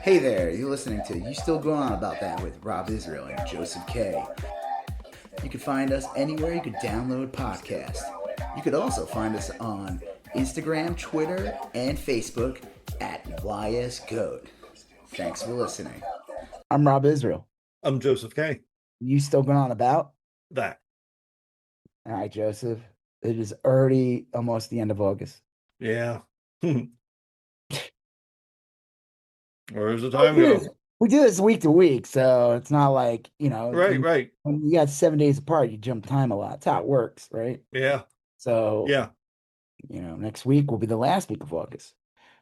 Hey there, you're listening to You Still Going On About That with Rob Israel and Joseph K. You can find us anywhere you could download podcasts. You could also find us on Instagram, Twitter, and Facebook at YSGOAT. Thanks for listening. I'm Rob Israel. I'm Joseph K. You still going on about that? All right, Joseph. It is already almost the end of August. Yeah. Where's the time go? We do this week to week, so it's not like, Right. When you got 7 days apart, you jump time a lot. That's how it works, right? Yeah. So, yeah. Next week will be the last week of August.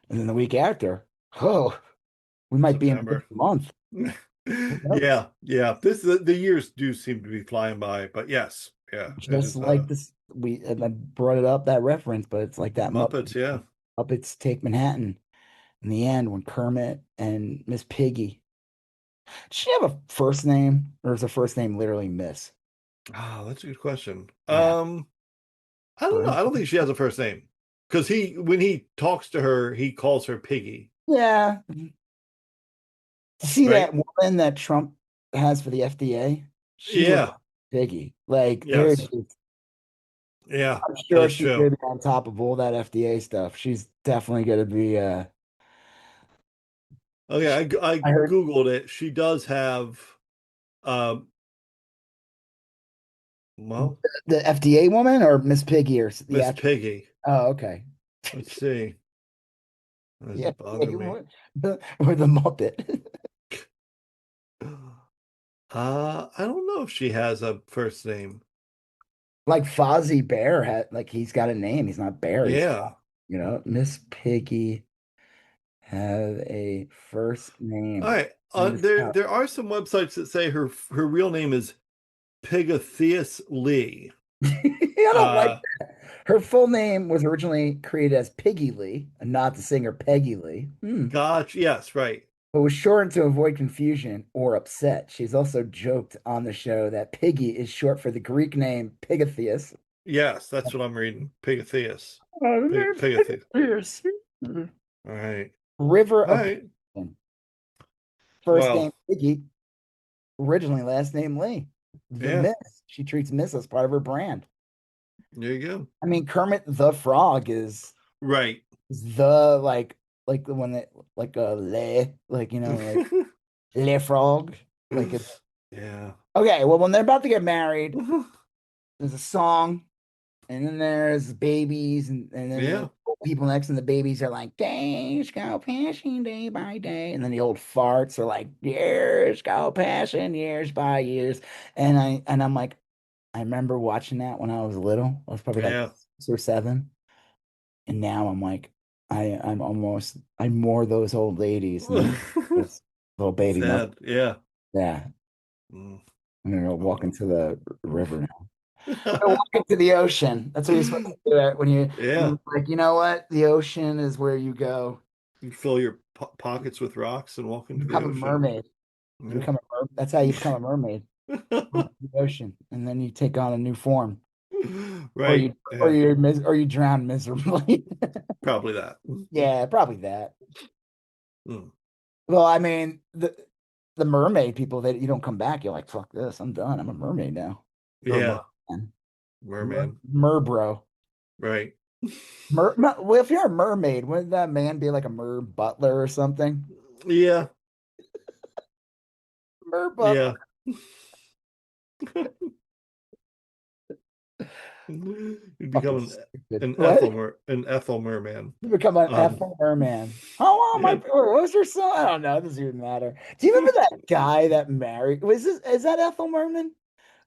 And then the week after, we might September. be in a month. Yeah. The years do seem to be flying by, but yes. Yeah. Just like this, I brought it up, that reference, but it's like that Muppets, yeah. Muppets Take Manhattan. In the end, when Kermit and Miss Piggy, does she have a first name, or is her first name literally Miss? Oh, that's a good question. Yeah. I don't know. I don't think she has a first name because when he talks to her, he calls her Piggy. Yeah. See right? that woman that Trump has for the FDA? She Yeah. looks like Piggy. Like, yes. Yeah. I'm sure that's she's true. going to be on top of all that FDA stuff. She's definitely going to be. Okay, I heard Googled it. She does have, well, the FDA woman or Miss Piggy or the Miss actual. Piggy. Oh, okay. Let's see. That's Yeah, bothering me. or the Muppet. I don't know if she has a first name. Like Fozzie Bear had, like he's got a name. He's not Bear. Yeah. Miss Piggy have a first name. All right. There are some websites that say her real name is Pigatheus Lee. I don't like that. Her full name was originally created as Piggy Lee, and not the singer Peggy Lee. Gotcha. Yes, right. But was shortened to avoid confusion or upset. She's also joked on the show that Piggy is short for the Greek name Pigatheus. Yes, that's what I'm reading. Pigatheus. Pigatheus. All right. River All of right. First name Piggy, originally last name Lee. The Yeah. Miss. She treats Miss as part of her brand. There you go. I mean, Kermit the Frog is right. The like the one that like a le like like le frog like it's yeah. Okay. Well, when they're about to get married, there's a song, and then there's babies, and then the people next to the babies are like, days go passing day by day, and then the old farts are like, years go passing years by years, and I'm like, I remember watching that when I was little. I was probably like 6 or 7, and now I'm like, I'm more those old ladies than this little baby. Sad. Yeah. I'm gonna go walk into the river now. Walk into the ocean. That's what you're supposed to do when you're like, you know what? The ocean is where you go. You fill your pockets with rocks and walk into the ocean. A mermaid. Yeah. That's how you become a mermaid. The ocean, and then you take on a new form. Right. Or you drown miserably. Probably that. Yeah, probably that. Mm. Well, I mean, the mermaid people, that you don't come back. You're like, fuck this. I'm done. I'm a mermaid now. Yeah. Merman. Merbro. Right. Well, if you're a mermaid, wouldn't that man be like a mer butler or something? Yeah. Mer butler. Yeah. You become an Ethel merman. You become an Ethel merman. Oh, what was your son? I don't know. It doesn't even matter. Do you remember that guy that married? Is that Ethel Merman?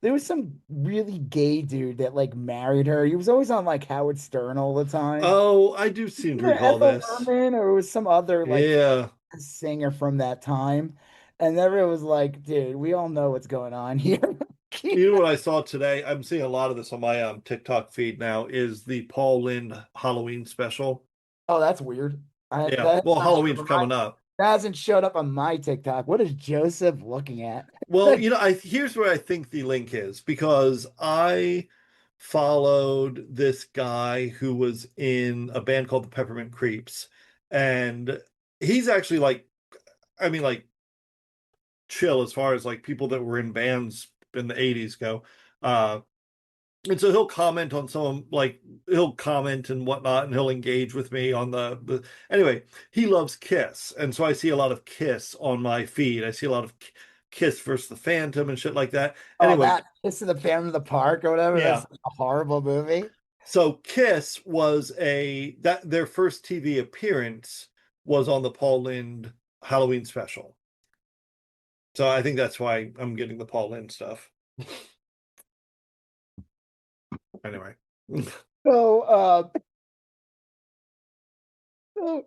There was some really gay dude that like married her. He was always on like Howard Stern all the time. Oh, I do seem to recall this. Merman, or it was some other like singer from that time. And everyone was like, dude, we all know what's going on here. You know what I saw today? I'm seeing a lot of this on my TikTok feed now, is the Paul Lynde Halloween special. Oh, that's weird. Well, Halloween's coming up. That hasn't showed up on my TikTok. What is Joseph looking at? Well, here's where I think the link is, because I followed this guy who was in a band called the Peppermint Creeps, and he's actually like, I mean, like chill as far as like people that were in bands in the 80s go. Uh, and so he'll comment on some like he'll comment and whatnot, and he'll engage with me on the anyway. He loves Kiss, and so I see a lot of Kiss on my feed. I see a lot of Kiss versus the Phantom and shit like that. Oh, Anyway, that Kiss of the Phantom of the Park or whatever. That's yeah. such a horrible movie. So Kiss was that their first TV appearance was on the Paul Lynde Halloween special. So I think that's why I'm getting the Paul Lynde stuff. Anyway. So, so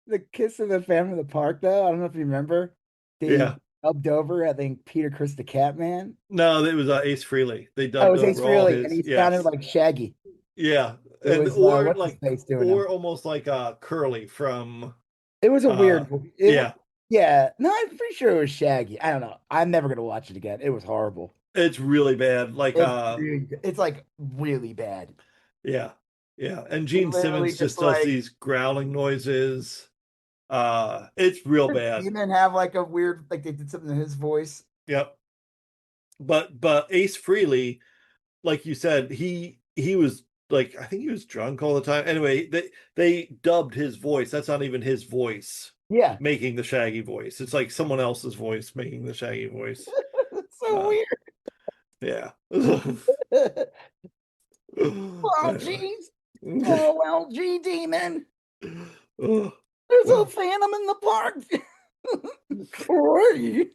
the Kiss of the Phantom of the Park, though, I don't know if you remember, they Yeah. dubbed over, I think, Peter Chris the Catman. No, it was Ace Frehley. They Oh, it dubbed was Ace over all Frehley, and his he sounded yes. like Shaggy. Yeah. It And was or what's his like face doing him? or almost like Curly from It was a weird movie. yeah. Yeah, no, I'm pretty sure it was Shaggy. I don't know. I'm never gonna watch it again. It was horrible. It's really bad. Like It's like really bad. yeah. Yeah. And They Gene literally Simmons just just does like these growling noises. It's real bad. Demon have like a weird like they did something in his voice. Yep. But Ace Frehley, like you said, he was like I think he was drunk all the time. Anyway, they dubbed his voice. That's not even his voice Yeah. making the Shaggy voice. It's like someone else's voice making the Shaggy voice. It's so Uh, weird. yeah. Oh Anyway. jeez. Oh well, gee demon. Oh, There's a well, phantom in the park. Great.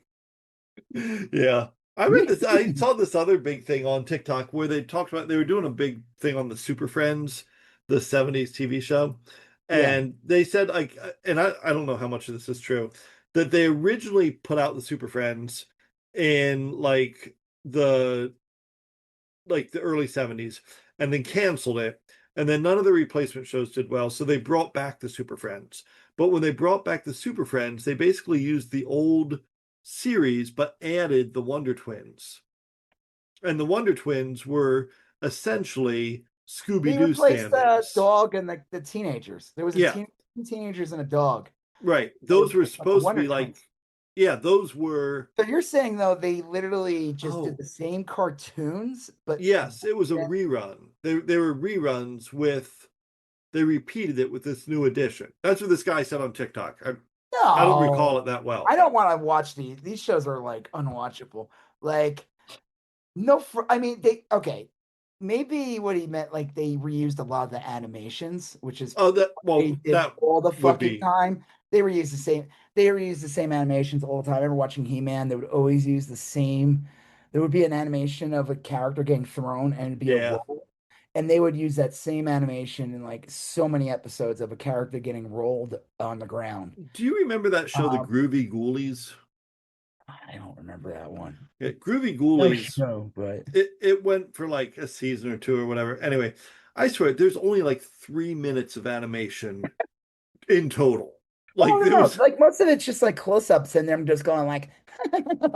yeah. I read this. I saw this other big thing on TikTok where they talked about they were doing a big thing on the Super Friends, the 70s TV show. Yeah. And they said like and I don't know how much of this is true, that they originally put out the Super Friends in the the early 70s and then canceled it. And then none of the replacement shows did well. So they brought back the Super Friends. But when they brought back the Super Friends, they basically used the old series but added the Wonder Twins. And the Wonder Twins were essentially Scooby They Doo replaced the stand-ins. dog and the teenagers. There was a Yeah, two teenagers and a dog. right. They Those were replaced like the supposed to Wonder be like, Twins. yeah, those were, So you're saying though they literally just did oh, the same cartoons, but yes, it was a then rerun. They were reruns with they repeated it with this new edition. That's what this guy said on TikTok. I don't recall it no, that I well. don't want to watch these. These shows are like unwatchable. Like no, I mean they okay. Maybe what he meant like they reused a lot of the animations, which is Oh, they did that all the would fucking be time. They reused the same. They reused the same animations all the time. I remember watching He-Man. They would always use the same. There would be an animation of a character getting thrown, and it'd be a yeah. roll, and they would use that same animation in like so many episodes of a character getting rolled on the ground. Do you remember that show, The Um, Groovy Ghoulies? I don't remember that one. Yeah, Groovy No Ghoulies. show, but It went for like a season or two or whatever. Anyway, I swear there's only like 3 minutes of animation in total. oh Like no, there no, was, like most of it's just like close-ups and them just going like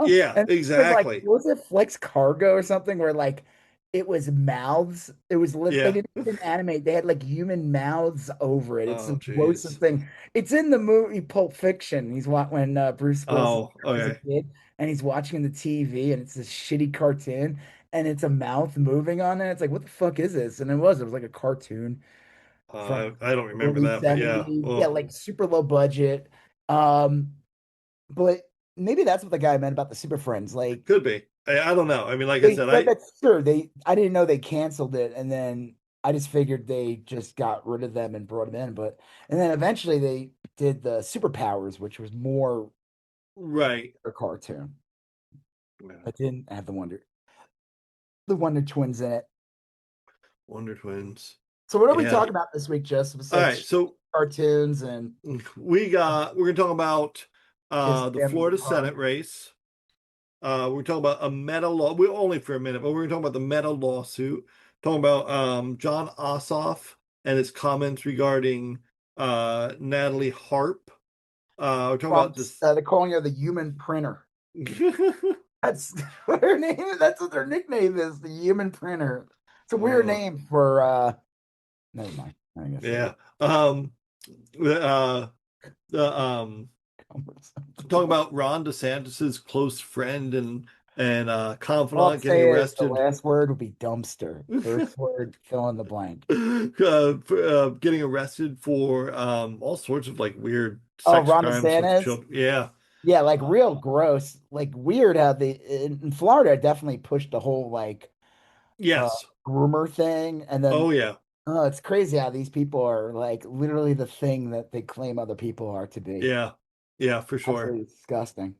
yeah, and it was like exactly. was it Flex Cargo or something where like it was mouths. It was they Yeah. didn't even animate. They had like human mouths over it. It's Oh, the grossest jeez. thing. It's in the movie Pulp Fiction. He's when Bruce Willis Oh, is a okay. kid and he's watching the TV and it's this shitty cartoon and it's a mouth moving on it. It's like what the fuck is this? And it was like a cartoon from I don't remember early that, but yeah. 70s. Yeah, Oh, like super low budget. Um, but maybe that's what the guy meant about the Super Friends. Like could be. I don't know. I mean, like I they said, but that's true. I didn't know they canceled it, and then I just figured they just got rid of them and brought them in. But and then eventually they did the Superpowers, which was more right. a cartoon. Yeah. It didn't have the Wonder Twins in it. Wonder Twins. So what are we Yeah. talking about this week, Jess? All right. Besides So cartoons and we're gonna talk about Kiss the Them in the Florida Park? Senate race. We're talking about a meta law. We're only for a minute, but we're gonna talk about the meta lawsuit. Talking about Jon Ossoff and his comments regarding Natalie Harp. We're talking From about this. they're calling her the human printer. That's what her name is. That's what their nickname is, the human printer. It's a weird uh, name for never mind. I guess yeah. Uh, The talking about Ron DeSantis's close friend and All I'll confidant getting say is the arrested. last word would be dumpster. First word, fill in the blank. Getting arrested for all sorts of like weird Oh, sex Ron crimes with DeSantis? children. Yeah. Yeah, like Uh, real gross. Like weird how they in Florida definitely pushed the whole like uh yes. groomer thing. And then Oh yeah. it's crazy how these people are like literally the thing that they claim other people are to be. Yeah. Yeah, for sure. Absolutely disgusting.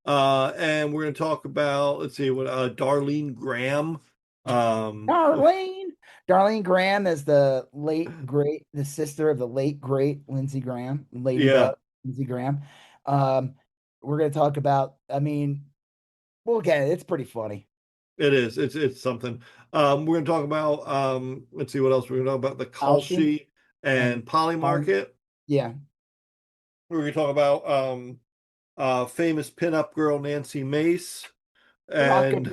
And we're going to talk about, let's see, what Darlene Graham. Um, Darlene. Darlene Graham is the late great, the sister of the late great Lindsey Graham, yeah, Ladybug, Lindsey Graham. Um, we're gonna talk about, I mean, we'll get it. It's pretty funny. it is. It's something. We're going to talk about, let's see what else we're going to talk about the Alshi Kalshi and and Polly, Polymarket. yeah, We're going to talk about famous pinup girl Nancy Mace. And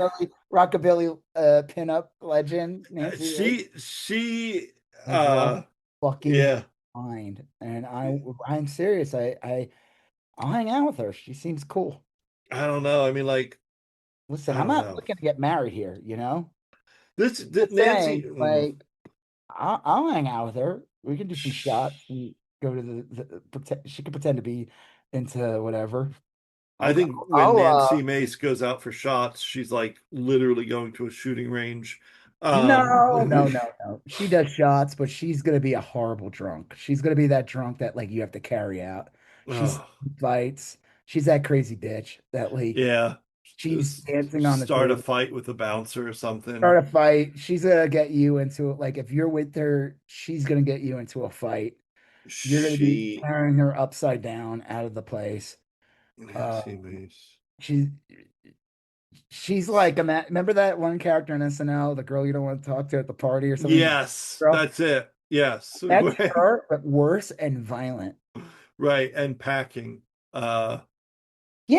rockabilly pinup legend Nancy Lee she is fucking yeah, fine, and I'm serious. I'll hang out with her. She seems cool. I don't know. I mean, like, Listen, I I'm don't not know. looking to get married here, you know? This Just Nancy, saying, like, I'll hang out with her. We can do some shots and go to pretend, she can pretend to be into whatever. I I'll, think when I'll, Nancy Mace goes out for shots, she's like literally going to a shooting range. no, no, Um, no, no. She does shots, but she's gonna be a horrible drunk. She's gonna be that drunk that like you have to carry out. She's oh, fights. She's that crazy bitch that like yeah, she's dancing on the start a table. fight with a bouncer or something. Start a fight. She's gonna get you into it. Like if you're with her, she's gonna get you into a fight. You're gonna be She carrying her upside down out of the place. Uh, Nancy Mace. she's she's like remember that one character in SNL, the girl you don't want to talk to at the party or something? The Yes, girl. that's it. Yes, That's her, but worse and violent. right. And packing. Yeah,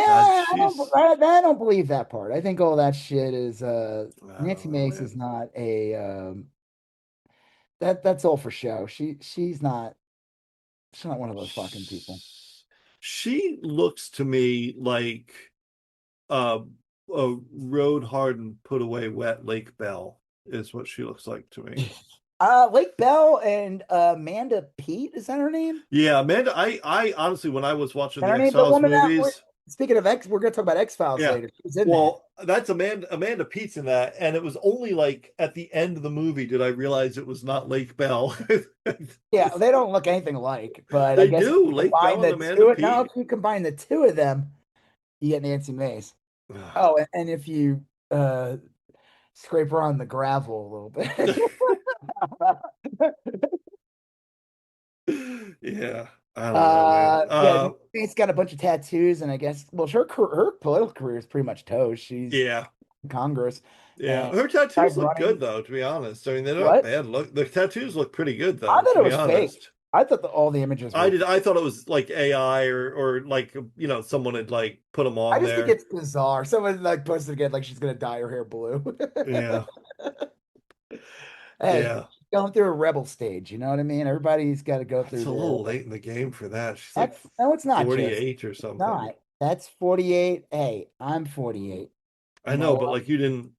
God, she's. I don't believe that part. I think all that shit is I don't Nancy know, Mace man. is not a that's all for show. She's not one of those fucking people. She looks to me like uh, a road hardened, put away wet Lake Bell is what she looks like to me. Lake Bell and Amanda Pete, is that her name? Yeah, Amanda. I honestly, when I was watching That the her X name? The Files woman that movies, speaking of X, we're gonna talk about X Files yeah. later. She was in that. Well, that's Amanda Pete's in that, and it was only like at the end of the movie did I realize it was not Lake Bell. Yeah, they don't look anything alike, but I They guess if do, you Lake combine Bell and the Amanda two, now if Pete. you combine the two of them, you get Nancy Mace. Oh, and if you scrape her on the gravel a little bit. Yeah, I don't know, man. Yeah, Nate's got a bunch of tattoos, and I guess well, her political career is pretty much toast. She's Yeah, in Congress yeah. and Her tried tattoos look good running. though, to be honest. I mean, they're not What? bad. Look, the tattoos look pretty good I though, thought to it be was fake. honest. I thought all the images were. I thought it was like AI or like someone had like put them I on just think there. it's bizarre. Someone like posted again, like she's gonna dye her hair blue. Yeah, Hey, yeah. going through a rebel stage, you know what I mean? Everybody's got to go That's through a their. little late in the game for that. She's like That's no, it's not just. 48 or It's something. not. That's 48. Hey, I'm 48. I You know, know but what? like you didn't.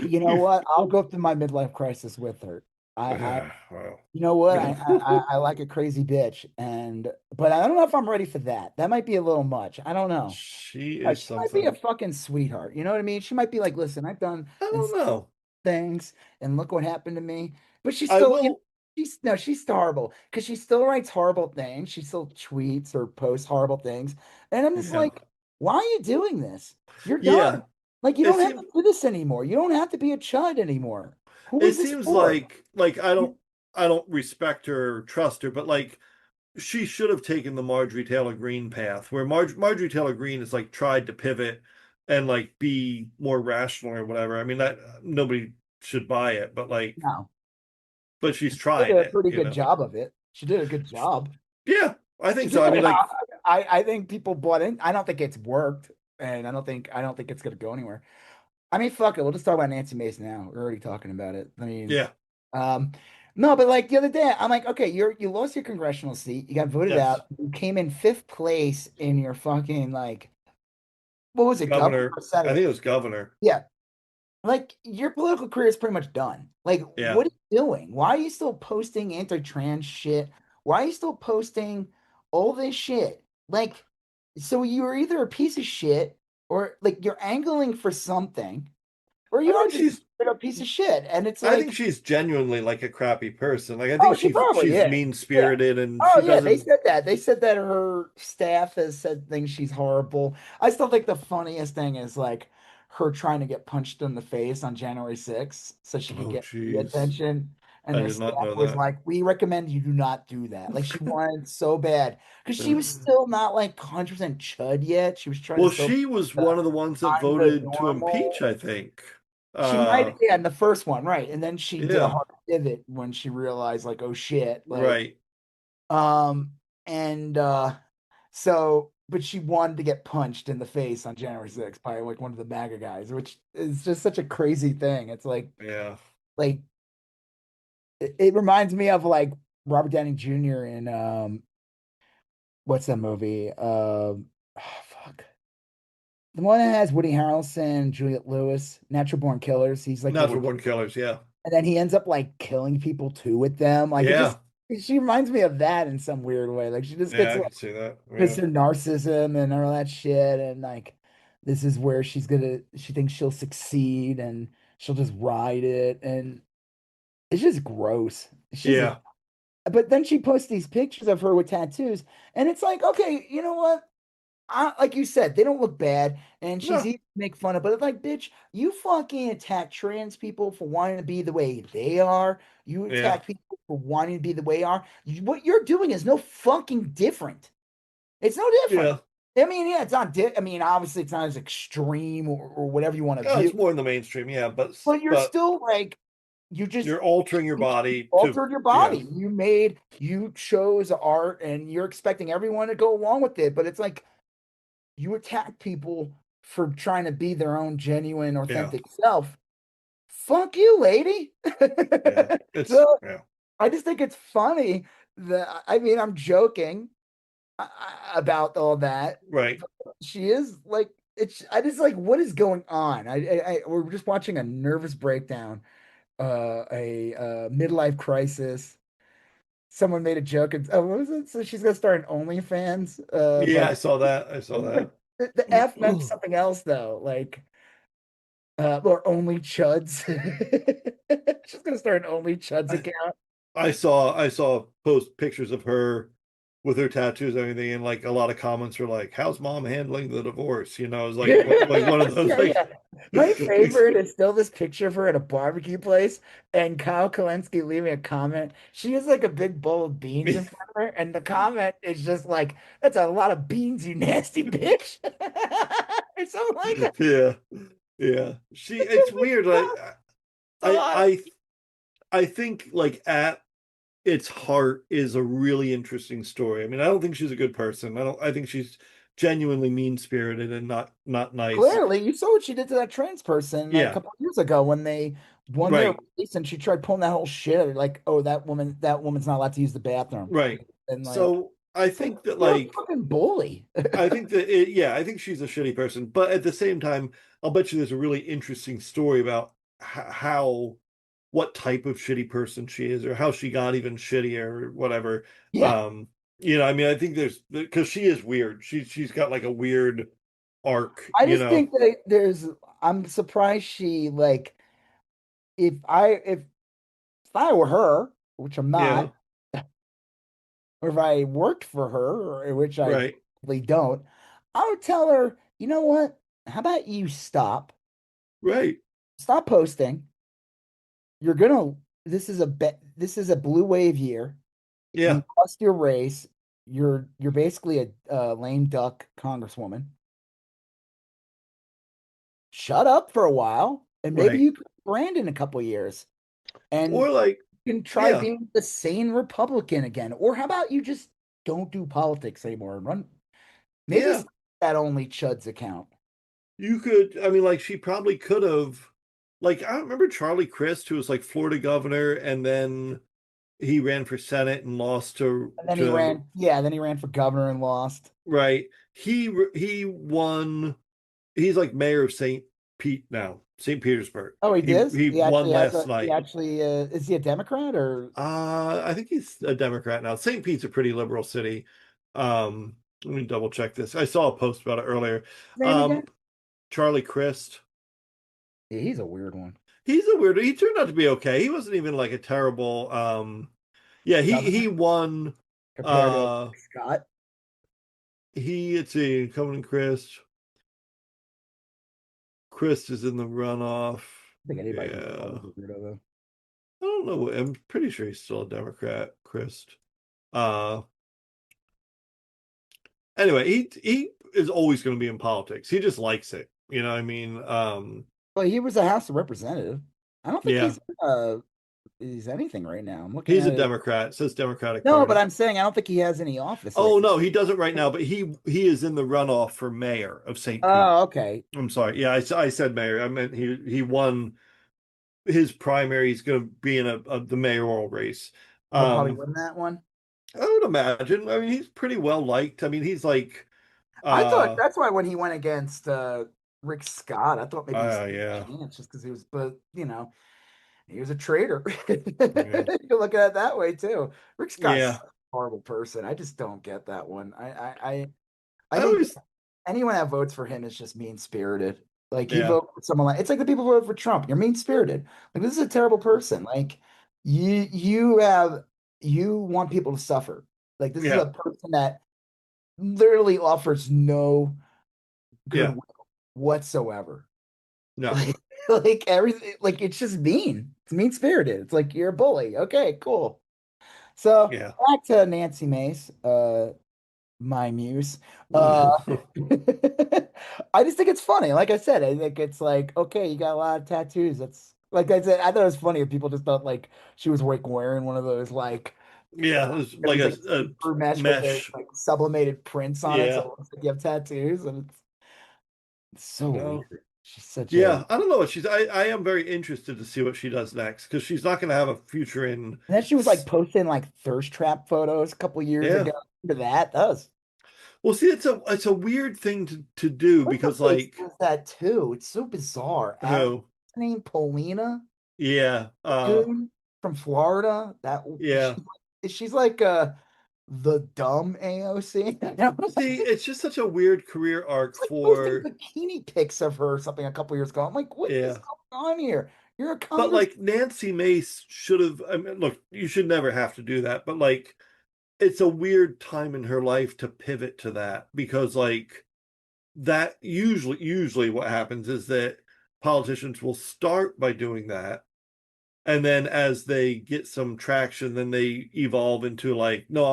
You know what? I'll go through my midlife crisis with her. I Wow. you know what? I like a crazy bitch, and but I don't know if I'm ready for that. That might be a little much. I don't know. She is She might be a something. fucking sweetheart. You know what I mean? She might be like, listen, I've done I and don't know. things, and look what happened to me. But she's I still, will. she's no, she's still horrible because she still writes horrible things. She still tweets or posts horrible things, and I'm just Yeah. like, why are you doing this? You're Yeah. done. Like you It don't have seems to do this anymore. You don't have to be a chud anymore. Who it is this seems for? like I don't respect her or trust her, but like she should have taken the Marjorie Taylor Greene path, where Marjorie Taylor Greene has like tried to pivot and like be more rational or whatever. I mean that nobody should buy it, but like No, but she's she did trying a it, pretty good job of it. She did a good job. Yeah, I She think so. did. I mean like I think people bought in. I don't think it's worked, and I don't think it's gonna go anywhere. I mean, fuck it. We'll just talk about Nancy Mace now. We're already talking about it. I mean, yeah. um, No, but like the other day, I'm like, okay, you lost your congressional seat. You got voted Yes, out. You came in fifth place in your fucking like, what was it, governor governor. or I think senator? it was governor. Yeah. Like your political career is pretty much done. Like, Yeah. what are you doing? Why are you still posting anti-trans shit? Why are you still posting all this shit? Like, so you're either a piece of shit or like you're angling for something, or I you are think just she's a piece of shit. And it's I think like, she's genuinely like a crappy person. Like I oh, think she probably she's is. mean Yeah. spirited and Oh she yeah, they doesn't. said that. They said that her staff has said things she's horrible. I still think the funniest thing is like her trying to get punched in the face on January 6th so she could Oh get the jeez, attention. And I their did not staff know was that. like, we recommend you do not do that. Like she wanted so bad because she was still not like 100% chud yet. She was trying to Well, still she was uh, one of the ones that kind of voted to impeach, normal. I think. She might, yeah, in the first one, right? And then she did a Yeah, hard pivot when she realized, like, oh shit, like right. um, and so, but she wanted to get punched in the face on January 6th by like one of the MAGA guys, which is just such a crazy thing. It's Yeah. like it reminds me of like Robert Downey Jr. in what's that movie? Oh, fuck. The one that has Woody Harrelson, Juliette Lewis, Natural Born Killers. He's like the Natural worst. born killers, yeah. And then he ends up like killing people too with them. Like it just Yeah. she reminds me of that in some weird way. Like she just Yeah, gets I like can see that. because Yeah. her narcissism and all that shit, and like this is where she thinks she'll succeed and she'll just ride it, and it's just gross. She's Yeah. but then she posts these pictures of her with tattoos, and it's like, okay, you know what? Like you said, they don't look bad, and she's No. easy to make fun of. But it's like, bitch, you fucking attack trans people for wanting to be the way they are. You Yeah. attack people for wanting to be the way they are. What you're doing is no fucking different. It's no different. Yeah. I mean, yeah, it's not. I mean, obviously, it's not as extreme or whatever you want to Oh, view, it's more in the mainstream, yeah, but you're but still like, you just you're altering your body to altered your yeah. body. You chose art, and you're expecting everyone to go along with it. But it's like you attack people for trying to be their own genuine, Yeah. authentic self. Fuck you, lady. Yeah. It's So yeah. I just think it's funny that I mean, I'm joking about all that. Right. She is like it's I just like what is going on? We're just watching a nervous breakdown, a midlife crisis. Someone made a joke and oh, what was it? So she's gonna start an OnlyFans. Yeah, But I saw that. I saw that. the F meant something else though, like or only chuds. She's gonna start an only chuds I account. I saw post pictures of her with her tattoos and everything, and like a lot of comments were like, "How's mom handling the divorce?" You know, it's like one of those Yeah, like yeah. My favorite is still this picture of her at a barbecue place and Kyle Kalinske leaving a comment. She has like a big bowl of beans in front of her, and the comment is just like, "That's a lot of beans, you nasty bitch." Or something like that. yeah. Yeah. She It's it's just like, weird. Like oh, it's a I lot. I I think like at its heart is a really interesting story. I mean, I don't think she's a good person. I think she's genuinely mean-spirited and not nice. Clearly, you saw what she did to that trans person a Yeah, couple of years ago when they won their right. race and she tried pulling that whole shit like, oh, that woman's not allowed to use the bathroom. Right. And like, So I it's like think that you're a like fucking bully. I think that yeah, I think she's a shitty person, but at the same time, I'll bet you there's a really interesting story about how what type of shitty person she is or how she got even shittier or whatever. Yeah. Um, I mean, I think there's because she is weird. She's got like a weird arc, I just think that I'm surprised she like if I were her, which I'm Yeah, not, or if I worked for her, or which I right, probably don't, I would tell her, you know what? How about you right. stop posting. You're gonna this is a blue wave year. Yeah, You lost your race. You're basically a lame duck congresswoman. Shut up for a while, and maybe right. you could brand in a couple years, and Or like, you can try yeah, being the sane Republican again. Or how about you just don't do politics anymore and run? Maybe yeah. start that only Chuds account. You could, I mean, like she probably could have, like I remember Charlie Crist, who was like Florida governor, and then he ran for Senate and lost And then he to ran, yeah, then he ran for governor and lost. right. He won. He's like mayor of St. Pete now, St. Petersburg. Oh, he did? He He won actually has last a, he night. actually, is he a Democrat or I think he's a Democrat now. St. Pete's a pretty liberal city. Let me double check this. I saw a post about it earlier. his name Um, again? Charlie Crist. Yeah, he's a weird one. He's a weirdo. He turned out to be okay. He wasn't even like a terrible. Yeah, Governor he won. compared to Uh, Scott. it's a Covenant Crist. Crist is in the runoff. I think anybody's in Yeah, trouble for weirdo though. I don't know. I'm pretty sure he's still a Democrat. Crist. Uh, anyway, he is always going to be in politics. He just likes it. You know what I mean? Well, he was a House of Representative. I don't think Yeah, he's anything right now. I'm looking he's at a it. Democrat. It says Democratic No, but Party. I'm saying I don't think he has any office right Oh now. no, he doesn't right now, but he is in the runoff for mayor of St. Pete. Oh, okay. I'm sorry. Yeah, I said mayor. I meant he won his primary. He's going to be in the mayoral race. He'll probably Um, win that one. I would imagine. I mean, he's pretty well liked. I mean, he's like, I thought that's why when he went against Rick Scott, I thought maybe he stood a yeah, chance just because he was, but he was a traitor. yeah, You look at it that way too. Rick Scott's yeah. a horrible person. I just don't get that one. I I think always, anyone that votes for him is just mean spirited. Like you yeah, vote for someone like it's like the people who vote for Trump. You're mean spirited. Like this is a terrible person. Like you want people to suffer. Like this is yeah, a person that literally offers no yeah. goodwill whatsoever. No, Like everything, like it's just mean. It's mean spirited. It's like you're a bully. Okay, cool. So yeah. back to Nancy Mace, my muse. Uh, I just think it's funny. Like I said, I think it's like, okay, you got a lot of tattoos. That's like I said, I thought it was funny if people just thought like she was like wearing one of those like Yeah, it's like these like a super mesh with the mesh. like sublimated prints on it, so Yeah, it looks like you have tattoos, and it's so no. weird. She's such a Yeah, I don't know what she's. I am very interested to see what she does next because she's not going to have a future in. And then she was like posting like thirst trap photos a couple years Yeah. ago. Remember that was Well, see, it's a weird thing to do what's her because face like does that too. It's so bizarre. who? What's her name Paulina Yeah, Coon from Florida. That yeah. she's like the dumb AOC. See, it's just such a weird career arc It's like posting for bikini pics of her or something a couple years ago. I'm like, what is yeah. going on here? You're a But Congress. like Nancy Mace should have. I mean, look, you should never have to do that. But like, it's a weird time in her life to pivot to that because like that usually what happens is that politicians will start by doing that and then as they get some traction then they evolve into like no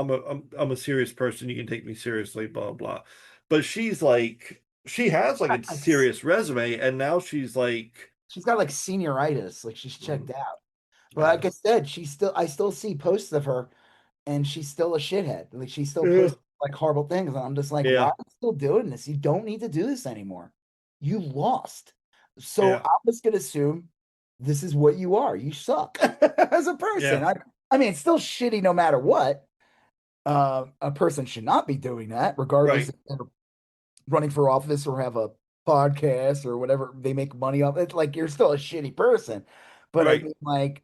I'm a serious person, you can take me seriously, blah blah. But she's like she has like a Like, serious resume and now she's like she's got like senioritis, like she's checked out. But yeah, like I said, I still see posts of her and she's still a shithead. Like she still yeah, posts like horrible things. And I'm just like, why yeah, are you still doing this? You don't need to do this anymore. You lost. So yeah, I'm just gonna assume this is what you are. You suck as a yeah, person. I mean, it's still shitty no matter what. A person should not be doing that, regardless right, if they're running for office or have a podcast or whatever they make money off. It's like you're still a shitty person. But I right, mean, like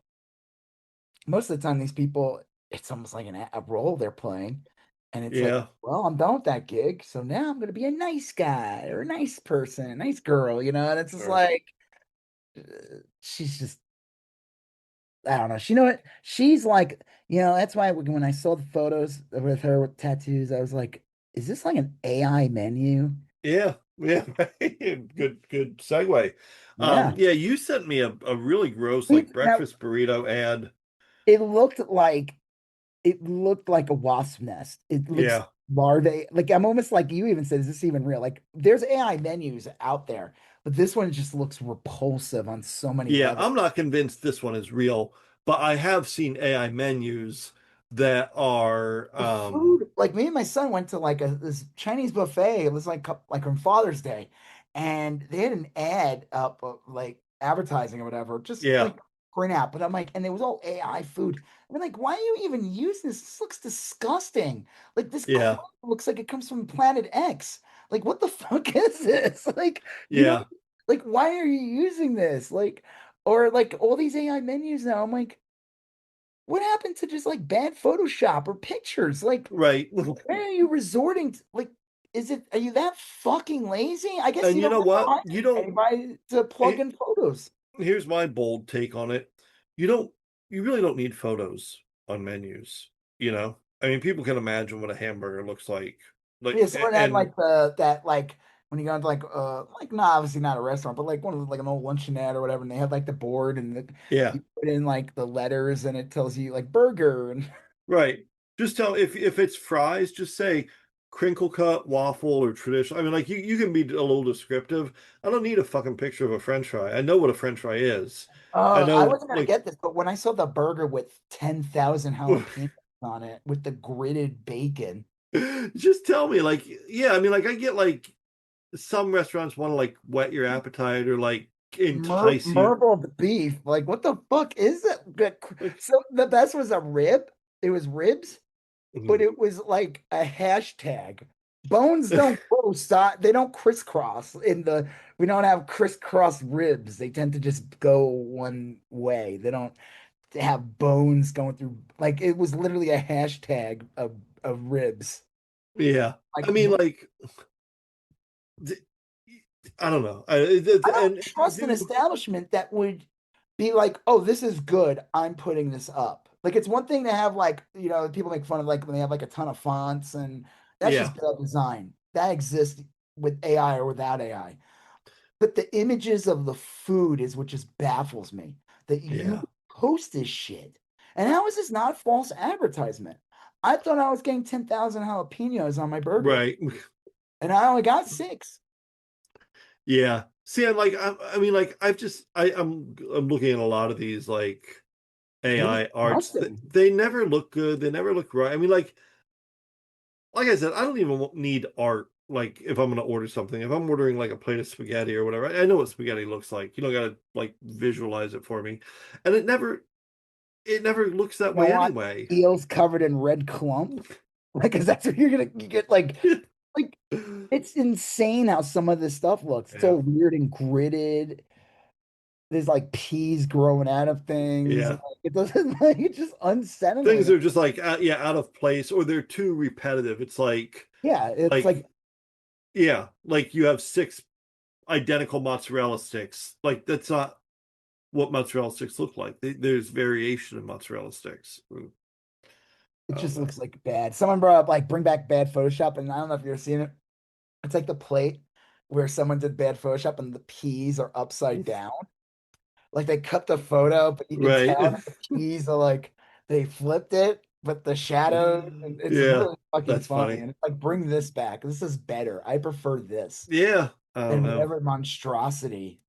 most of the time these people it's almost like a role they're playing and it's like yeah, well I'm done with that gig so now I'm going to be a nice guy or a nice person a nice girl and it's just sure, like she's just I don't know she know what she's like that's why when I saw the photos with her with tattoos I was like is this like an AI menu? yeah, yeah. Good segue. Yeah. Yeah, you sent me a really gross like Now breakfast burrito ad. it looked like a wasp nest. It looks Yeah. larvae. Like I'm almost like you even said, is this even real? Like there's AI menus out there, but this one just looks repulsive on so many Yeah, levels. I'm not convinced this one is real, but I have seen AI menus that are The food, like me and my son went to like this Chinese buffet. It was like on Father's Day, and they had an ad up like advertising or whatever, just yeah, like print out. But I'm like, and it was all AI food. I'm like, why are you even using this? This looks disgusting. Like this crap Yeah. looks like it comes from Planet X. Like, what the fuck is this? Like, you know, Yeah. like why are you using this? Like, or like all these AI menus now. I'm like, what happened to just like bad Photoshop or pictures? Like, Right. where are you resorting to? Like, are you that fucking lazy? I guess And you you don't know have to what? hire You don't anybody to plug it, in photos. here's my bold take on it. You don't you really don't need photos on menus, you know? I mean, people can imagine what a hamburger looks like. Yeah, someone had And like that like when you go into like not obviously not a restaurant, but like one of like an old luncheonette or whatever, and they have like the board and yeah, you put in like the letters and it tells you like burger and right. Just tell if it's fries, just say crinkle cut, waffle, or traditional. I mean, like you can be a little descriptive. I don't need a fucking picture of a French fry. I know what a French fry is. I I know wasn't gonna like get this, but when I saw the burger with 10,000 jalapenos on it with the gritted bacon. just tell me like yeah, I mean like I get like some restaurants want to like whet your appetite or like entice you. Marbled beef. Like, what the fuck is it? Like, So the best was a rib. It was ribs, but mhm. it was like a hashtag. Bones don't grow side, they don't crisscross we don't have crisscross ribs. They tend to just go one way. They don't have bones going through like it was literally a hashtag of ribs. Yeah. Like I mean like I don't know. I don't And you trust an do establishment that would be like, oh, this is good. I'm putting this up. Like it's one thing to have like, people make fun of like when they have like a ton of fonts and that's yeah. just bad design. That exists with AI or without AI. But the images of the food is what just baffles me. That you Yeah. post this shit. And how is this not false advertisement? I thought I was getting 10,000 jalapenos on my burger, Right. and I only got six. Yeah. See, I mean like I'm looking at a lot of these like What AI arts. disgusting. They never look good. They never look right. I mean like I said, I don't even need art. Like if I'm gonna order something, if I'm ordering like a plate of spaghetti or whatever, I know what spaghetti looks like. You don't gotta like visualize it for me, and it never looks that You way want anyway. eels covered in red clump? Like, cause that's what you get like it's insane how some of this stuff looks. It's Yeah, all weird and gritted. There's like peas growing out of things. yeah. And, like, it doesn't like it's just Things unsettling. are just like yeah, out of place, or they're too repetitive. It's Yeah, it's like like yeah, like you have six identical mozzarella sticks. Like that's not what mozzarella sticks look like. There's variation in mozzarella sticks. it I don't just know. looks like bad. Someone brought up like bring back bad Photoshop, and I don't know if you've seen it. It's like the plate where someone did bad Photoshop and the peas are upside down. Like they cut the photo, but you can Right. tell that the keys are like they flipped it, but the shadows, and it's Yeah, really fucking that's funny. funny. And it's like, bring this back. This is better. I prefer this Yeah, I don't than know. whatever monstrosity.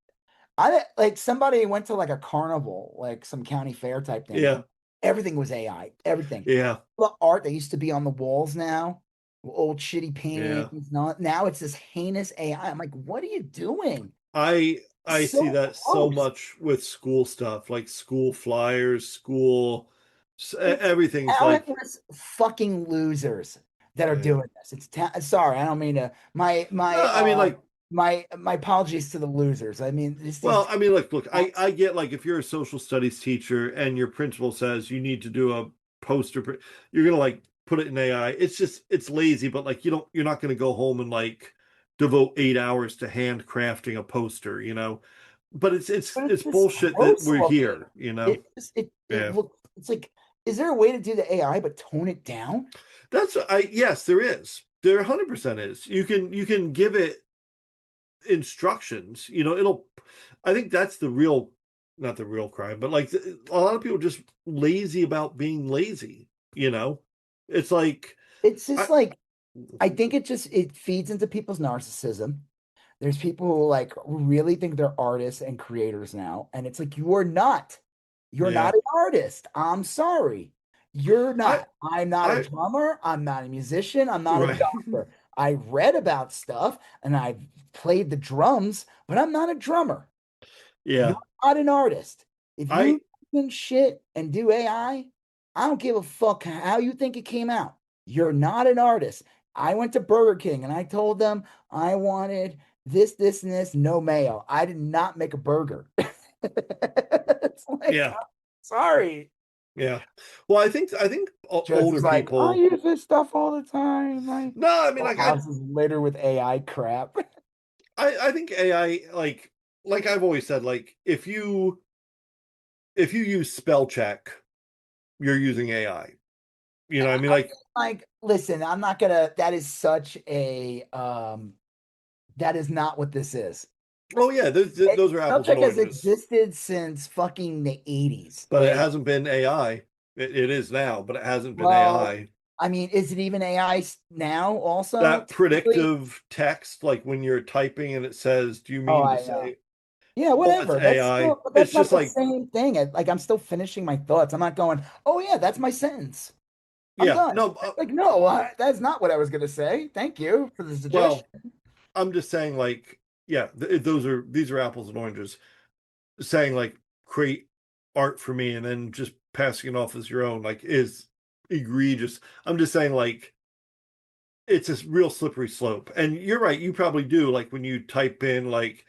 I like somebody went to like a carnival, like some county fair type thing, Yeah, and everything was AI. Everything. yeah, The art that used to be on the walls now, old shitty yeah. paintings. Now it's this heinous AI. I'm like, what are you doing? I see So that so close. much with school stuff, like school flyers, It's everything's like talentless fucking losers that are yeah. doing this. Sorry, I don't mean to No, I mean like my apologies to the losers. I mean well, these I mean look, cats. I get like if you're a social studies teacher and your principal says you need to do a poster, you're gonna like put it in AI. It's lazy, but like you're not gonna go home and like devote 8 hours to handcrafting a poster, you know. But But it's it's just bullshit that gross we're looking. here, you know. It Yeah. looks it's like is there a way to do the AI but tone it down? That's I yes, there is. There 100% is. You can give it instructions. You know, it'll. I think that's the real, not the real crime, but like a lot of people just lazy about being lazy. You know, it's like It's I just like I think it feeds into people's narcissism. There's people who like really think they're artists and creators now, and it's like you are not. You're yeah. not an artist. I'm sorry. You're I not. I'm not a I drummer. I'm not a musician. I'm not a right. doctor. I read about stuff and I've played the drums, but I'm not a drummer. You're Yeah. not an artist. If I you shit and do AI, I don't give a fuck how you think it came out. You're not an artist. I went to Burger King and I told them I wanted this, and this, no mayo. I did not make a burger. It's like, Yeah. sorry. Yeah. Well, I think Just older was like, I people. use this stuff all the time. My No, I mean, whole like house is littered with AI crap. I think AI, like I've always said, like if you use spell check, you're using AI. You know, I mean, like, Like, listen, I'm not gonna, that is such a that is not what this is. oh yeah, those are apples and Spellcheck has oranges, existed since fucking the 80s. but it Like, hasn't been AI. It is now, but it hasn't been well, AI. I mean, is it even AI now also? That Technically? predictive text, like when you're typing and it says, "Do you Oh, mean to I know. say?" Yeah, Well, that's whatever. That's AI. still, but It's that's just not the like, same thing. Like, I'm still finishing my thoughts. I'm not going, oh yeah, that's my sentence. I'm yeah, done. no. Like, no, that's not what I was gonna say. Thank you for the suggestion. Well, I'm just saying, like, yeah, these are apples and oranges. Saying like create art for me and then just passing it off as your own, like, is egregious. I'm just saying, like, it's a real slippery slope. And you're right, you probably do, like when you type in like,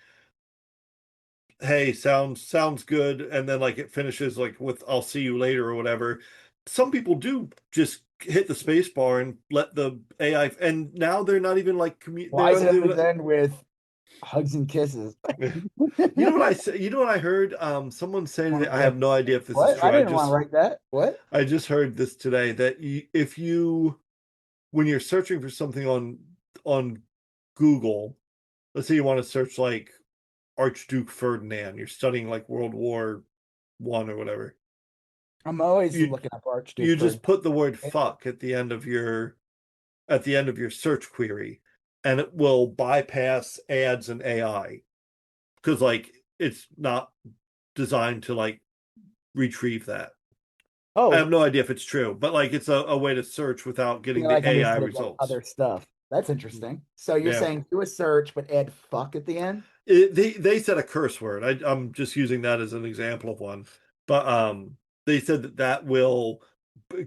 hey, sounds good, and then like it finishes like with I'll see you later or whatever. Some people do just hit the space bar and let the AI, and now they're not even like Why does it always end with hugs and kisses? you know what I said, you know what I heard someone say today. I have no idea if this is What? true. I didn't want to write that. What? I just heard this today that if you when you're searching for something on Google, let's say you want to search like Archduke Ferdinand, you're studying like World War I or whatever. I'm always You looking up Archduke you for just put the word it. fuck at the end of your search query, and it will bypass ads and AI because like it's not designed to like retrieve that. I have Oh, no idea if it's true, but like it's a way to search without you getting know, the like on AI instead of like results. other stuff. That's interesting. So you're Yeah. saying do a search, but add fuck at the end? They said a curse word. I'm just using that as an example of one, but they said that will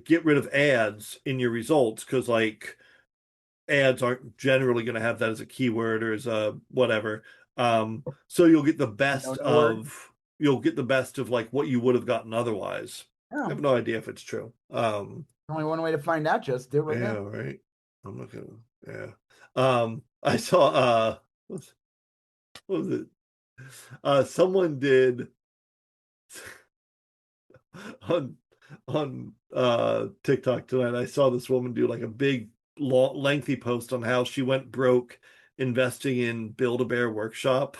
get rid of ads in your results because like ads aren't generally going to have that as a keyword or as a whatever. So No, no word. you'll get the best of like what you would have gotten otherwise. I Oh, have no idea if it's true. only one way to find out. Just do it right Yeah, now. right. I'm not gonna. Yeah. I saw. What was it? Someone did on TikTok tonight. I saw this woman do like a big, long, lengthy post on how she went broke investing in Build-A-Bear Workshop.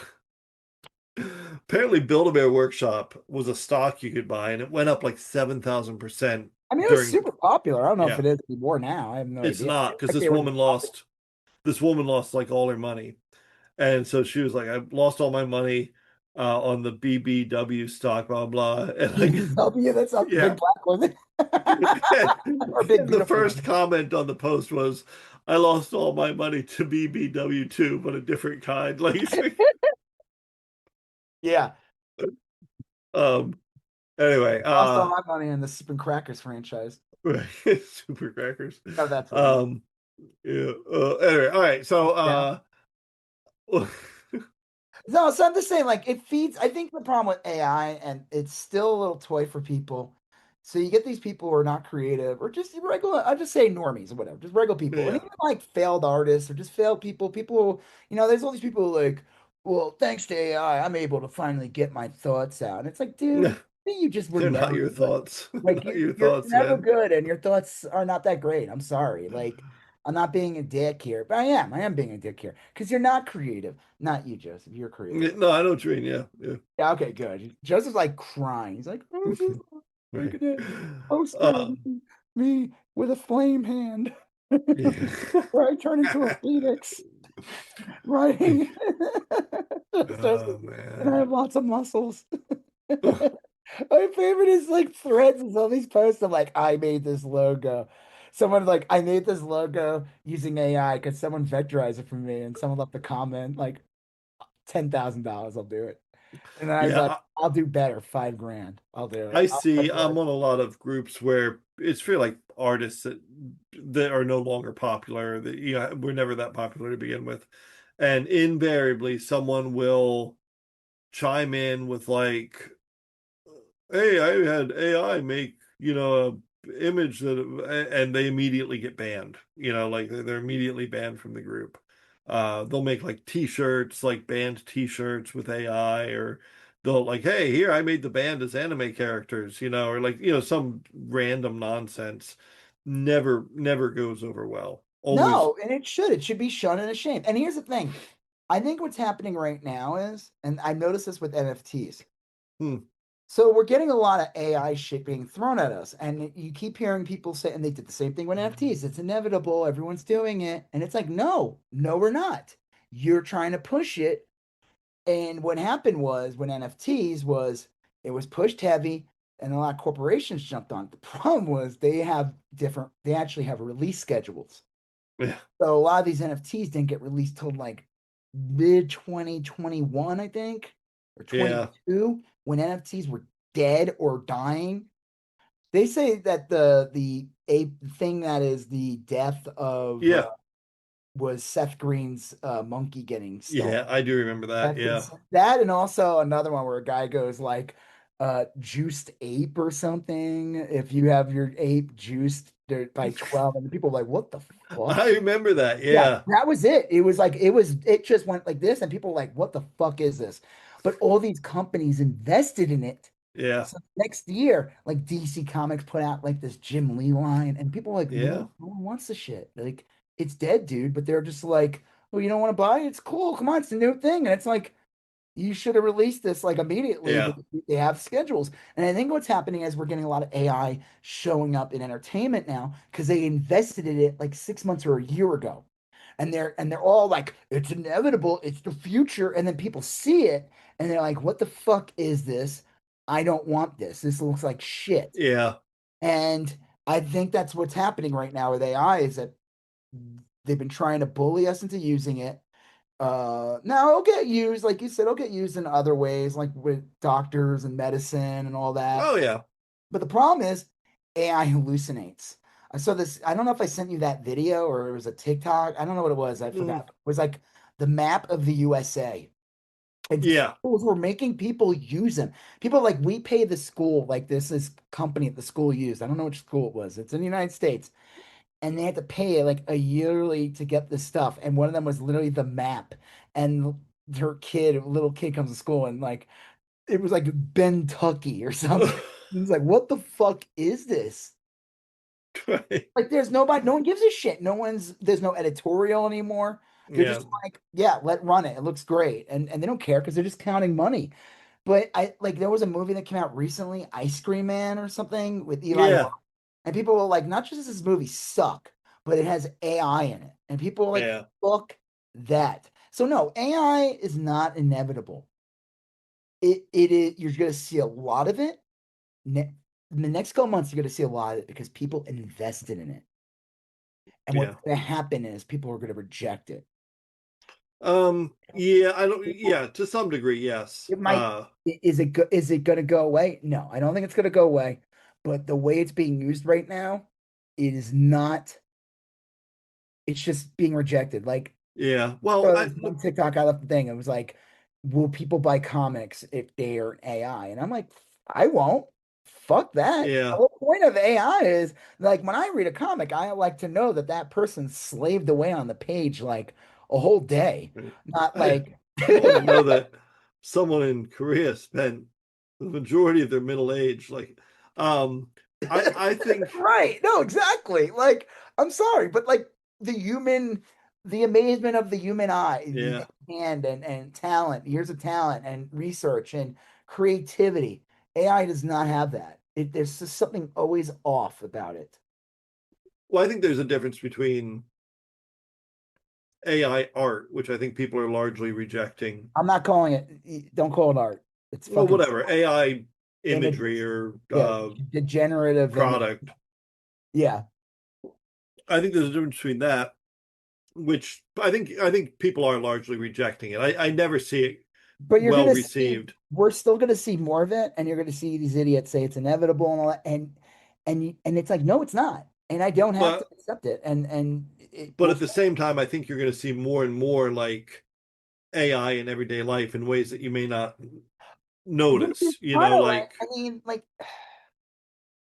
Apparently, Build-A-Bear Workshop was a stock you could buy, and it went up like 7,000% I mean, it was during. super popular. I don't know if Yeah, it is anymore now. I have no it's idea. I not feel because like they were just this woman lost like all her money. And so she was like, I lost all my money on the BBW stock, blah, blah. And like, BBW. That's a yeah. big black woman or big And the beautiful first woman. comment on the post was, I lost all my money to BBW too, but a different kind. Like, Yeah, um, anyway, lost all my money in the Spin Crackers franchise. super crackers. Oh, that's what I meant. Um, yeah. Anyway, all right. So, Yeah. No, so I'm just saying, like, it feeds. I think the problem with AI, and it's still a little toy for people. So you get these people who are not creative, or just regular. I just say normies or whatever, just regular people, and yeah. even like failed artists or just failed people. People, there's all these people who like, well, thanks to AI, I'm able to finally get my thoughts out. And it's like, dude, you just were They're not never your good. thoughts. They're Like not your you're thoughts, never man. good, and your thoughts are not that great. I'm sorry. Like I'm not being a dick here, but I am. I am being a dick here because you're not creative. Not you, Joseph. You're creative. No, I know what you mean. Yeah. Yeah. Yeah, okay, good. Joseph's like crying. He's like, oh, look Right. at that poster of Um, me with a flame hand yeah. where I turn into a phoenix, writing. Joseph, Oh and I man. have lots of muscles. My favorite is like threads and all these posts of like, I made this logo. Someone like, I made this logo using AI because someone vectorized it for me, and someone left a comment like $10,000. I'll do it. And I was like, Yeah, I'll do better, 5 grand. I'll do it. I I'll see. do I'm it. on a lot of groups where it's for like artists that are no longer popular. That we're never that popular to begin with, and invariably someone will chime in with like, "Hey, I had AI make a image that," and they immediately get banned. Like they're immediately banned from the group. They'll make like T-shirts, like banned T-shirts with AI, or they'll like, "Hey, here I made the band as anime characters," or like some random nonsense. Never goes over well. Always. No, and it should. It should be shown and ashamed. And here's the thing. I think what's happening right now is, and I noticed this with NFTs. Hmm, So we're getting a lot of AI shit being thrown at us. And you keep hearing people say, and they did the same thing with NFTs. It's inevitable. Everyone's doing it. And it's like, no, no, we're not. You're trying to push it. And what happened was when NFTs was it was pushed heavy and a lot of corporations jumped on. The problem was they actually have release schedules. yeah, So a lot of these NFTs didn't get released till like mid 2021, I think, or yeah, 22, when NFTs were dead or dying. They say that the a thing that is the death of yeah, was Seth Green's monkey getting stolen. yeah. I do remember that. That's Yeah. that, and also another one where a guy goes like juiced ape or something. If you have your ape juiced by 12, and the people are like, what the fuck? I remember that. Yeah, Yeah, that was it. It just went like this, and people were like, what the fuck is this? But all these companies invested in it. yeah, So next year, like DC Comics put out like this Jim Lee line, and people were like, yeah, no one wants the shit. Like, it's dead, dude. But they're just like, well, you don't want to buy it? It's cool. Come on, it's a new thing. And it's like, you should have released this like immediately, but yeah, they have schedules. And I think what's happening is we're getting a lot of AI showing up in entertainment now because they invested in it like 6 months or a year ago. And they're all like, it's inevitable, it's the future. And then people see it and they're like, what the fuck is this? I don't want this. This looks like shit. yeah, And I think that's what's happening right now with AI is that they've been trying to bully us into using it. Now it'll get used, like you said, it'll get used in other ways, like with doctors and medicine and all that. oh yeah. But the problem is AI hallucinates. I saw this, I don't know if I sent you that video or it was a TikTok. I don't know what it was. I Mm, forgot. It was like the map of the USA. And yeah, schools were making people use them. People like we pay the school, like this is company at the school used. I don't know which school it was. It's in the United States and they had to pay like a yearly to get this stuff. And one of them was literally the map. And little kid comes to school and like it was like Bentucky or something. He's like, what the fuck is this? right. Like no one gives a shit. There's no editorial anymore. They're Yeah, just like, yeah, let run it. It looks great. And they don't care because they're just counting money. But I like there was a movie that came out recently, Ice Cream Man or something with Eli Roth. yeah, And people were like, not just does this movie suck, but it has AI in it. And people were like, yeah, fuck that. So no, AI is not inevitable. It is you're gonna see a lot of it. In the next couple months, you're gonna see a lot of it because people invested in it. And what's yeah. gonna happen is people are gonna reject it. Yeah, I don't, yeah, to some degree, yes. It might is it gonna go away? No, I don't think it's gonna go away. But the way it's being used right now, it is not, it's just being rejected. Like Yeah. Well, so there's one TikTok I left the thing. It was like, will people buy comics if they are AI? And I'm like, I won't. Fuck that. The yeah. whole point of AI is like when I read a comic, I like to know that that person slaved away on the page like a whole day, not I like I want to know that someone in Korea spent the majority of their middle age, like, um, I think, right. No, exactly. Like, I'm sorry, but like the amazement of the human eye, the yeah. hand and talent, years of talent and research and creativity. AI does not have that. There's just something always off about it. Well, I think there's a difference between AI art, which I think people are largely rejecting. I'm not calling it, don't call it art. It's Well, fucking whatever, AI imagery images. or Yeah, degenerative image. product. Yeah. I think there's a difference between that, which I think people are largely rejecting it. I never see it. But you're well gonna see, received. we're still gonna see more of it, and you're gonna see these idiots say it's inevitable and all that, and it's like, no, it's not, and I don't have to But accept it, and it but will. at the same time, I think you're going to see more and more like AI in everyday life in ways that you may not Which is notice. kind of like, I mean, like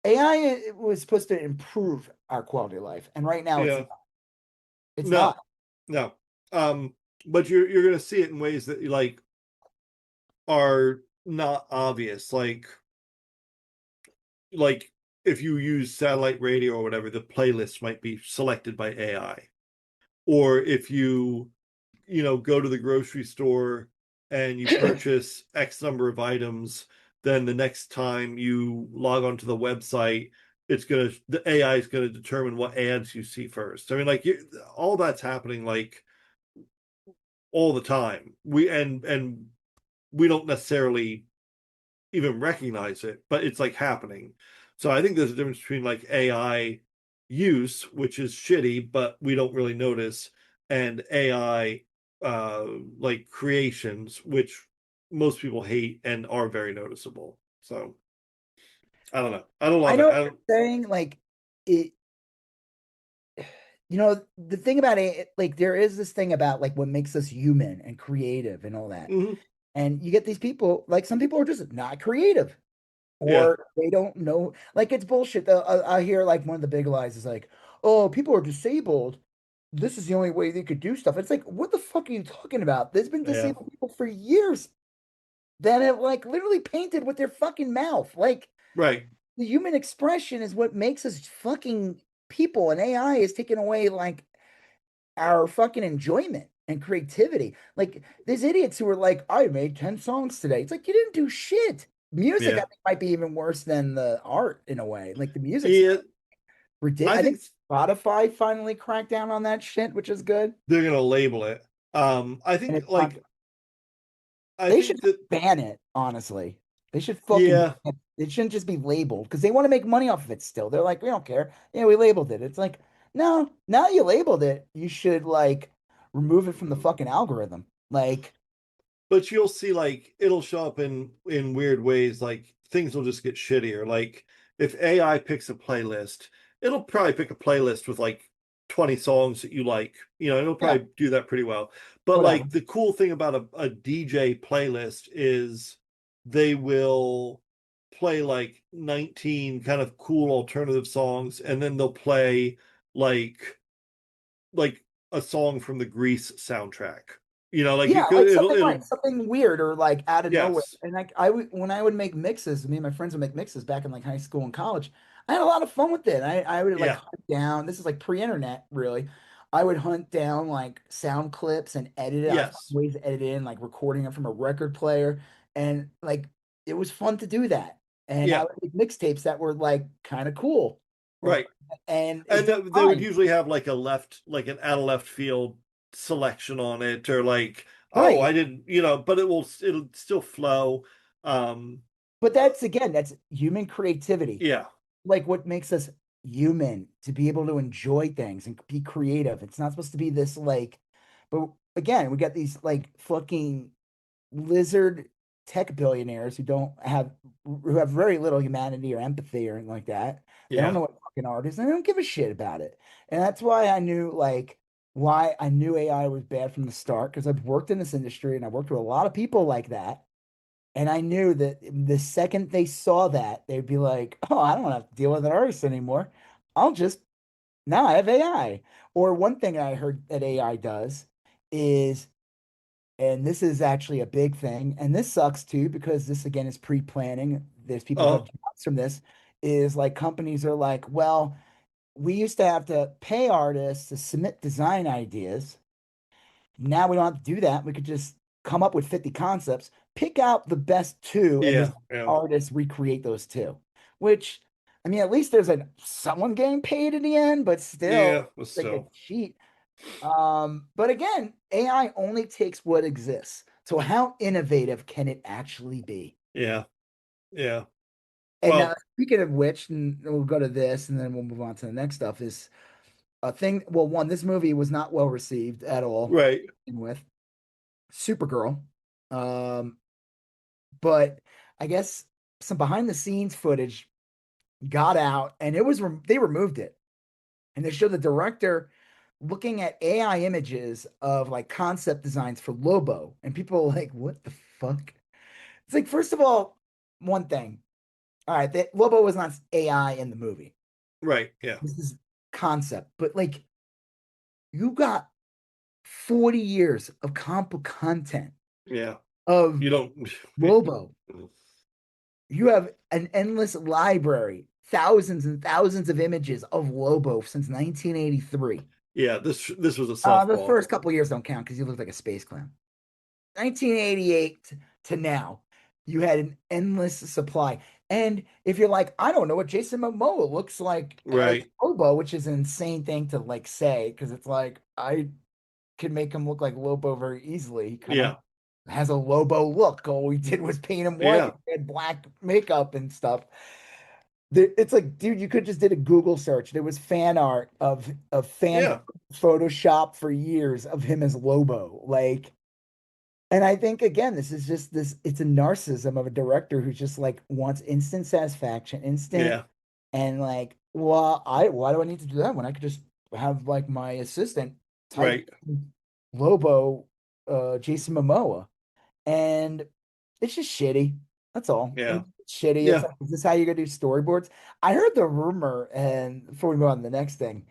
AI was supposed to improve our quality of life, and right now Yeah, it's no, not. no. Um, but you're going to see it in ways that like are not obvious. Like if you use satellite radio or whatever, the playlist might be selected by AI. Or if you go to the grocery store and you purchase X number of items, then the next time you log onto the website, the AI is gonna determine what ads you see first. I mean, like all that's happening like all the time. And we don't necessarily even recognize it, but it's like happening. So I think there's a difference between like AI use, which is shitty, but we don't really notice, and AI like creations, which most people hate and are very noticeable. So I don't know. I don't I love it. know I what don't. you're saying. Like it, the thing about it, like there is this thing about like what makes us human and creative and all that. Mhm. And you get these people, like some people are just not creative Yeah, or they don't know. Like it's bullshit. I hear like one of the big lies is like, oh, people are disabled. This is the only way they could do stuff. It's like, what the fuck are you talking about? There's been yeah, disabled people for years that have like literally painted with their fucking mouth. Like right. the human expression is what makes us fucking people, and AI is taking away like our fucking enjoyment and creativity. Like there's idiots who are like, I made 10 songs today. It's like you didn't do shit. Music, I Yeah, think, might be even worse than the art in a way. Like the music's yeah. ridiculous. I I think think Spotify finally cracked down on that shit, which is good. they're gonna label it. I And think it's not, like I they should think that ban it, honestly. They should fucking yeah, ban it. It shouldn't just be labeled because they want to make money off of it still. They're like, we don't care. Yeah, we labeled it. It's like, no, now you labeled it, you should like remove it from the fucking algorithm. Like, but you'll see like it'll show up in weird ways. Like things will just get shittier. Like if AI picks a playlist, it'll probably pick a playlist with like 20 songs that you like. It'll yeah, probably do that pretty well. But whatever. like the cool thing about a DJ playlist is they will play like 19 kind of cool alternative songs, and then they'll play like like a song from the Grease soundtrack. Like Yeah, you could like it'll something weird or like out of nowhere. yes. And like I would when I would make mixes, me and my friends would make mixes back in like high school and college. I had a lot of fun with it. I would like Yeah. hunt down. This is like pre-internet, really. I would hunt down like sound clips and edit it. I found Yes. ways to edit in, like recording it from a record player, and like it was fun to do that. And I Yeah. would make mixtapes that were like kind of cool, or Right. and it's And been they would fine, usually have like an out of left field selection on it, or like, oh, right? I didn't, but it'll still flow. Um, But that's again, that's human creativity. yeah. Like what makes us human to be able to enjoy things and be creative. It's not supposed to be this like, but again, we got these like fucking lizard tech billionaires who have very little humanity or empathy or anything like that. They don't Yeah. know what fucking art is and they don't give a shit about it. And that's why I knew like why I knew AI was bad from the start because I've worked in this industry and I worked with a lot of people like that. And I knew that the second they saw that, they'd be like, oh, I don't have to deal with an artist anymore. I'll just, now I have AI. Or one thing I heard that AI does is, and this is actually a big thing, and this sucks too, because this again is pre-planning. There's people who have Oh, jobs from this, is like companies are like, well, we used to have to pay artists to submit design ideas. Now we don't have to do that. We could just come up with 50 concepts, pick out the best two, and just yeah. Yeah. artists recreate those two. Which, I mean, at least there's someone getting paid in the end, but still, Yeah. But it's like a still, cheat. But again, AI only takes what exists. So how innovative can it actually be? yeah. Yeah. And Well, speaking of which, and we'll go to this, and then we'll move on to the next stuff. Is a thing. Well, one, this movie was not well received at all. right. With Supergirl. Um, but I guess some behind the scenes footage got out, and they removed it, and they showed the director looking at AI images of like concept designs for Lobo, and people were like, "What the fuck?" It's like, first of all, one thing. All right, that Lobo was not AI in the movie. Right. Yeah. This is concept, but like you got 40 years of comp content Yeah. of You don't. Lobo. You have an endless library, thousands and thousands of images of Lobo since 1983. Yeah. This was a The softball. first couple years don't count because he looked like a space clown. 1988 to now, you had an endless supply. And if you're like, I don't know what Jason Momoa looks like as Right. Lobo, which is an insane thing to like say, because it's like I could make him look like Lobo very easily. He kind of Yeah. has a Lobo look. All we did was paint him white, Yeah. and black makeup and stuff. It's like, dude, you could just did a Google search. There was fan art of fan Yeah. Photoshop for years of him as Lobo. Like, and I think again, this is just this, it's a narcissism of a director who just like wants instant satisfaction, instant, Yeah. and like, well, why do I need to do that when I could just have like my assistant type Right. Lobo, Jason Momoa, and it's just shitty. That's all. Yeah. It's shitty. It's Yeah. like, is this how you're gonna do storyboards? I heard the rumor, and before we move on to the next thing,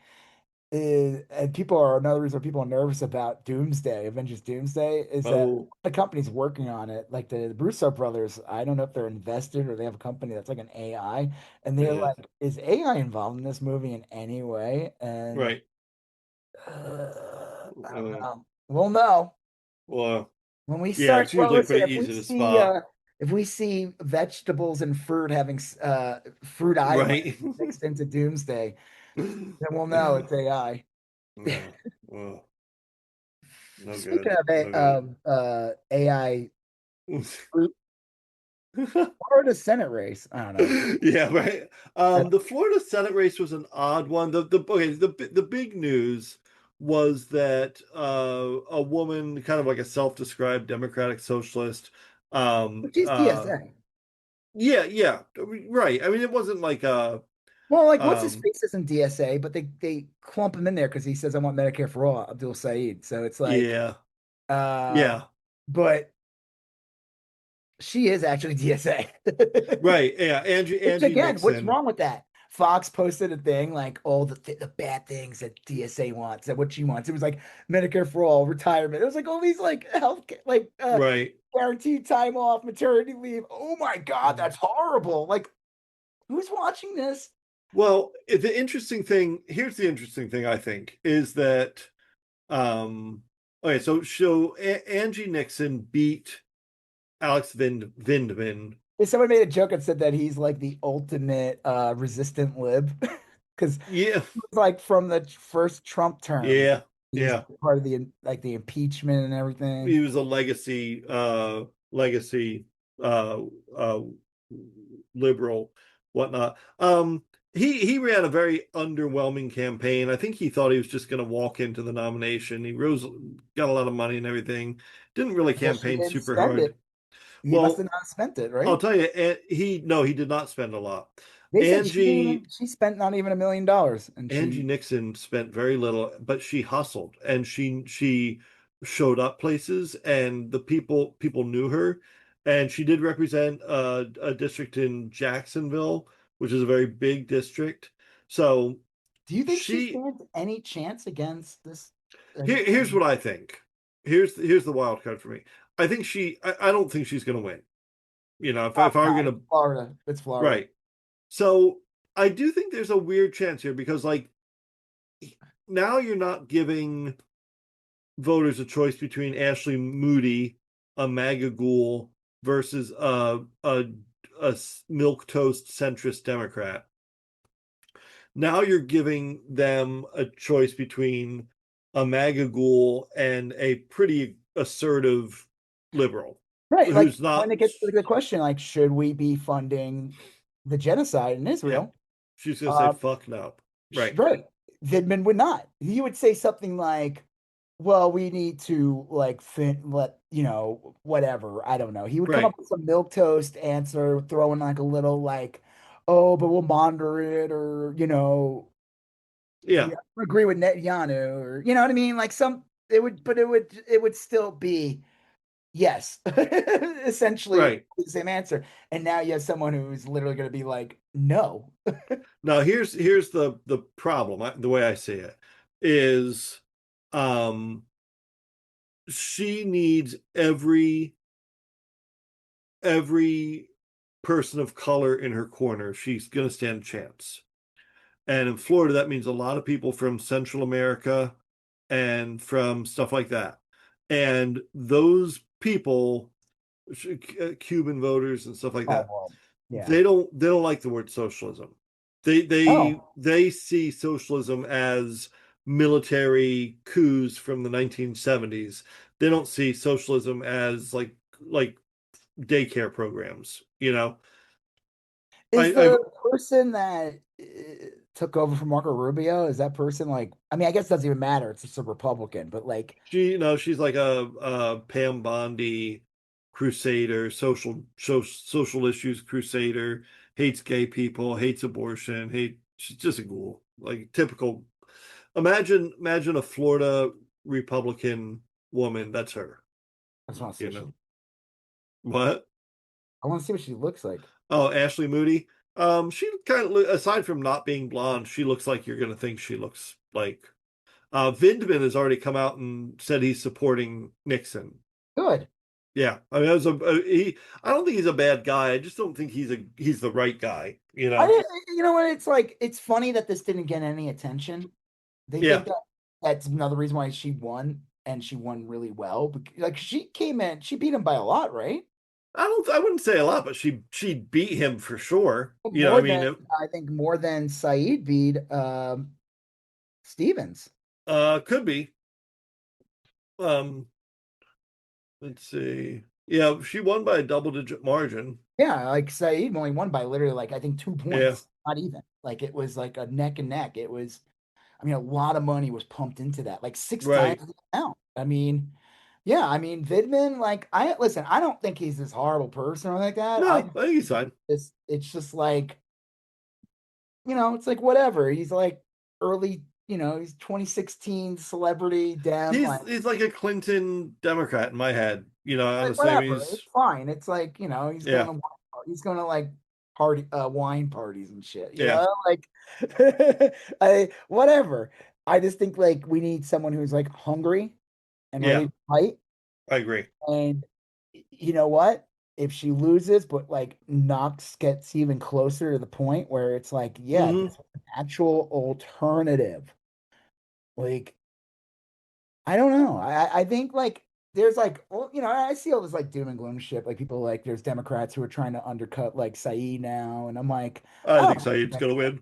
and people are another reason people are nervous about Doomsday, Avengers Doomsday, is that Oh. the company's working on it. Like the Russo brothers, I don't know if they're invested or they have a company that's like an AI, and they're Yeah. like, is AI involved in this movie in any way? And Right. I don't know. We'll know Well. when we Yeah. start. It's Well, usually listen, pretty easy to spot. if we see vegetables and fruit having Fruit Island Right. mixed into Doomsday, then we'll know it's AI. Yeah. Well. No Speaking good. of No good. AI, Florida Senate race. I don't know. Yeah, right. That, The Florida Senate race was an odd one. The big news was that a woman, kind of like a self-described Democratic Socialist, um, she's uh, DSA. yeah, yeah, right. I mean, it wasn't like Well, like what's his um, face isn't DSA, but they clump him in there because he says I want Medicare for all, Abdul Saeed. So it's like, yeah, uh, yeah, but she is actually DSA. right, yeah. Which Angie again, what's Nixon, wrong with that? Fox posted a thing like all the bad things that DSA wants, that what she wants. It was like Medicare for all, retirement. It was like all these like health, like right. guaranteed time off, maternity leave. Oh my God, that's horrible. Like, who's watching this? Well, the interesting thing here's the interesting thing I think is that okay, so Angie Nixon beat Alex Vindman. If someone made a joke and said that he's like the ultimate resistant lib, because Yeah, like from the first Trump term, yeah, he was yeah. part of the impeachment and He everything. was a legacy uh uh liberal, whatnot. He ran a very underwhelming campaign. I think he thought he was just going to walk into the nomination. Got a lot of money and everything. Didn't really I guess she campaign didn't super spend hard. it. He must have Well, not spent it, I'll right? tell you, he did not spend a lot. They said Angie she spent not even $1 million, and Angie she Nixon spent very little, but she hustled and she showed up places, and the people knew her, and she did represent a district in Jacksonville, which is a very big district. So do you think she she stands any chance against this? here's what I think. Here's the wild card for me. I don't think she's going to win. You know, Oh, if I no, were going it's to Florida. It's Florida. right. So I do think there's a weird chance here because like now you're not giving voters a choice between Ashley Moody, a MAGA ghoul, versus a milk toast centrist Democrat. Now you're giving them a choice between a MAGA ghoul and a pretty assertive liberal Right. Like who's when not. it gets to the question, like, should we be funding the genocide in Yeah, Israel? she's gonna say Um, fuck no. Right. right. Vidman would not. He would say something like, well, we need to like let whatever. I don't know. He would come Right. up with some milk toast answer, throw in like a little like, oh, but we'll monitor it, or Yeah. agree with Netanyahu, or you know what I mean? Like some it would, but it would still be yes, essentially Right. the same answer. And now you have someone who's literally going to be like, no. Now here's the problem. The way I see it is, um, she needs every person of color in her corner. She's going to stand a chance. And in Florida, that means a lot of people from Central America and from stuff like that. And those people, Cuban voters and stuff like Oh that, well, yeah. they don't like the word socialism. They they Oh, they see socialism as military coups from the 1970s. They don't see socialism as like daycare programs, you know. is I the person that took over from Marco Rubio, is that person like, I mean, I guess it doesn't even matter. It's just a Republican, but like, she's like a Pam Bondi crusader, social issues crusader, hates gay people, hates abortion, she's just a ghoul. Like typical. Imagine a Florida Republican woman, that's her, I just want to see you what know. she, What? I want to see what she looks like. Oh, Ashley Moody. She kind of, aside from not being blonde, she looks like you're gonna think she looks like. Vindman has already come out and said he's supporting Nixon. Good. Yeah, I mean, he. I don't think he's a bad guy. I just don't think he's the right guy. You I know? didn't, you know what? It's like, it's funny that this didn't get any attention. They think Yeah, that that's another reason why she won, and she won really well. Like she came in, she beat him by a lot, right? I don't. I wouldn't say a lot, but she beat him for sure. You know, I More mean, than I think more than Saeed beat Stevens. could be. Um, let's see. Yeah, she won by a double-digit margin. Yeah, like Saeed only won by literally like I think two Yeah, points, not even. Like it was like a neck and neck. It was, I mean, a lot of money was pumped into that, like six right. times the amount. I mean, yeah, I mean, Vidman, like I listen, I don't think he's this horrible person or like that. No, I think he's fine. It's just like, it's like whatever. He's like early, he's 2016 celebrity dem, He's like a Clinton Democrat in my head. You know, like honestly, I mean, whatever. It's fine. It's like, yeah, he's going to like party wine parties and shit, yeah, like I whatever. I just think like we need someone who's like hungry and yeah. ready to fight. I agree. And you know what? If she loses, but like Knox gets even closer to the point where it's like, yeah, Hmm. this is an actual alternative. Like, I don't know. I think like there's like, well, I see all this like doom and gloom shit. Like people like there's Democrats who are trying to undercut like Saeed now, and I'm like, I I think don't Saeed's believe gonna win.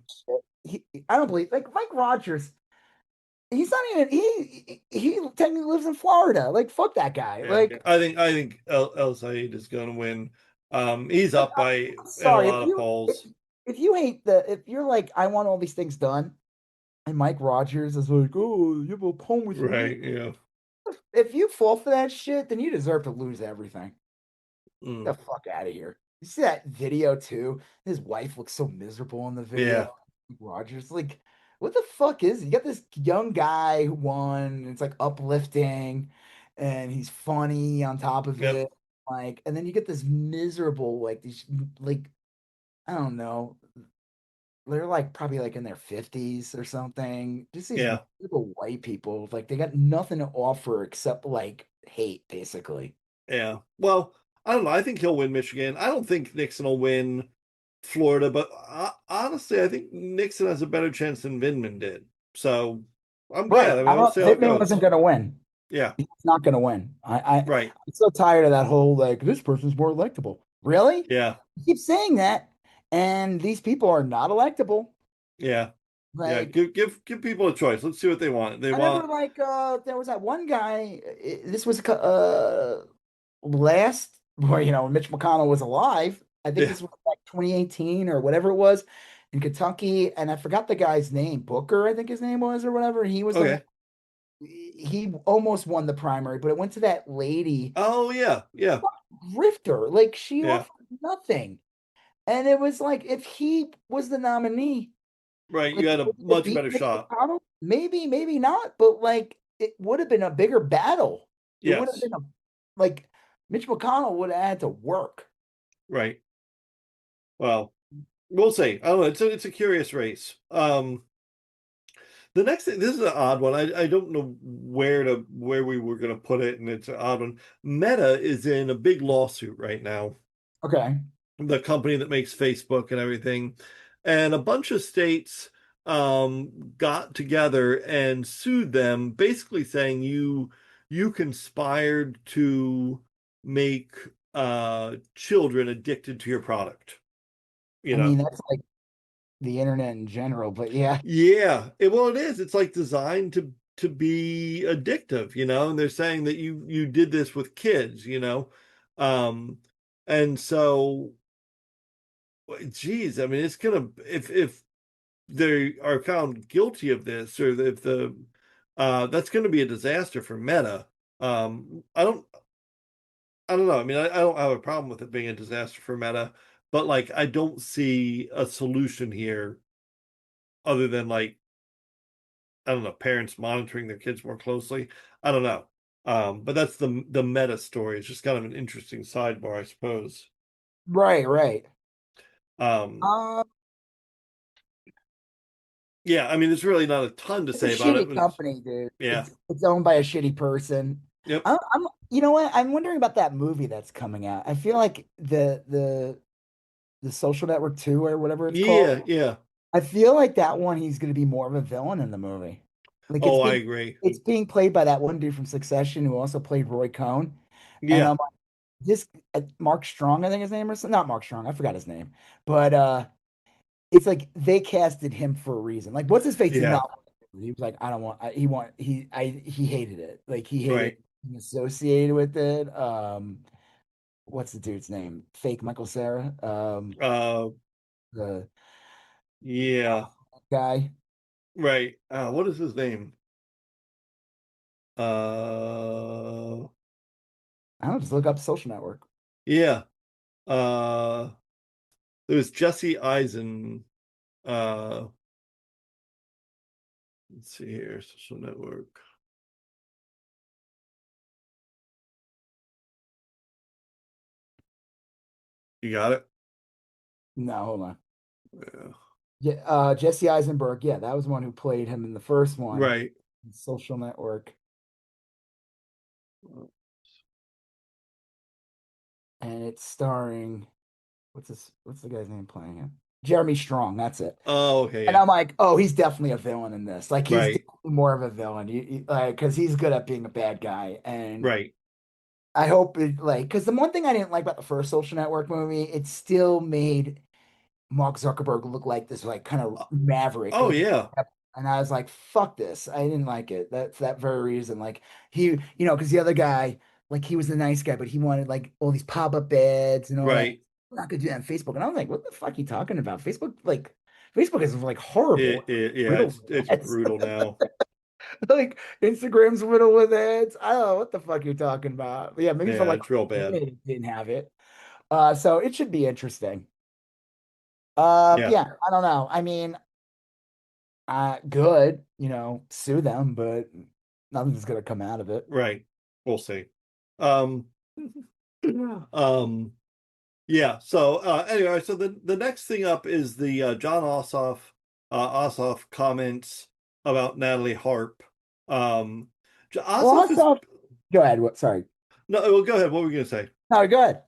I don't believe like Mike Rogers. He's not even he technically lives in Florida. Like fuck that guy. Yeah, Like I think El Saeed is gonna win. He's up by I'm in a sorry lot of polls. if you hate if you're like I want all these things done, and Mike Rogers is like, oh, you have a poem with me. Right? Yeah. If you fall for that shit, then you deserve to lose everything. Mm, Get the fuck out of here. You see that video too? His wife looks so miserable in the video. yeah. Rogers, like, what the fuck is he? You got this young guy who won, and it's like uplifting, and he's funny on top of Yep. it. Like, and then you get this miserable, like these like I don't know. They're like probably like in their 50s or something. Just these Yeah. miserable white people. Like they got nothing to offer except like hate, basically. Yeah. Well, I don't know. I think he'll win Michigan. I don't think Nixon will win Florida, but honestly, I think Nixon has a better chance than Vindman did. So I'm Right. glad. I mean, I we'll don't see how it Pittman wasn't goes. gonna win. Yeah. He's not gonna win. Right. I'm so tired of that whole like this person's more electable. Really? Yeah. You keep saying that, and these people are not electable. Yeah. Yeah. Like Give people a choice. Let's see what they want. They I remember want. like there was that one guy, this was last where Mitch McConnell was alive. I think Yeah. this was like 2018 or whatever it was in Kentucky, and I forgot the guy's name, Booker, I think his name was or whatever. He was the one Okay. he almost won the primary, but it went to that lady Oh yeah, yeah, grifter. Like she yeah. offered nothing. And it was like if he was the nominee, Right. like You had a would it much beat better Mitch shot. McConnell? Maybe, maybe not, but like it would have been a bigger battle. It would have Yes. been a like Mitch McConnell would have had to work. Right. Well, we'll see. I don't know. It's a curious race. The next thing, this is an odd one. I don't know where we were going to put it, and it's an odd one. Meta is in a big lawsuit right now, Okay. the company that makes Facebook and everything, and a bunch of states got together and sued them, basically saying you conspired to make children addicted to your product. You I know. mean, that's like the internet in general, but yeah. Yeah, well, it is. It's like designed to be addictive, and they're saying that you did this with kids. Um, and so, geez, I mean, it's gonna if they are found guilty of this, or if that's gonna be a disaster for Meta. I don't know. I mean, I don't have a problem with it being a disaster for Meta, but like I don't see a solution here other than like I don't know, parents monitoring their kids more closely. I don't know. But that's the meta story. It's just kind of an interesting sidebar, I suppose. Right, right. Um, Um, yeah, I mean, there's really not a ton to it's a say about it, shitty but company, dude. yeah, It's owned by a shitty person. yep, I'm you know what? I'm wondering about that movie that's coming out. I feel like the Social Network 2 or whatever it's called. yeah, yeah. I feel like that one he's going to be more of a villain in the movie. Like Oh, I agree. it's being played by that one dude from Succession who also played Roy Cohn. And Yeah, I'm like, this Mark Strong, I think his name is not Mark Strong, I forgot his name. But it's like they casted him for a reason. Like what's his face did yeah, not want it. He was like, I don't want he want he hated it. Like he hated right. being associated with it. What's the dude's name? Fake Michael Cera. Uh, The yeah, guy. right. What is his name? Uh, I don't know, just look up Social Network. yeah. Uh, it was Jesse Eisen. Uh, let's see here, social network. You got it? No, hold on. Yeah. Yeah, Jesse Eisenberg. Yeah, that was one who played him in the first one, Right. Social Network, and it's starring what's the guy's name playing him? Jeremy Strong. That's it. Oh, okay, And yeah. I'm like, oh, he's definitely a villain in this. Like he's Right. definitely more of a villain. Like because he's good at being a bad guy, and Right. I hope it like because the one thing I didn't like about the first Social Network movie, it still made Mark Zuckerberg look like this like kind of maverick. Oh, Like yeah. and I was like, fuck this. I didn't like it. That's that very reason. Like because the other guy, like he was the nice guy, but he wanted like all these pop-up ads and all that. Right. I'm not gonna do that on Facebook. And I was like, what the fuck are you talking about? Facebook is like horrible. Yeah, Riddled it's with ads. brutal now. Like Instagram's riddled with ads. I don't know what the fuck you're talking about. But yeah, maybe for Yeah, like it's real a bad. minute it didn't have it. So it should be interesting. Yeah. Yeah, I don't know. I mean, good, sue them, but nothing's gonna come out of it. Right. We'll see. Um, um, yeah. So anyway, so the next thing up is the Jon Ossoff comments about Natalie Harp. Um, Well, Ossoff is also, go ahead. What? Sorry. no. Well, go ahead. What were we gonna say? No, go ahead.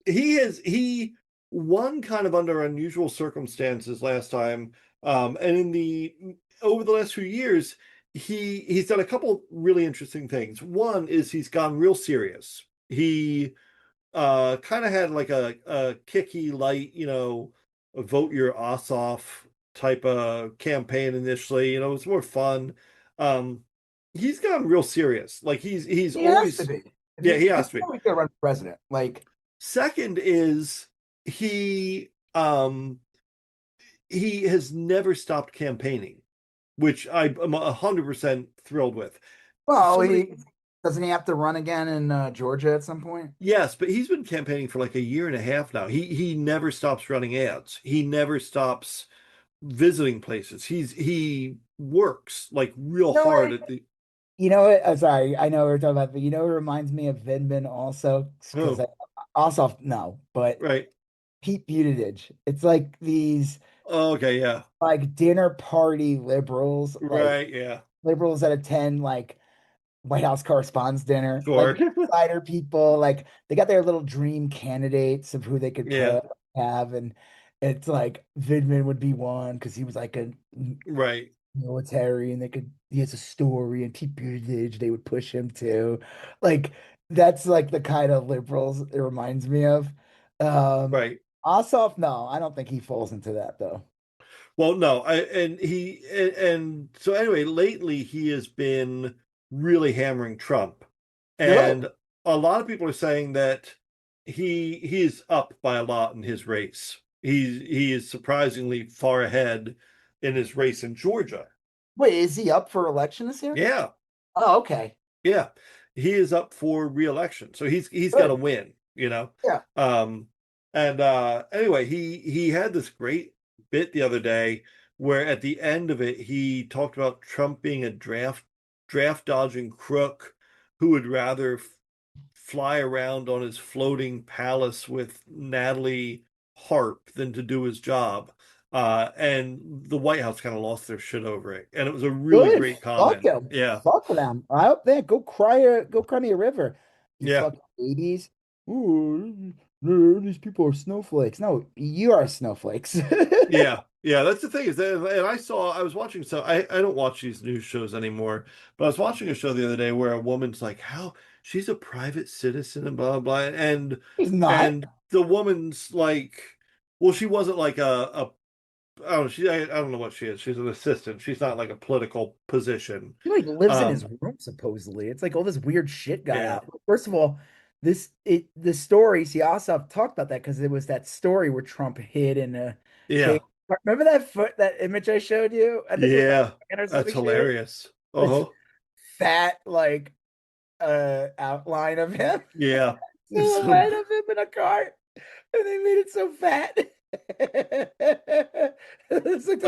He won kind of under unusual circumstances last time, and in the over the last few years he's done a couple really interesting things. One is he's gone real serious. He kind of had like a kicky light, vote your ass off type of campaign initially. It was more fun. um he's gone real serious, like he's He has to always. be. If Yeah, he's he if has to he's be. always gonna run for president, like Second is he um he has never stopped campaigning, which I'm 100% thrilled with. Well, Somebody, he doesn't he have to run again in Georgia at some point? yes, but he's been campaigning for like a year and a half now. He never stops running ads. He never stops visiting places. He works like real You know hard what? at the You know what? I'm sorry. I know we're talking about, but you know, it reminds me of Vindman also because oh, Ossoff, no, but right. Pete Buttigieg. It's like these Okay, yeah. like dinner party liberals, like Right, yeah. liberals that attend like White House Correspondents' Dinner, Sure. like insider people, like they got their little dream candidates of who they could Yeah, put have, and it's like Vidman would be one because he was like a right, military, and he has a story, and Pete Buttigieg they would push him to, like that's like the kind of liberals it reminds me of. Um, right. Ossoff, no, I don't think he falls into that though. Well, no, and so anyway, lately he has been really hammering Trump, Good. and a lot of people are saying that he is up by a lot in his race. He is surprisingly far ahead in his race in Georgia. Wait, is he up for election this year? Yeah, Oh, okay. yeah, he is up for re-election, so he's got to Good. win, you know. Yeah. Um, and anyway, he had this great bit the other day where at the end of it he talked about Trump being a draft dodging crook who would rather fly around on his floating palace with Natalie Harp than to do his job. And the White House kind of lost their shit over it, and it was a really Good. great Fuck comment. them. Yeah. Fuck them. I hope they go cry me a river. You Yeah, fucking babies. Ooh, no, these people are snowflakes. No, you are snowflakes. yeah, yeah. That's the thing is that, and I was watching. So I don't watch these news shows anymore, but I was watching a show the other day where a woman's like, how she's a private citizen and blah blah, He's not. and the woman's like, well, she wasn't like a I don't know, I don't know what she is. She's an assistant. She's not like a political position. He like lives in his Um, room supposedly. It's like all this weird shit got yeah, out. First of all, the story. See, also I've talked about that because it was that story where Trump hid in a cave. yeah, Remember that image I showed you? I think it was like yeah. or That's something shit. hilarious. This Uh-huh. fat like outline of him, Yeah. So, silhouette of him in a cart, and they made it so fat. It's like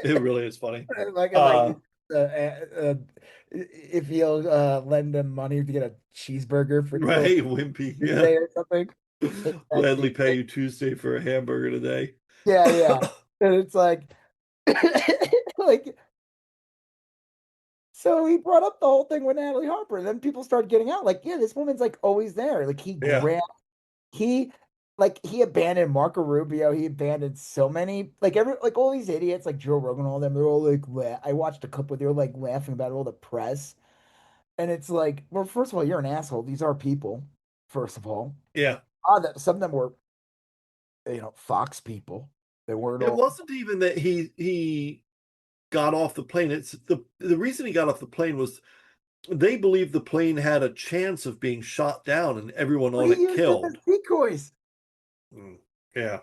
it really is funny. like Uh, if you'll lend them money to get a cheeseburger for right, Wimpy. Yeah. Tuesday or something. That Gladly kid. pay you Tuesday for a hamburger today. Yeah, yeah. And it's like like so he brought up the whole thing with Natalie Harper, and then people started getting out like, yeah, this woman's like always there. Like Yeah. he he abandoned Marco Rubio. He abandoned so many like all these idiots like Joe Rogan, all them. They're all like, I watched a clip where they were like laughing about all the press, and it's like, well, first of all, you're an asshole. These are people. First of all, Yeah. some of them were Fox people. They weren't It all. wasn't even that he got off the plane. It's the reason he got off the plane was they believed the plane had a chance of being shot down and everyone Well, on he it used them as killed. decoys. Mm, yeah.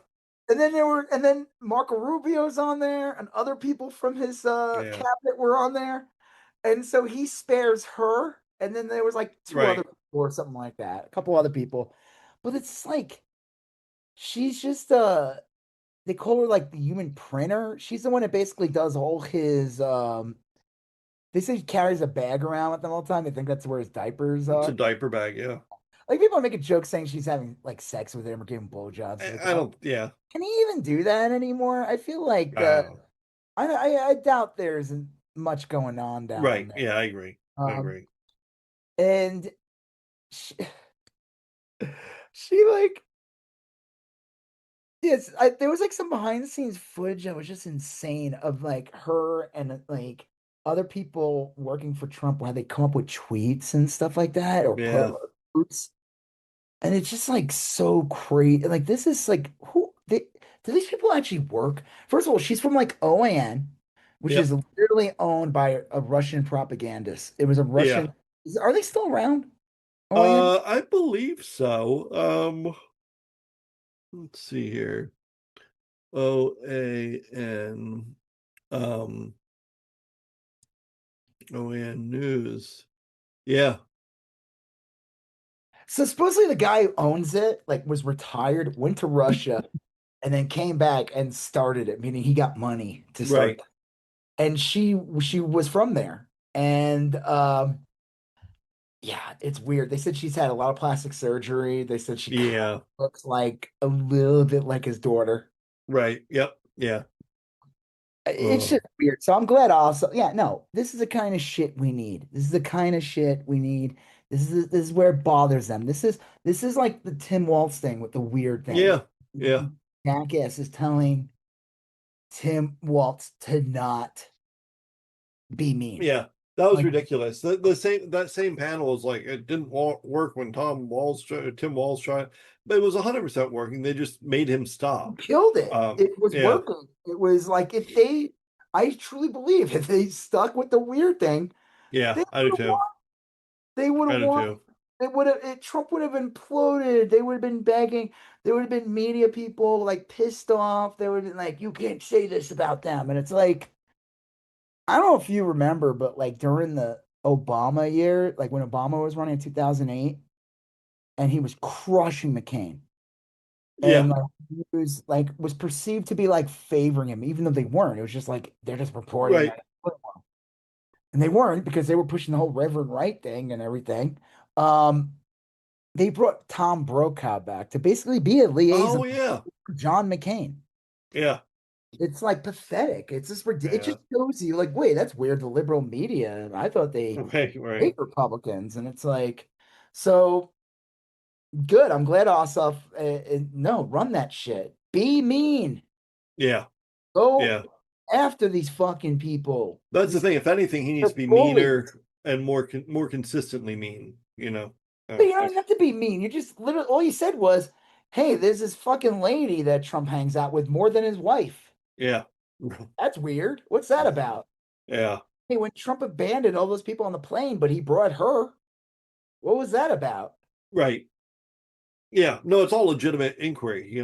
And then Marco Rubio's on there, and other people from his Yeah. cabinet were on there. And so he spares her, and then there was like two other Right. people or something like that, a couple other people. But it's like she's just they call her like the human printer. She's the one that basically does all his they say he carries a bag around with them all the time. They think that's where his diapers It's a are. diaper bag, yeah. Like people are making jokes saying she's having like sex with him or giving blowjobs. Like, I don't yeah. can he even do that anymore? I feel like I don't know. I doubt there's much going on down Right. there. Yeah, I agree. I Um, agree. and she, she like yes, there was like some behind the scenes footage that was just insane of like her and like other people working for Trump where they come up with tweets and stuff like that or Yeah. posts. And it's just like so crazy. Like this is like do these people actually work? First of all, she's from like OAN, which is Yep. literally owned by a Russian propagandist. It was a Yeah. Russian. Are they still around? OAN? I believe so. Let's see here. OAN. Um, Oh yeah, news. Yeah, So supposedly the guy who owns it, like, was retired, went to Russia, and then came back and started it, meaning he got money to start. right. And she was from there. And yeah, it's weird. They said she's had a lot of plastic surgery. They said she kind Yeah, of looks like a little bit like his daughter. right. Yep. Yeah. It's Oh, just weird. So I'm glad also, yeah, no, this is the kind of shit we need. This is the kind of shit we need. This is where it bothers them. This is like the Tim Waltz thing with the weird thing. yeah. Yeah. Jackass is telling Tim Waltz to not be mean. Yeah. That was Like, ridiculous. The same panel was like it didn't work when Tim Walls tried, but it was 100% working. They just made him stop. killed it. It was Yeah. working. It was like I truly believe if they stuck with the weird thing, Yeah, they I do would have won. too. They would I have do won. too. Trump would have imploded. They would have been begging. There would have been media people like pissed off. They would have been like, you can't say this about them. And it's like, I don't know if you remember, but like during the Obama year, like when Obama was running in 2008, and he was crushing McCain. Yeah. And like was perceived to be like favoring him, even though they weren't. It was just like they're just reporting Right. that, and they weren't because they were pushing the whole Reverend Wright thing and everything. Um, they brought Tom Brokaw back to basically be a liaison Oh yeah. for John McCain. Yeah. It's like pathetic. It's just it Yeah. just shows you like, wait, that's weird. The liberal media, I thought they Right. Right. hate Republicans, and it's like, so good. I'm glad Ossoff, no, run that shit. Be mean. Yeah. Go Yeah. after these fucking people. That's the thing. If anything, he needs They're to be bullies. meaner and more consistently mean. You know. But you don't even have to be mean. You just literally all you said was, "Hey, there's this fucking lady that Trump hangs out with more than his wife." Yeah. That's weird. What's that about? Yeah. Hey, when Trump abandoned all those people on the plane, but he brought her, what was that about? Right. Yeah. No, it's all legitimate inquiry.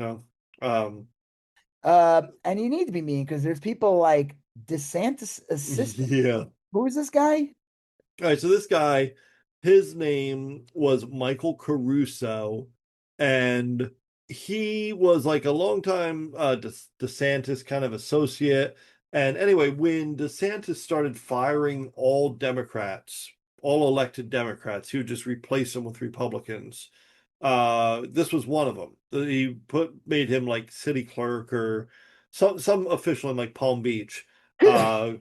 Um. And you need to be mean because there's people like DeSantis assistant. Yeah. Who is this guy? All right, so this guy, his name was Michael Caruso, and he was like a longtime DeSantis kind of associate. And anyway, when DeSantis started firing all Democrats, all elected Democrats, he would just replace them with Republicans. This was one of them. He made him like city clerk or some official in like Palm Beach. Uh,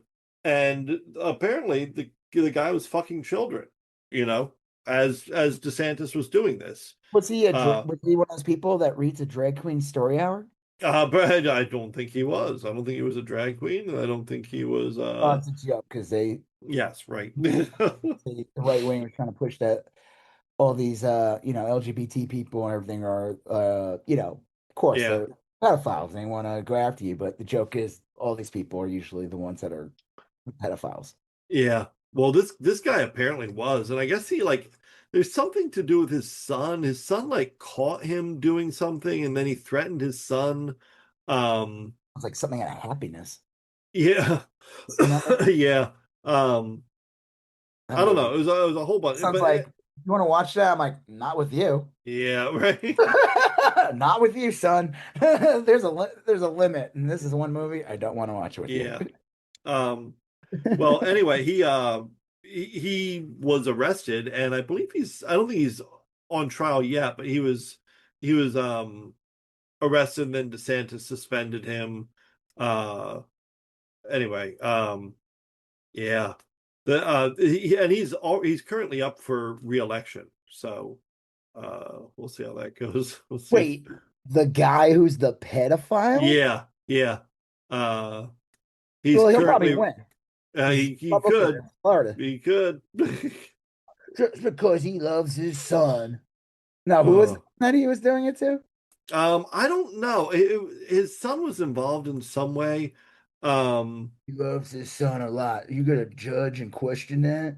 and apparently the guy was fucking children, you know, as DeSantis was doing this. Uh, Was he one of those people that reads a drag queen story hour? but I don't think he was. I don't think he was a drag queen, and I don't think he was. Oh, it's a joke because Yes, right. the right wing was trying to push that all these LGBT people and everything are of course Yeah, they're pedophiles. They want to go after you, but the joke is all these people are usually the ones that are pedophiles. yeah. Well, this guy apparently was, and I guess he like there's something to do with his son. His son like caught him doing something, and then he threatened his son. Um, It's like something out of Happiness. yeah, Seen that movie? yeah. Um, That I don't know. movie. It was a whole bunch, Sounds but like you want to watch that? I'm like, not with you. yeah, right. Not with you, son. There's a limit, and this is one movie I don't want to watch it with you. Yeah. Um, well, anyway, he was arrested, and I believe I don't think he's on trial yet, but he was arrested, and then DeSantis suspended him. Uh, anyway, yeah, he's currently up for re-election, so we'll see how that goes. We'll see if Wait, the guy who's the pedophile? yeah, yeah. Uh, he's Well, he'll probably currently win. He's he Republican could in Florida. he could. Just because he loves his son. Now, who was uh, it that he was doing it to? I don't know. His son was involved in some way. Um, He loves his son a lot. You gonna judge and question that?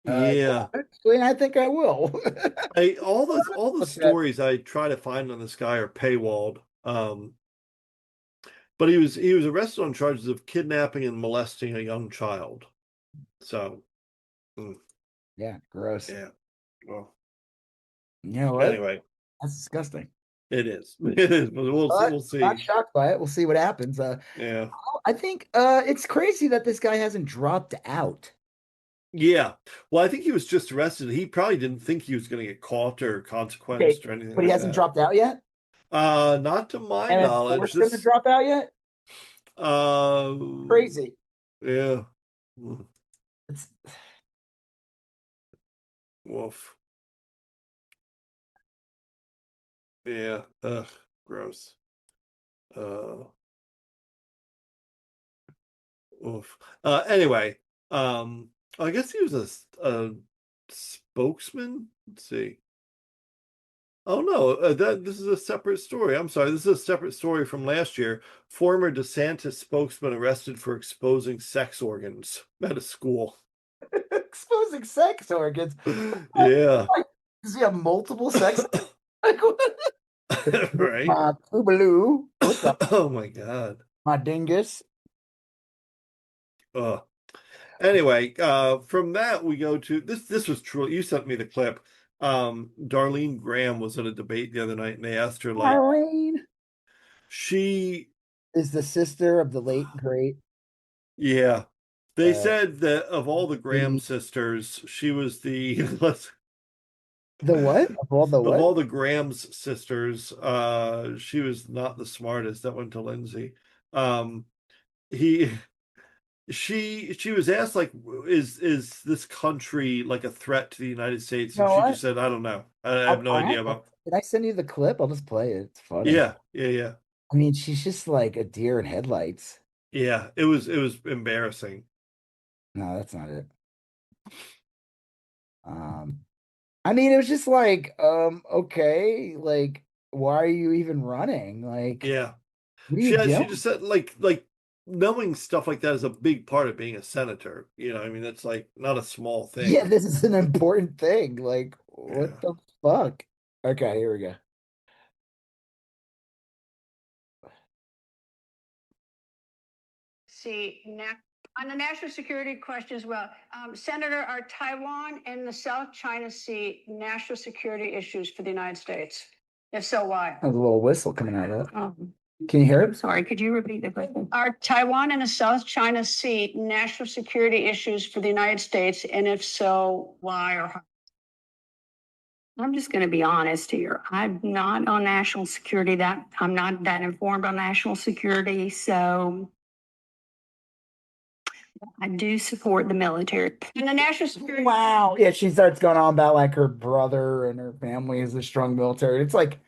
yeah. Yeah, actually, I think I will. All the Okay. stories I try to find on this guy are paywalled. But he was arrested on charges of kidnapping and molesting a young child. So Mm, Yeah, gross. yeah. Well, You know what? anyway, That's disgusting. it is. It is. But But we'll not see. shocked by it. We'll see what happens. Yeah. I think it's crazy that this guy hasn't dropped out. Yeah. Well, I think he was just arrested. He probably didn't think he was going to get caught or Okay, consequenced or anything but he like hasn't that. dropped out yet, Not to my and have knowledge. forced him to This, drop out yet. uh, Crazy. yeah. Mm, It's woof. Yeah. Ugh. Gross. Uh, Oof. Anyway, I guess he was a spokesman. Let's see. Oh no, that this is a separate story. I'm sorry, this is a separate story from last year. Former DeSantis spokesman arrested for exposing sex organs at a school. exposing sex organs. Yeah, Like, does he have multiple sex? Like, what? right. My boobaloo. What's up, Oh my God. my dingus? Uh, anyway, from that we go to this. This was true. You sent me the clip. Darlene Graham was at a debate the other night, and they asked her like, Irene she, is the sister of the late great yeah, they uh said that of all the Graham the sisters, she was the the what? Of all the of what? all the Graham's sisters, she was not the smartest. That went to Lindsay. Um, he she was asked like, is this country like a threat to the United States? You And know she just what? said, I don't know. I have no idea about. Did I send you the clip? I'll just play it. It's funny. Yeah, yeah, yeah, I mean, she's just like a deer in headlights. yeah. It was embarrassing. No, that's not it. Um, I mean, it was just like, okay, like, why are you even running? Like, Yeah. what are you She doing? just said like knowing stuff like that is a big part of being a senator. I mean that's like not a small Yeah, thing. this is an important thing. Like, what Yeah. the fuck? Okay, here we go. See, on the national security question as well, Senator, are Taiwan and the South China Sea national security issues for the United States? If so, why? There's a little whistle coming out of it. Oh, Can you hear it? sorry, could you repeat the question? Are Taiwan and the South China Sea national security issues for the United States? And if so, why or how? I'm just going to be honest here. I'm not on national security. I'm not that informed on national security. So I do support the military and the national security. Wow. Yeah, she starts going on about like her brother and her family is a strong military. It's like,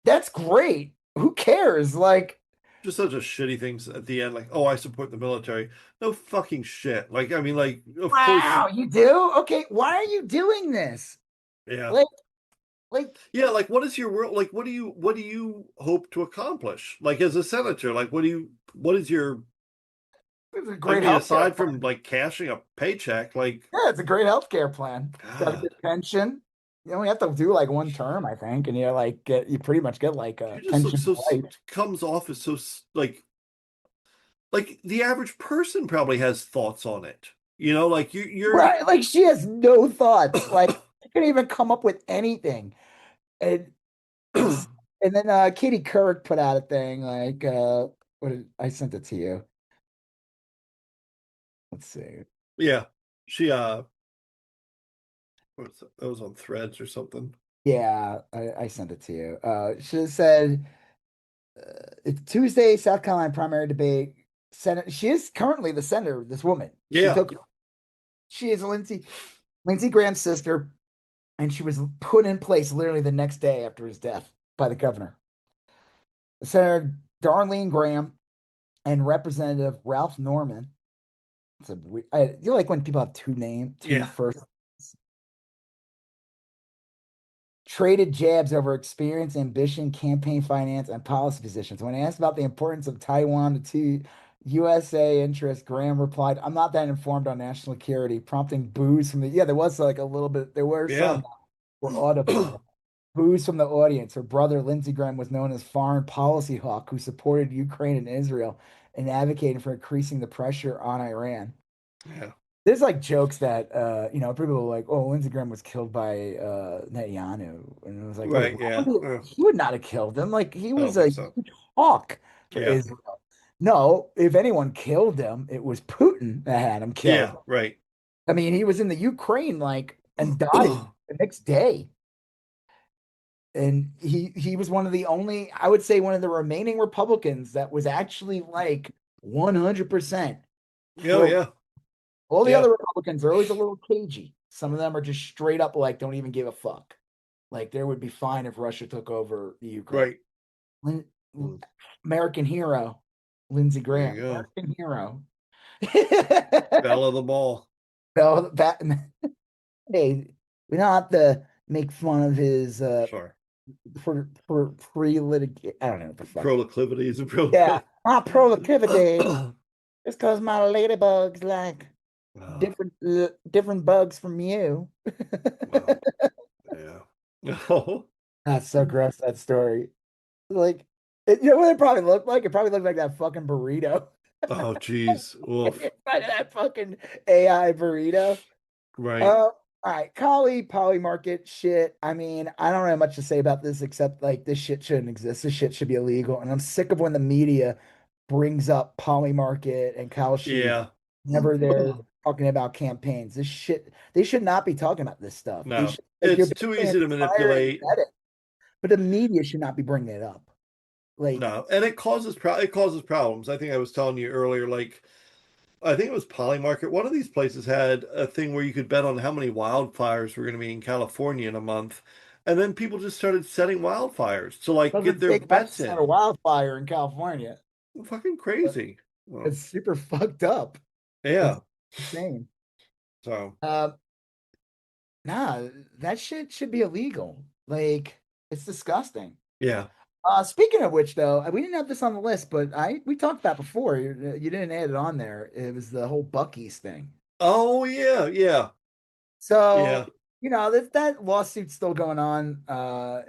that's great. Who cares? Like, Just such a shitty things at the end, like, oh, I support the military. No fucking shit. Like, I mean, like, of course, wow, you do? Okay, why are you doing this? yeah. Like, like, Yeah, like what is your world like what do you hope to accomplish? Like as a senator, like what is your it's a I great mean, healthcare aside plan. from like cashing a paycheck, like Yeah, it's a great healthcare plan. Got a God, good pension. You only have to do like one term, I think, and you pretty much get like she a just looks pension so for life. comes off as so like the average person probably has thoughts on it. Like you're Right, like she has no thoughts. Like she couldn't even come up with anything. And it's and then Katie Couric put out a thing like I sent it to you. Let's see. yeah. She that was on Threads or something. Yeah, I sent it to you. She said it's Tuesday, South Carolina primary debate. Senate. She is currently the senator. This woman. Yeah. She is Lindsey Graham's sister, and she was put in place literally the next day after his death by the governor. Senator Darlene Graham and Representative Ralph Norman. You like when people have two Yeah. first traded jabs over experience, ambition, campaign finance, and policy positions. When asked about the importance of Taiwan to USA interests, Graham replied, I'm not that informed on national security, prompting boos from yeah, there was like a little bit, there were some Yeah. that were audible. Boos from the audience. Her brother, Lindsey Graham, was known as foreign policy hawk who supported Ukraine and Israel and advocated for increasing the pressure on Iran. Yeah. There's like jokes that people are like, oh, Lindsey Graham was killed by Netanyahu, and it was like, wait, Right, yeah. he would not have killed him. Like he I don't was think a so. huge hawk for Yeah. Israel. No, if anyone killed him, it was Putin that had him Yeah, killed. right. I mean, he was in the Ukraine and died the next day. And he was one of the only, I would say, one of the remaining Republicans that was actually like 100% Oh, pro. yeah. All the Yeah. other Republicans are always a little cagey. Some of them are just straight up like don't even give a fuck. Like there would be fine if Russia took over the Ukraine. Right. Lin- Mm. American hero, Lindsey There you Graham, go. American hero. Bell of the ball. So that hey, we don't have to make fun of his Sure. for pre-litigate. I don't know what the fuck. Proclivities and pro. Yeah, my productivity just because my ladybugs like Oh, different bugs from you. well, yeah. Oh, That's so gross, that story. Like, you know what it probably looked like? It probably looked like that fucking burrito. oh, geez. Oof. That fucking AI burrito. Right. All right, Kalahi Polymarket shit. I mean, I don't have much to say about this except like this shit shouldn't exist. This shit should be illegal. And I'm sick of when the media brings up Polymarket and Kalashi Yeah. whenever they're talking about campaigns. This shit, they should not be talking about this stuff. They No, should, like, you're it's too basically easy to inspiring manipulate. Reddit, but the media should not be bringing it up. Like, No, and it causes problems. I think I was telling you earlier, like I think it was Polymarket. One of these places had a thing where you could bet on how many wildfires were going to be in California in a month, and then people just started setting wildfires to like doesn't get their take much to bets start a in. wildfire in California. Fucking crazy. Well, It's super fucked up. It's yeah. insane. So Uh, nah, that shit should be illegal. Like, it's disgusting. yeah. Speaking of which, though, we didn't have this on the list, but we talked about before. You didn't add it on there. It was the whole Buc-ees thing. Oh yeah, yeah, So, yeah. that lawsuit's still going on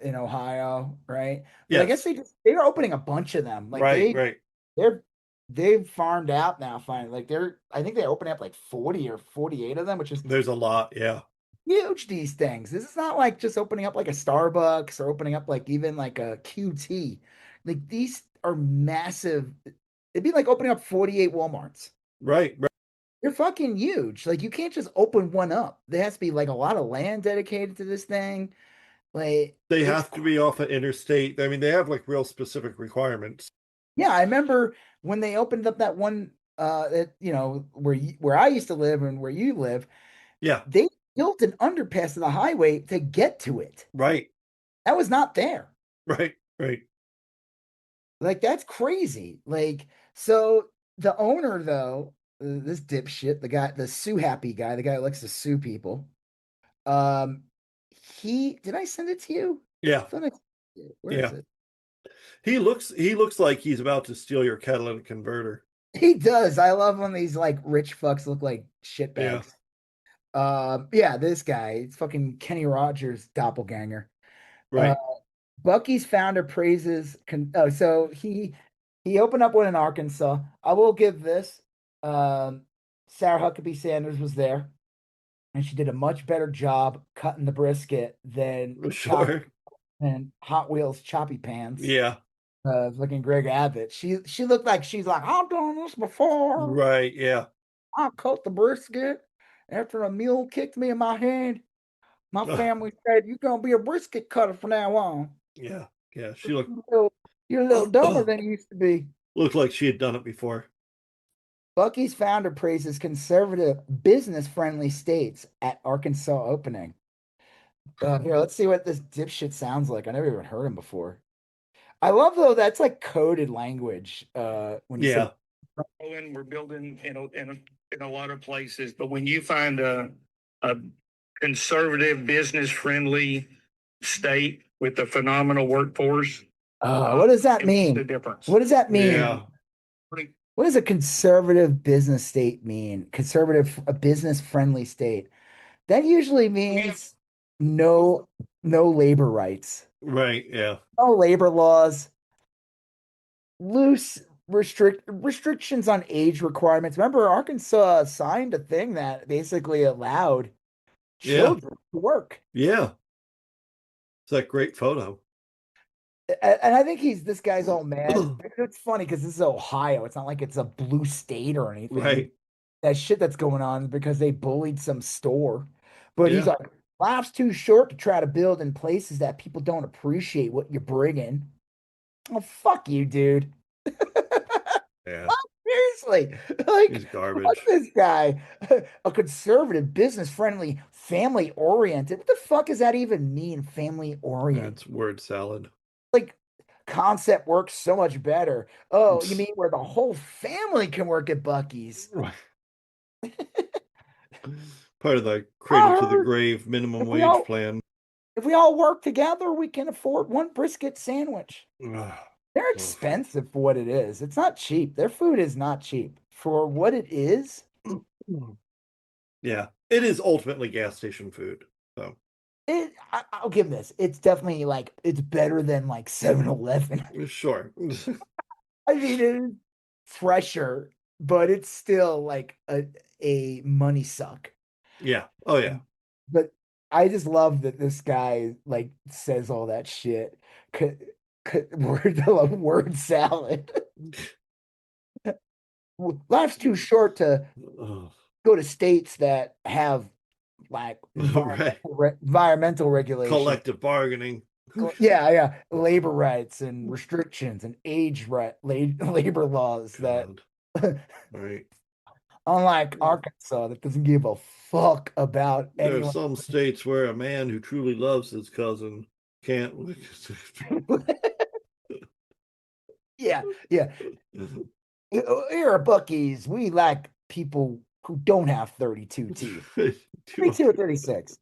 in Ohio, right? But I guess Yes. they are opening a bunch of them. Like Right, right. they're they've farmed out now finally. Like I think they're opening up like 40 or 48 of them, which is There's a lot. Yeah. huge, these things. This is not like just opening up like a Starbucks or opening up like even like a QT. Like these are massive. It'd be like opening up 48 Walmarts. Right, right. They're fucking huge. Like you can't just open one up. There has to be like a lot of land dedicated to this thing. Like They it's have to be off an interstate. I mean, they have like real specific requirements. yeah, I remember when they opened up that one where I used to live and where you live, Yeah. they built an underpass to the highway to get to it. Right. That was not there. Right. Right. Like that's crazy. Like so the owner though, this dipshit, the sue happy guy, the guy who likes to sue people. Um, he did I send it to you? Yeah. I thought where is Yeah. it? He looks like he's about to steal your catalytic converter. He does. I love when these like rich fucks look like Yeah. shitbags. Yeah, this guy, it's fucking Kenny Rogers doppelganger. Uh, Right. Bucky's founder praises. So he opened up one in Arkansas. I will give this. Um, Sarah Huckabee Sanders was there, and she did a much better job cutting the brisket than Sure. and Hot Wheels choppy pants. Yeah. Looking Greg Abbott. She looked like she's like, I've done this before. Right. Yeah. I cut the brisket after a mule kicked me in my head. My Ugh. family said, you're going to be a brisket cutter from now on. Yeah. Yeah. She looked You're a little dumber than you used to be. looked like she had done it before. Bucky's founder praises conservative, business friendly states at Arkansas opening. Here, let's see what this dipshit sounds like. I never even heard him before. I love, though, that's like coded language. When you Yeah. And we're building in a lot of places, but when you find a conservative, business friendly state with a phenomenal workforce, what does that it's mean? the difference. What does that mean? Yeah. What does a conservative business state mean? Conservative, a business friendly state. That usually means no labor rights, Right. Yeah. no labor laws, loose restrictions on age requirements. Remember, Arkansas signed a thing that basically allowed children to work. Yeah. It's that great photo. And I think this guy's all mad. It's funny because this is Ohio. It's not like it's a blue state or anything. Right. That shit that's going on because they bullied some store. But he's Yeah. like, life's too short to try to build in places that people don't appreciate what you're bringing. Oh, fuck you, dude. Yeah. Seriously. Like, He's garbage. fuck this guy. A conservative, business-friendly, family-oriented. What the fuck does that even mean, family-oriented? That's word salad. Like, concept works so much better. Oh, you mean where the whole family can work at Buc-ee's? Right. Part of the cradle to the grave minimum wage plan. If we all work together, we can afford one brisket sandwich. They're expensive for what it is. It's not cheap. Their food is not cheap. For what it is. Yeah. It is ultimately gas station food. So I'll give this. It's definitely like it's better than like 7-Eleven. Sure. I mean, it's fresher, but it's still like a money suck. Yeah. Oh yeah. But I just love that this guy like says all that shit. Word salad. Life's too short to go to states that have like environmental regulations, collective bargaining. Yeah, labor rights and restrictions and labor laws. God. Right. Unlike Arkansas, that doesn't give a fuck about anyone. There are some states where a man who truly loves his cousin can't. Yeah. Here at Buc-ee's, we like people who don't have 32 teeth. 32 or 36.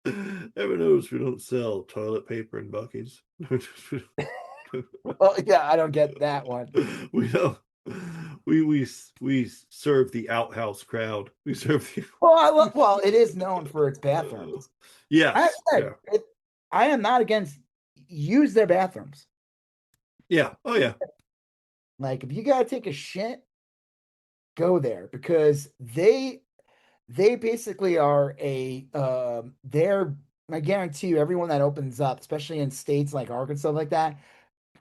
Ever notice we don't sell toilet paper in Buc-ee's? Well, yeah, I don't get that one. We don't. We serve the outhouse crowd. We serve the. Well, it is known for its bathrooms. Yes. I am not against use their bathrooms. Yeah. Oh yeah. Like if you gotta take a shit, go there because they basically are they're I guarantee you everyone that opens up, especially in states like Arkansas like that,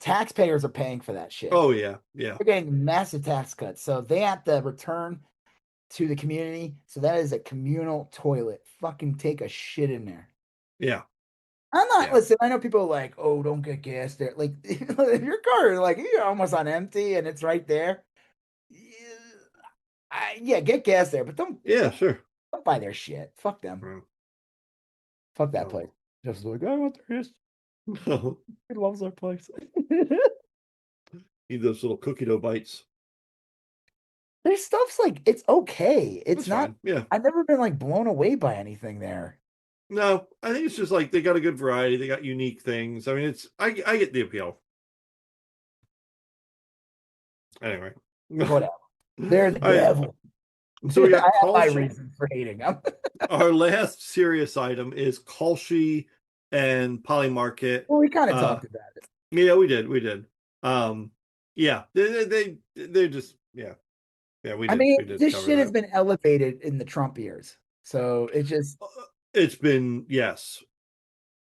taxpayers are paying for that shit. Oh yeah. Yeah. They're getting massive tax cuts. So they have to return to the community. So that is a communal toilet. Fucking take a shit in there. Yeah. I'm not listen, I know people are like, oh, don't get gas there. Like if your car like you're almost on empty and it's right there. Yeah, get gas there, but don't buy their shit. Fuck them. Fuck that place. Just like, I want their history. No. He loves our place. Eat those little cookie dough bites. Their stuff's like it's okay. It's not fine. Yeah. I've never been like blown away by anything there. No, I think it's just like they got a good variety. They got unique things. I mean, I get the appeal. Anyway, whatever. They're the devil. So we got I have my reason for hating them. Our last serious item is Kalahi and Polymarket. Well, we kind of talked about it. Yeah, we did. Yeah, they just we did. I mean, this shit has been elevated in the Trump years, so it just it's been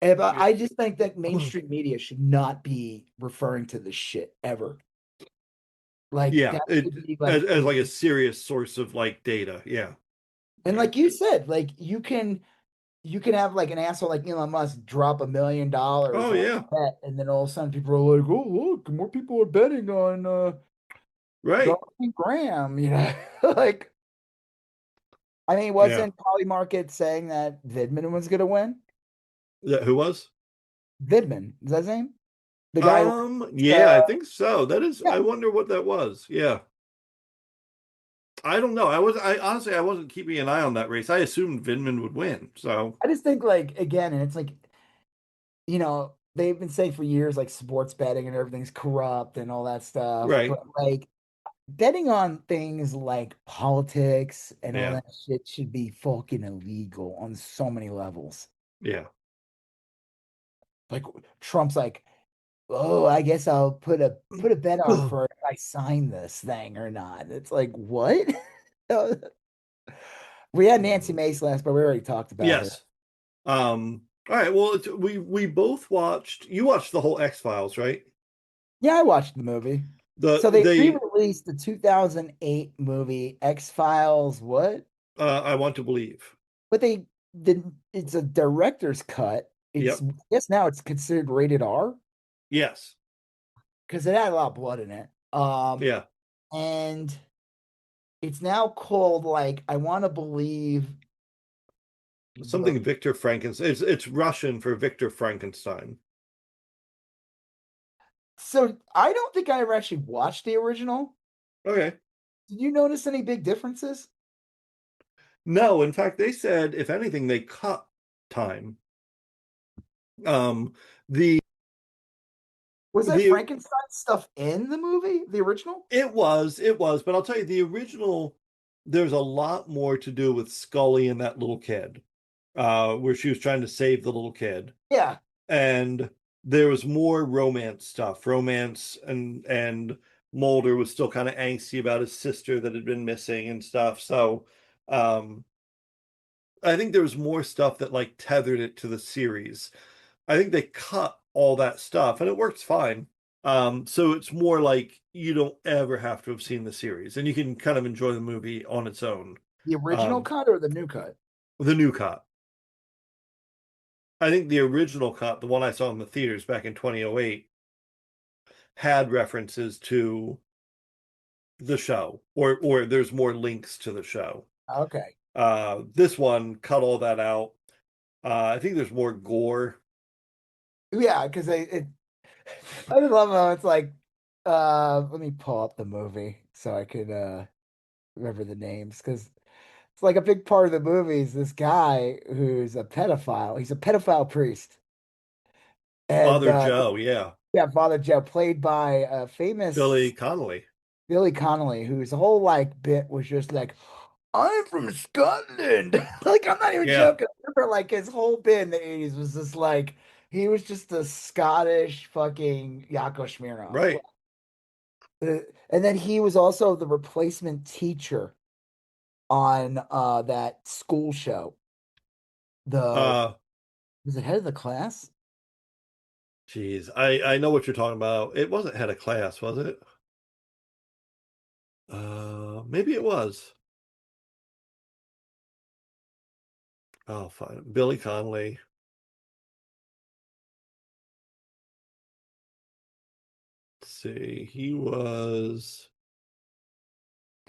But I just think that mainstream media should not be referring to this shit ever. Like as like a serious source of like data, And like you said, like you can have like an asshole like Elon Musk drop $1 million. Oh yeah, bet, and then all of a sudden people are like, "Oh look, more people are betting on Darline Graham." You know, like I mean, wasn't Polymarket saying that Vidman was going to win? Who was Vidman? Is that his name? The guy. I think so. That is. I wonder what that was. Yeah. I don't know. I honestly wasn't keeping an eye on that race. I assumed Vidman would win. So I just think like again, and it's like, you know, they've been saying for years like sports betting and everything's corrupt and all that stuff. Right. But like betting on things like politics and all that shit should be fucking illegal on so many levels. Yeah. Like Trump's like, oh, I guess I'll put a bet on for if I sign this thing or not. It's like, what? We had Nancy Mace last, but we already talked about her. Yes. All right. Well, we both watched. You watched the whole X-Files, right? Yeah, I watched the movie. The So they they re-released the 2008 movie X-Files. What? I Want to Believe. But they didn't. It's a director's cut. It's Yep. I guess now it's considered rated R Yes. because it had a lot of blood in it. Yeah. And it's now called like I Want to Believe the. Something Victor Frankenstein. It's Russian for Victor Frankenstein. So I don't think I ever actually watched the original. Okay. Did you notice any big differences? No, in fact, they said if anything, they cut time. The Was that the Frankenstein stuff in the movie, the original? it was, but I'll tell you, the original, there's a lot more to do with Scully and that little kid, where she was trying to save the little kid. Yeah. And there was more romance stuff. Romance and Mulder was still kind of angsty about his sister that had been missing and stuff. So I think there was more stuff that like tethered it to the series. I think they cut all that stuff and it works fine. So it's more like you don't ever have to have seen the series and you can kind of enjoy the movie on its own. The original cut or the new cut? The new cut. I think the original cut, the one I saw in the theaters back in 2008, had references to the show, or there's more links to the show. Okay. This one cut all that out. I think there's more gore. Yeah, because I just love how it's like let me pull up the movie so I could remember the names because it's like a big part of the movie is this guy who's a pedophile. He's a pedophile priest. And Father Joe, yeah. yeah, Father Joe, played by a famous Billy Connolly. Billy Connolly, whose whole like bit was just like, I'm from Scotland. Like, I'm not even joking. I remember like his whole bit in the 80s was just like he was just a Scottish fucking Yakov Smirnoff. Right. And then he was also the replacement teacher on that school show. Was it Head of the Class? Geez, I know what you're talking about. It wasn't Head of Class, was it? Maybe it was. Oh, fine. Billy Connolly. Let's see. He was.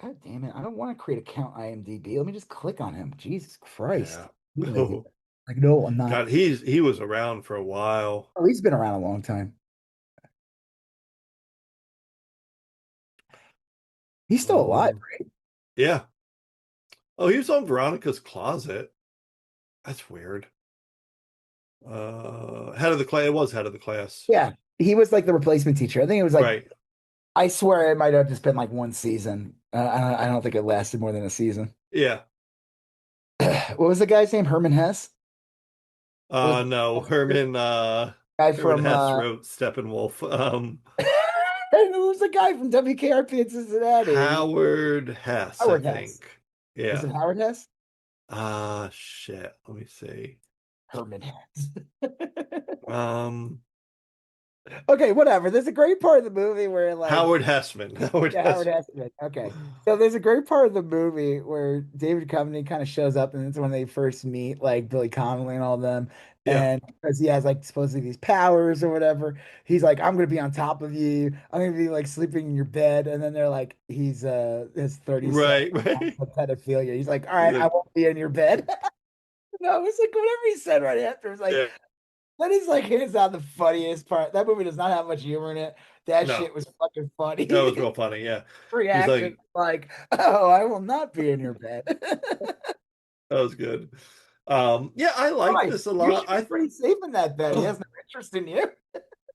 God damn it. I don't want to create account IMDb. Let me just click on him. Jesus Christ. Yeah. Oh. Like, no, I'm not. God, he was around for a while. Oh, he's been around a long time. He's still alive, right? Yeah. Oh, he was on Veronica's Closet. That's weird. Head of the class. It was Head of the Class. Yeah. He was like the replacement teacher. I think it was like, right. I swear it might have just been like one season. I don't think it lasted more than a season. Yeah. What was the guy's name? Herman Hess? No, Herman. Guy Herman from Hess wrote Steppenwolf. Who was the guy from WKRP in Cincinnati? Howard Hess, Howard I Hess. think. Yeah. Was it Howard Hess? Shit. Let me see. Herman Hess. Okay, whatever. There's a great part of the movie where like Howard Hessman. Howard Hessman. Okay. So there's a great part of the movie where David Duchovny kind of shows up and it's when they first meet like Billy Connolly and all them. Yeah. And because he has like supposedly these powers or whatever, he's like, I'm gonna be on top of you. I'm gonna be like sleeping in your bed. And then they're like, he's his 30 Right. pedophilia. He's like, all right, I won't be in your bed. No, it's like whatever he said right after. It's like that is like hands down the funniest part. That movie does not have much humor in it. That shit was fucking funny. That was real funny, yeah. Reaction like, oh, I will not be in your bed. That was good. Yeah, I like this a lot. I'm pretty safe in that bed. He has no interest in you.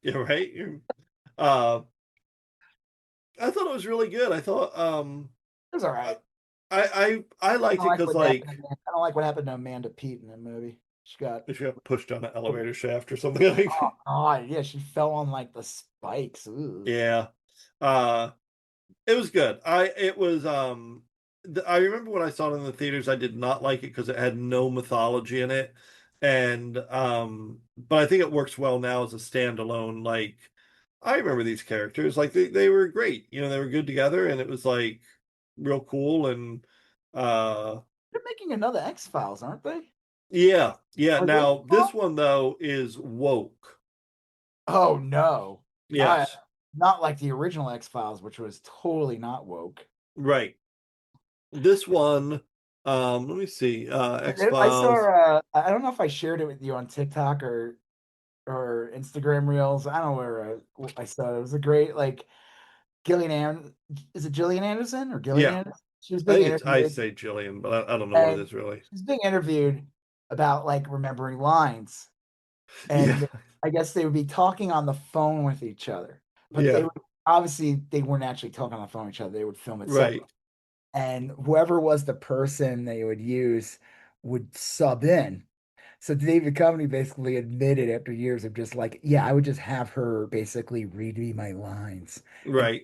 Yeah, right. I thought it was really good. I thought it was all right. I liked it because like I don't like what happened to Amanda Peet in that movie. She got pushed down an elevator shaft or something like. Oh God, yeah, she fell on like the spikes. Ooh. Yeah. It was good. I remember when I saw it in the theaters, I did not like it because it had no mythology in it. And but I think it works well now as a standalone. Like, I remember these characters, like they were great. You know, they were good together, and it was like real cool. And They're making another X-Files, aren't they? yeah. Are they Now this X-Files? one though is woke. Oh no. Yes. Not like the original X-Files, which was totally not woke. Right. This one, let me see. I X-Files. saw I don't know if I shared it with you on TikTok or Instagram Reels. I don't know where I saw it. It was a great like is it Gillian Anderson or Gillian Yeah. Anderson? She was I being think I interviewed say Jillian, but I don't know what it and is really. she's being interviewed about like remembering lines. Yeah. And I guess they would be talking on the phone with each other. But Yeah. they weren't actually talking on the phone with each other. They would film it Right. separately. And whoever was the person they would use would sub in. So David Duchovny basically admitted after years of just like, yeah, I would just have her basically read me my lines and Right.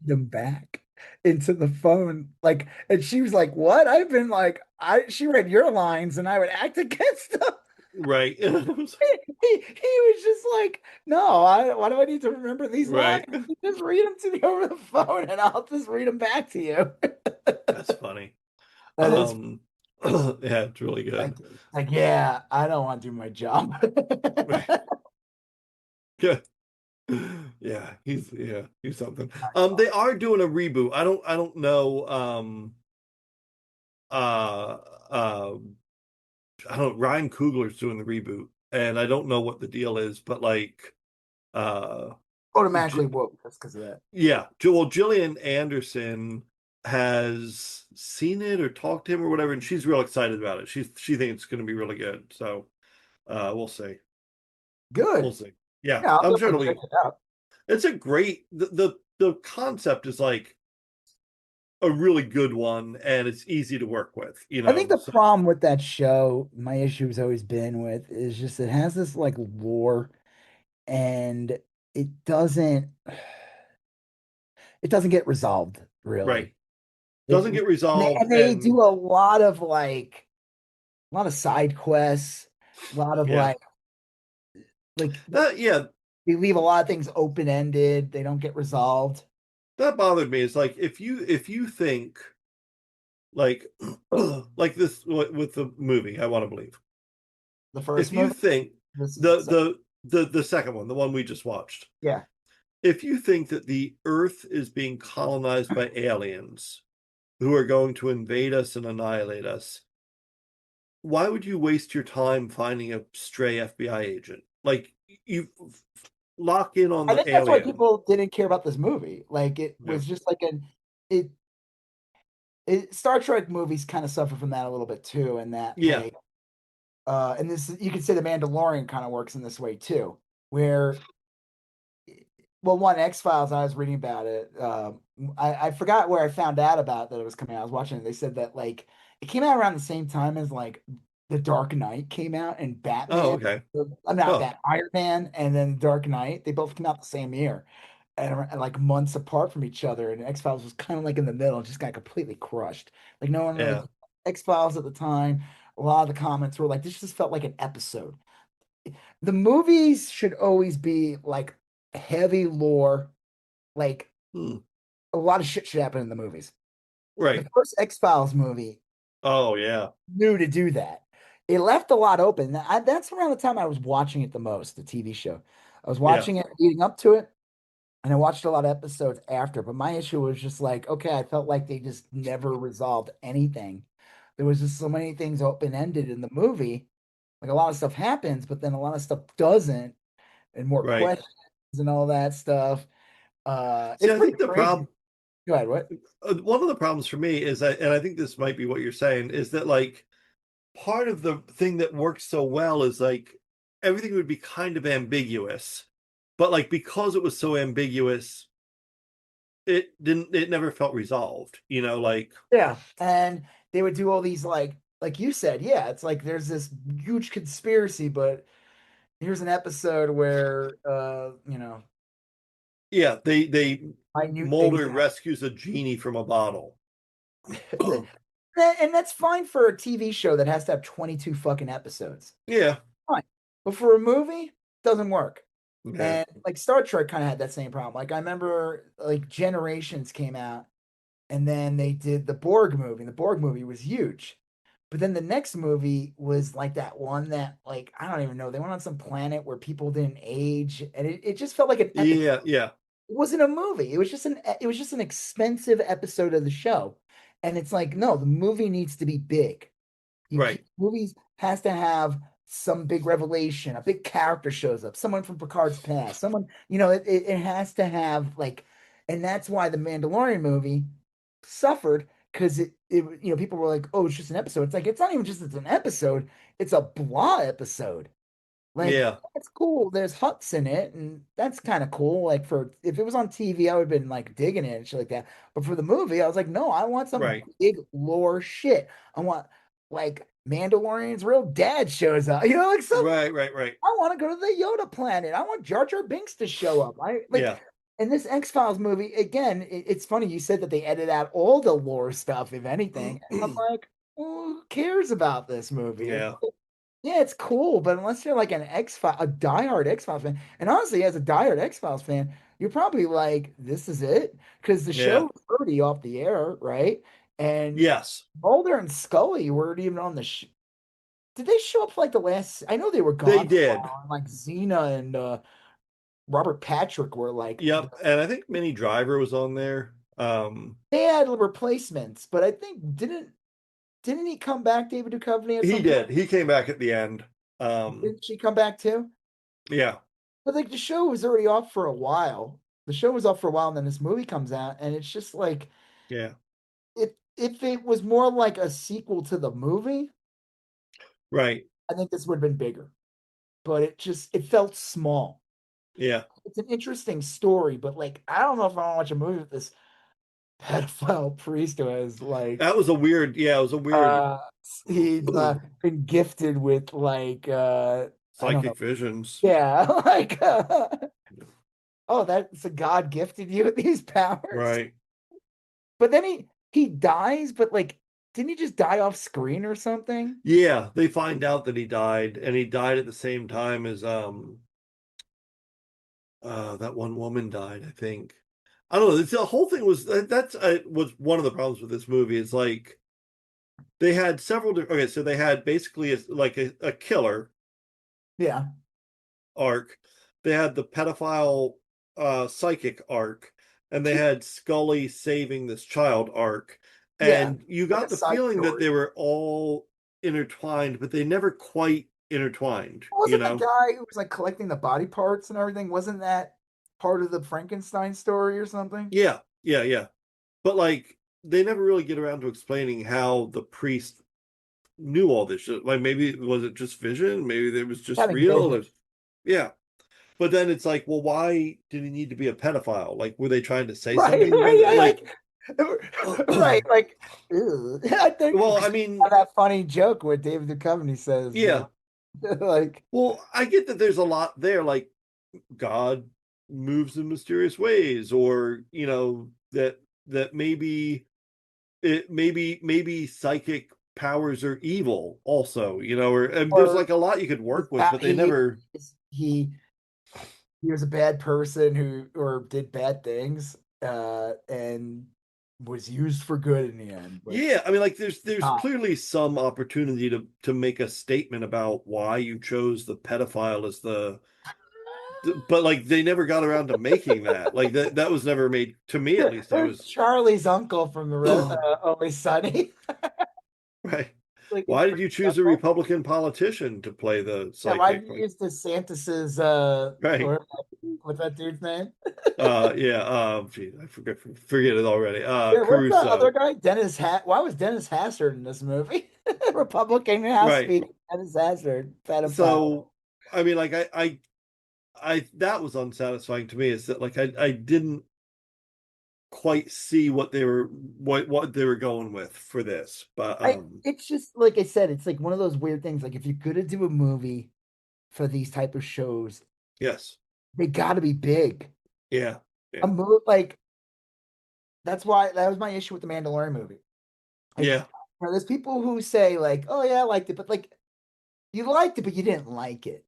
them back into the phone. Like, and she was like, "What? I've been like, she read your lines and I would act against them." Right. He was just like, "No, why do I need to remember these lines? Right. You just read them to me over the phone and I'll just read them back to you." That's funny. That is Yeah, it's really good. like, yeah, I don't want to do my job. Right. Yeah. Yeah, he's something. They are doing a reboot. I don't know uh uh I don't Ryan Coogler's doing the reboot, and I don't know what the deal is, but like uh Automatically woke just because of that. yeah, well, Gillian Anderson has seen it or talked to him or whatever, and she's real excited about it. She thinks it's going to be really good. So we'll see. We'll Good. see. Yeah, Yeah, I'll I'm sure it'll definitely check be. it out. It's a great the concept is like a really good one, and it's easy to work with. You I think know, the so problem with that show, my issue has always been with, is just it has this like lore and it doesn't it doesn't get resolved right really. doesn't get resolved, And they and do a lot of like a lot of side quests, a lot of yeah, like yeah, they leave a lot of things open-ended. They don't get resolved. that bothered me. It's like if you think like like this with the movie, I want to believe. The If first you movie, think this is the second one, the one we just watched, yeah. if you think that the Earth is being colonized by aliens who are going to invade us and annihilate us, why would you waste your time finding a stray FBI agent? Like you lock in on I the think that's why alien. people didn't care about this movie. Like it Yeah. was just like it Star Trek movies kind of suffer from that a little bit too, and that Yeah. like and this you could say the Mandalorian kind of works in this way too, where well, one X-Files, I was reading about it. I forgot where I found out about that it was coming out. I was watching it. They said that like it came out around the same time as like The Dark Knight came out and Oh, Batman. okay. I'm not Oh, Bat Iron Man and then Dark Knight. They both came out the same year and like months apart from each other. And X-Files was kind of like in the middle, just got completely crushed. Like no one really yeah. X-Files at the time. A lot of the comments were like, this just felt like an episode. The movies should always be like heavy lore, like Hmm. a lot of shit should happen in the movies. The Right. first X-Files movie Oh, yeah. knew to do that. It left a lot open. That's around the time I was watching it the most, the TV show. I was Yeah. watching it leading up to it, and I watched a lot of episodes after. But my issue was just like, okay, I felt like they just never resolved anything. There was just so many things open-ended in the movie. Like a lot of stuff happens, but then a lot of stuff doesn't, and more Right. questions and all that stuff. See, It's I pretty think the crazy. problem Go ahead, what? one of the problems for me is that, and I think this might be what you're saying, is that like part of the thing that works so well is like everything would be kind of ambiguous, but like because it was so ambiguous, it never felt resolved, you know, like Yeah. And they would do all these like like you said, yeah, it's like there's this huge conspiracy, but here's an episode where Yeah, they minute things Mulder happen. rescues a genie from a bottle. And that's fine for a TV show that has to have 22 fucking episodes. Yeah. Fine. But for a movie, it doesn't work. Yeah. And like Star Trek kind of had that same problem. Like I remember like Generations came out and then they did the Borg movie. The Borg movie was huge. But then the next movie was like that one that like I don't even know. They went on some planet where people didn't age and it just felt like an episode. Yeah, yeah. It wasn't a movie. It was just an expensive episode of the show. And it's like, no, the movie needs to be big. Right. Movies has to have some big revelation, a big character shows up, someone from Picard's past, someone, it has to have like, and that's why the Mandalorian movie suffered because people were like, oh, it's just an episode. It's like, it's not even just it's an episode, it's a blah episode. Like, Yeah. that's cool. There's huts in it, and that's kind of cool. Like for if it was on TV, I would have been like digging it and shit like that. But for the movie, I was like, no, I want some Right. big lore shit. I want like Mandalorian's real dad shows up. Like some Right. I want to go to the Yoda planet. I want Jar Jar Binks to show up. I like Yeah. in this X-Files movie, again, it's funny you said that they edit out all the lore stuff, if anything. And I'm like, well, who cares about this movie? Yeah. Yeah, it's cool, but unless you're like a diehard X-Files fan, and honestly, as a diehard X-Files fan, you're probably like, this is it, because the Yeah. show was already off the air, right? And Yes. Mulder and Scully weren't even on the Did they show up for like the last? I know they were gone. They for a did. while, and like Xena and Robert Patrick were like, Yep. And I think Minnie Driver was on there. they had replacements, but I think didn't he come back, David Duchovny, at He some did. point? He came back at the end. Didn't she come back too? Yeah. But like the show was already off for a while. The show was off for a while, and then this movie comes out, and it's just like Yeah. if it was more like a sequel to the movie, Right. I think this would have been bigger. But it felt small. Yeah. It's an interesting story, but like I don't know if I want to watch a movie with this pedophile priest who has like That was a weird, it was a weird he's been gifted with like I don't know. psychic visions. Yeah, like oh, that's a God gifted you with these powers. Right. But then he dies, but like didn't he just die off screen or something? Yeah, they find out that he died, and he died at the same time as that one woman died, I think. I don't know. The whole thing was was one of the problems with this movie. Is like they had several. Okay, so they had basically a killer. Yeah. Arc. They had the pedophile psychic arc, and they had Scully saving this child arc. And you got the feeling that they were all intertwined, but they never quite intertwined. Wasn't the guy who was like collecting the body parts and everything? Wasn't that part of the Frankenstein story or something? Yeah. But like they never really get around to explaining how the priest knew all this shit. Like maybe was it just vision? Maybe it was just real. Yeah. But then it's like, well, why did he need to be a pedophile? Like, were they trying to say something? Right, right, like, I think. Well, I mean, that funny joke where David Duchovny says, yeah, like, well, I get that there's a lot there, like God moves in mysterious ways, or that maybe psychic powers are evil, also, or there's like a lot you could work with, but they never. He was a bad person or did bad things, and was used for good in the end. But yeah, I mean, like there's clearly some opportunity to make a statement about why you chose the pedophile as but like they never got around to making that. Like that was never made, to me at least. I was Charlie's uncle from the Always Sunny. Right. Like, why did you choose a Republican politician to play the psychic? Yeah, why did you use DeSantis's right? What's that dude's name? Geez, I forget it already. What's the other guy? Why was Dennis Hassard in this movie? Republican House Speaker Dennis Hassard. So I mean, like I that was unsatisfying to me. Is that like I didn't quite see what they were going with for this. But it's just like I said, it's like one of those weird things. Like if you're gonna do a movie for these type of shows, yes, they got to be big. yeah, A movie like that's why that was my issue with the Mandalorian movie. Like, yeah, there's people who say like, "Oh yeah, I liked it," but like you liked it, but you didn't like it.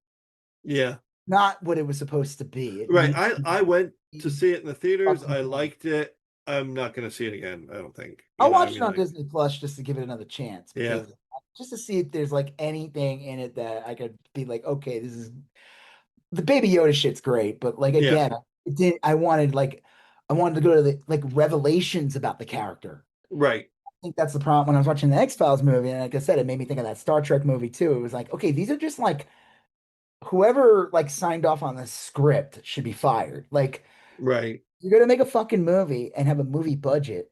yeah. Not what it was supposed to be. It Right. needs I went to see it in the theaters. fucking I more. liked it. I'm not going to see it again. I don't think. I'll I watch it mean, on like, Disney Plus just to give it another chance yeah, because just to see if there's like anything in it that I could be like, okay, this is the Baby Yoda shit's great, but like yeah, again, it did I wanted to go to the like revelations about the character. right, I think that's the problem when I was watching the X-Files movie, and like I said, it made me think of that Star Trek movie too. It was like, okay, these are just like whoever like signed off on the script should be fired. Like right. you're gonna make a fucking movie and have a movie budget,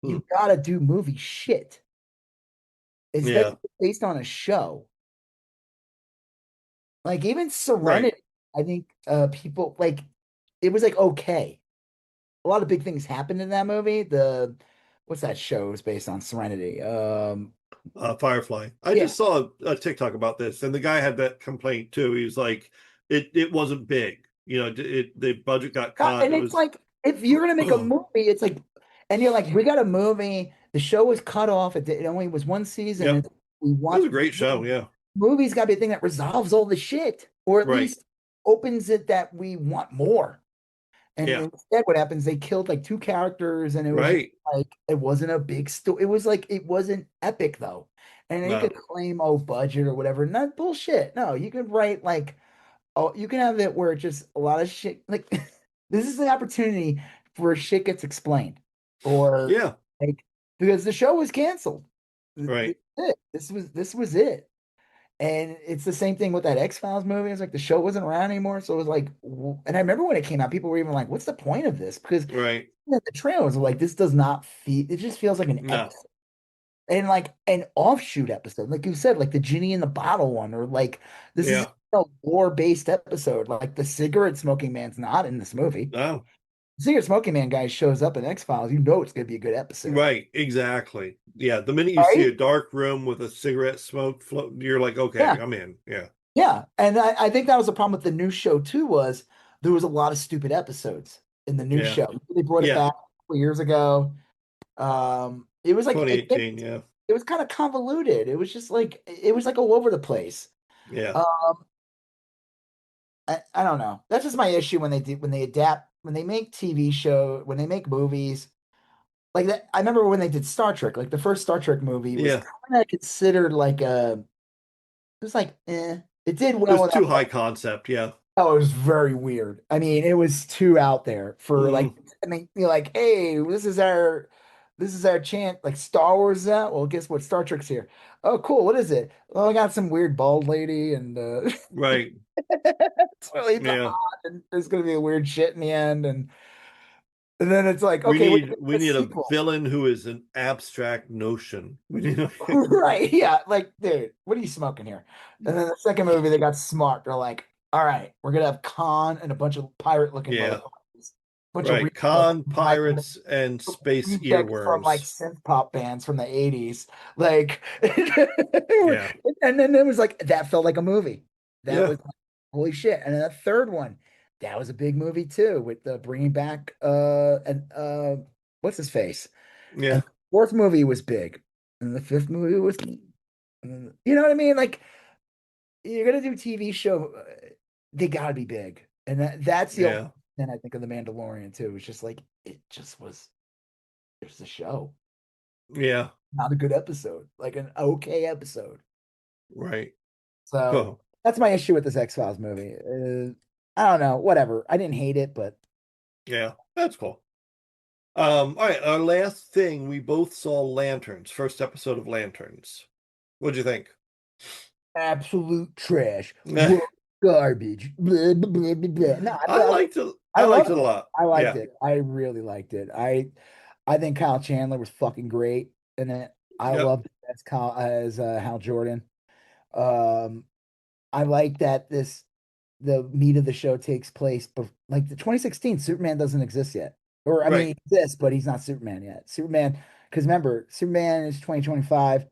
Hmm. you gotta do movie shit. Yeah, Especially based on a show. Like even right. Serenity, I think people like it was like okay. A lot of big things happened in that movie. The what's that show is based on Serenity? Firefly. I Yeah. just saw a TikTok about this, and the guy had that complaint too. He was like, it wasn't big. The budget got cut. And It it's was, like if you're gonna make a movie, it's like and you're like, we got a movie, the show was cut off, it only was one season, yep. and we It was want a great show. Yeah, movies gotta be a thing that resolves all the shit, or at right. least opens it that we want more. And Yeah, instead, what happens? They killed like two characters, and it was just right. like it wasn't a big story. It was like it wasn't epic though. And then you could No, claim budget or whatever. Not bullshit. No, you could write like you can have it where it's just a lot of shit. Like this is an opportunity where shit gets explained, or yeah, like because the show was canceled. right. This was it. And it's the same thing with that X-Files movie. It's like the show wasn't around anymore. So it was like, and I remember when it came out, people were even like, what's the point of this? Because Right. the trailers were like, this does not feel, it just feels like an No. episode. And like an offshoot episode, like you said, like the Genie in the Bottle one, or like this is Yeah. a lore-based episode. Like the cigarette smoking man's not in this movie. No. The cigarette smoking man guy shows up in X-Files, you know it's gonna be a good episode. Right. Exactly. Yeah. The minute you see Right? a dark room with a cigarette smoke float, you're like, okay, Yeah. I'm in. Yeah. Yeah, and I think that was the problem with the new show too, was there was a lot of stupid episodes in the new Yeah. show. They brought it Yeah. back a couple years ago. It was like 2018. Yeah. it was kind of convoluted. It was just like it was like all over the place. Yeah. Um, I don't know. That's just my issue when they adapt when they make TV show when they make movies like that. I remember when they did Star Trek, like the first Star Trek movie was Yeah. kind of considered like a it was like it did It was well enough. too high concept. Yeah. Oh, it was very weird. I mean, it was too out there for like, Mm, I mean, you're like, hey, this is our chance. Like Star Wars is out. Well, guess what? Star Trek's here. Oh, cool. What is it? Well, I got some weird bald lady, and right. it's really Yeah. odd, and there's gonna be a weird shit in the end, and then it's like, We okay, we're need gonna we do a need a sequel, villain who is an abstract notion. We need a right? Yeah, like, dude, what are you smoking here? And then the second movie, they got smart. They're like, all right, we're gonna have Khan and a bunch of pirate-looking yeah. motherfuckers, bunch of Right. Con, pirates, and space rejects from like earworms. synth pop bands from the 80s. Like Yeah. and then it was like that felt like a movie. That Yeah. was like, holy shit. And then the third one, that was a big movie too, with the bringing back and what's his face? Yeah. And the fourth movie was big. And the fifth movie was you know what I mean? Like you're gonna do TV show, they gotta be big. And that's the only Yeah. thing I think of the Mandalorian too. It's just like it just was there's a show. Yeah. Not a good episode, like an okay episode. Right. So Oh, that's my issue with this X-Files movie. I don't know, whatever. I didn't hate it, but yeah. That's cool. All right. Our last thing, we both saw Lanterns, first episode of Lanterns. What'd you think? absolute trash. Nah, Garbage. Blah, blah, blah, blah, blah. No, I liked it. I I liked loved it a it. lot. I liked Yeah. it. I really liked it. I think Kyle Chandler was fucking great in it. I Yep. loved it as Hal Jordan. Um, I like that the meat of the show takes place, but like the 2016 Superman doesn't exist yet, Or I mean, Right. he exists, but he's not Superman yet. Superman, because remember, Superman is 2025,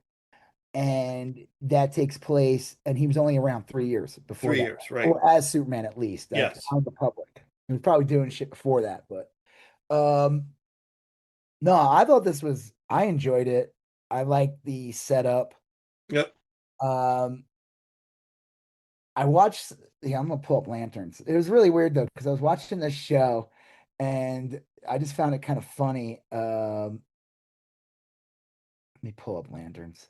and that takes place, and he was only around 3 years before 3 years, that, right. or as Superman at least, like Yes. on the public. He was probably doing shit before that, but no, I enjoyed it. I like the setup. Yep. Um, I watched, yeah, I'm gonna pull up Lanterns. It was really weird though, because I was watching this show and I just found it kind of funny. Let me pull up Lanterns.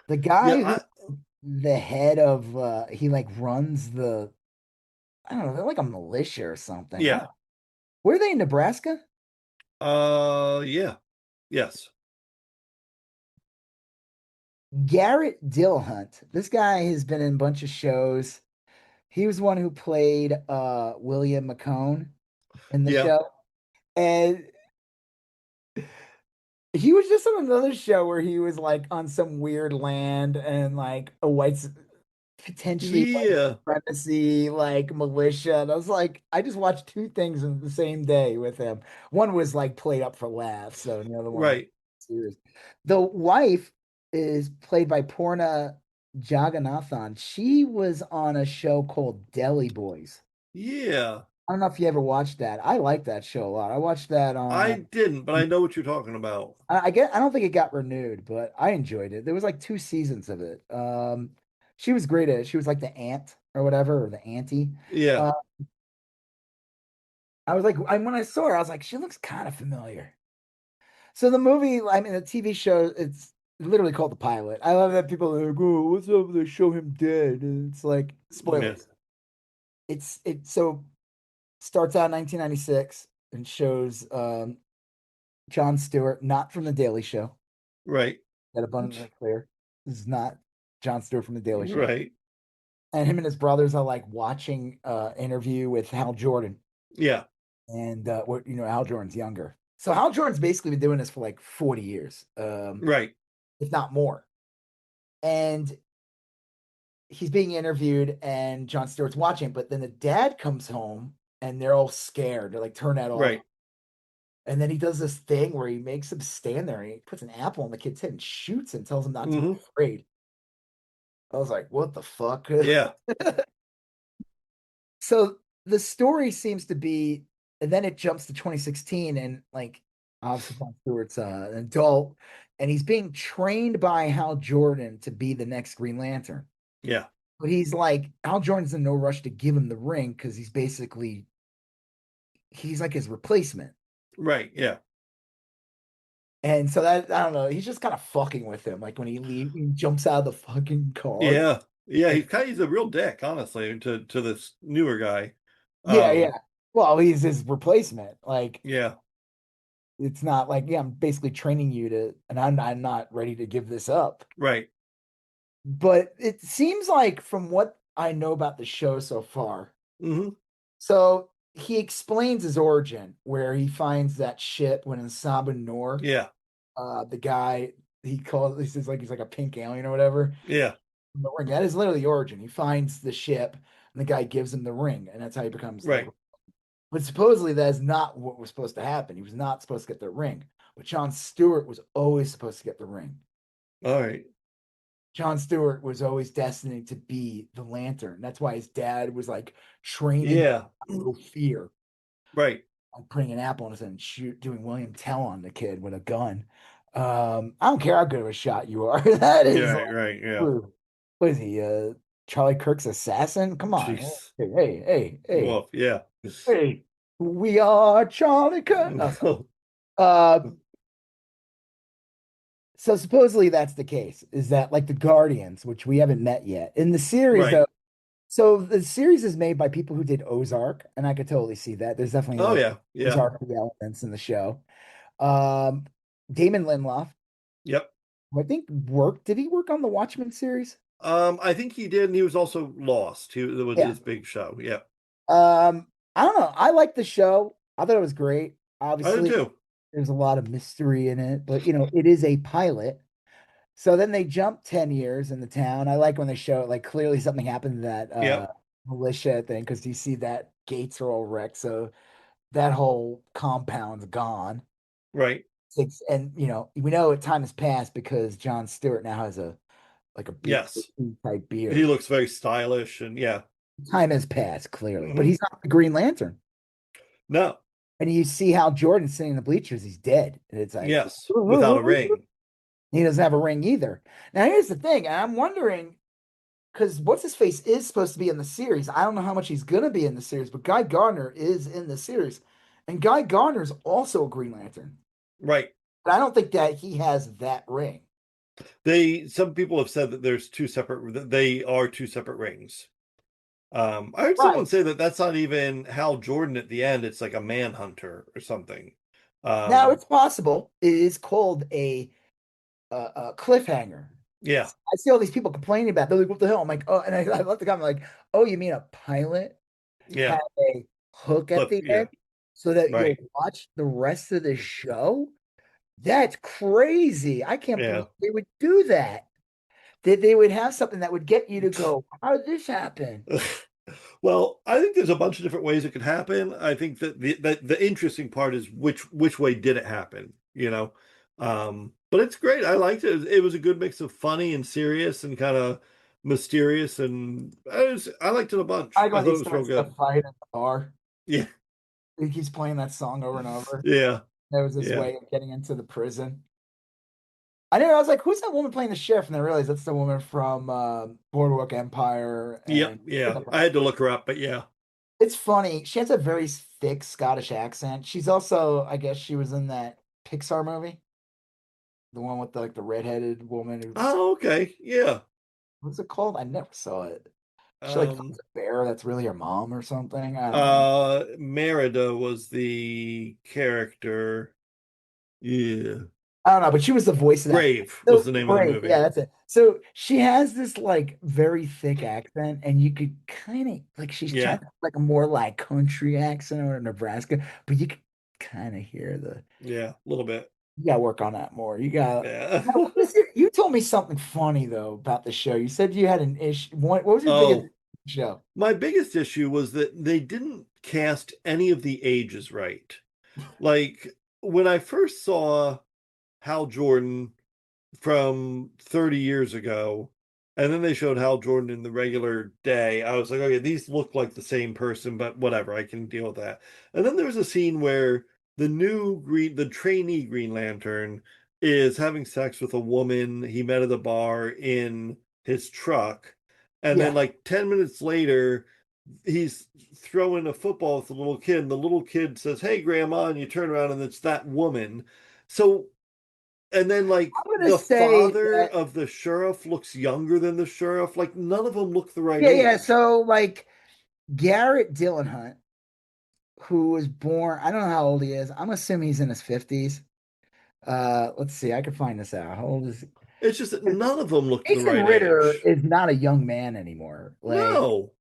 The Yeah, guy who the head of he like runs the, I don't know, they're like a militia or something. yeah. Were they in Nebraska? Yeah. Yes. Garrett Dillahunt. This guy has been in a bunch of shows. He was one who played William McCone in the Yeah. show. And he was just on another show where he was like on some weird land and like a potentially white Yeah. supremacy, like militia. And I was like, I just watched two things in the same day with him. One was like played up for laughs, so the other one was Right. serious. The wife is played by Porna Jagannathan. She was on a show called Deli Boys. Yeah. I don't know if you ever watched that. I like that show a lot. I watched that on I didn't, but I know what you're talking about. I don't think it got renewed, but I enjoyed it. There was like 2 seasons of it. She was great at it. She was like the aunt or whatever, or the auntie. Yeah. Uh, I was like, when I saw her, I was like, she looks kind of familiar. So the movie, I mean, the TV show, it's literally called the pilot. I love that people are like, oh, what's up? They show him dead. And it's like Yeah. spoilers. It so starts out in 1996 and shows Jon Stewart, not from The Daily Show. Right. That abundantly clear. This is not Jon Stewart from The Daily Show. Right. And him and his brothers are like watching interview with Hal Jordan. Yeah. And what Hal Jordan's younger. So Hal Jordan's basically been doing this for like 40 years. Right. If not more. And he's being interviewed and Jon Stewart's watching, but then the dad comes home and they're all scared. They're like, turn that off. Right. And then he does this thing where he makes him stand there and he puts an apple on the kid's head and shoots and tells him not to be afraid. I was like, what the fuck? Yeah. So the story seems to be, and then it jumps to 2016, and like obviously Jon Stewart's an adult, and he's being trained by Hal Jordan to be the next Green Lantern. Yeah. But he's like, Hal Jordan's in no rush to give him the ring because he's like his replacement. Right. Yeah. And so that, I don't know, he's just kind of fucking with him. Like when he jumps out of the fucking car. Yeah. Yeah. He's a real dick, honestly, to this newer guy. Yeah. Well, he's his replacement. Like, yeah. It's not like, yeah, I'm basically training you and I'm not ready to give this up. Right. But it seems like from what I know about the show so far, so he explains his origin where he finds that ship when in Sabah Noor. Yeah. The guy he says like he's like a pink alien or whatever. Yeah. The ring. That is literally the origin. He finds the ship and the guy gives him the ring, and that's how he becomes right. But supposedly that is not what was supposed to happen. He was not supposed to get the ring. But Jon Stewart was always supposed to get the ring. All right. Jon Stewart was always destined to be the Lantern. That's why his dad was like training no fear. Right. Like putting an apple on his head and doing William Tell on the kid with a gun. I don't care how good of a shot you are. That is right. Yeah. What is he? Charlie Kirk's assassin? Come on. Jeez. Hey. Well, yeah. Hey, we are Charlie Kirk. So supposedly that's the case, is that like the Guardians, which we haven't met yet in the series, though. So the series is made by people who did Ozark, and I could totally see that. There's definitely Ozark elements in the show. Damon Lindelof. Yep. I think did he work on the Watchmen series? I think he did, and he was also Lost. It was his big show. Yeah. I don't know. I like the show. I thought it was great. Obviously, I did too. There's a lot of mystery in it, but it is a pilot. So then they jump 10 years in the town. I like when they show it, like clearly something happened to that militia thing, because you see that gates are all wrecked, so that whole compound's gone. Right. And we know time has passed because Jon Stewart now has a big Yes. type He beard. looks very stylish, and yeah. Time has passed clearly, but he's not the Green Lantern. No. And you see Hal Jordan sitting in the bleachers; he's dead. And it's like, Yes, without a ring. He doesn't have a ring either. Now, here's the thing, and I'm wondering because what's his face is supposed to be in the series. I don't know how much he's gonna be in the series, but Guy Gardner is in the series, and Guy Gardner is also a Green Lantern. Right. But I don't think that he has that ring. Some people have said that they are two separate rings. I heard someone say that that's not even Hal Jordan at the end. It's like a manhunter or something. Now it's possible. It is called a cliffhanger. Yeah. I see all these people complaining about it. They're like, what the hell? I'm like, oh, and I left the comment like, oh, you mean a pilot Yeah. had a hook at the end so that you'll watch the rest of the show? That's crazy. I can't believe they would do that. That they would have something that would get you to go, how did this happen? Well, I think there's a bunch of different ways it could happen. I think that the interesting part is which way did it happen, but it's great. I liked it. It was a good mix of funny and serious and kind of mysterious, and I liked it a bunch. I thought it was real good. Fight in the bar. Yeah. He keeps playing that song over and over. Yeah. That was his way of getting into the prison. I was like, who's that woman playing the sheriff? And I realized that's the woman from Boardwalk Empire. Yeah. I had to look her up, but yeah. It's funny. She has a very thick Scottish accent. She's also, I guess she was in that Pixar movie. The one with the redheaded woman. Oh, okay. Yeah. What's it called? I never saw it. She a bear that's really her mom or something. I don't know. Merida was the character. Yeah. I don't know, but she was the voice of that. Brave was the name of the movie. Yeah, that's it. So she has this very thick accent, and you could kind of she's trying to a more country accent or Nebraska, but you could kind of hear a little bit. You gotta work on that more. You got you told me something funny though about the show. You said you had an issue. What was your biggest show? My biggest issue was that they didn't cast any of the ages right. Like when I first saw Hal Jordan from 30 years ago, and then they showed Hal Jordan in the regular day, I was like, okay, these look like the same person, but whatever, I can deal with that. And then there was a scene where the trainee Green Lantern is having sex with a woman he met at a bar in his truck. And then 10 minutes later, he's throwing a football with the little kid. And the little kid says, "Hey, Grandma," and you turn around and it's that woman. So, and then the father of the sheriff looks younger than the sheriff. None of them look the right age. Yeah. So Garrett Dillahunt, who was born, I don't know how old he is. I'm assuming he's in his 50s. Let's see, I can find this out. How old is he? It's just that none of them look the right Ritter age. Is not a young man anymore. No.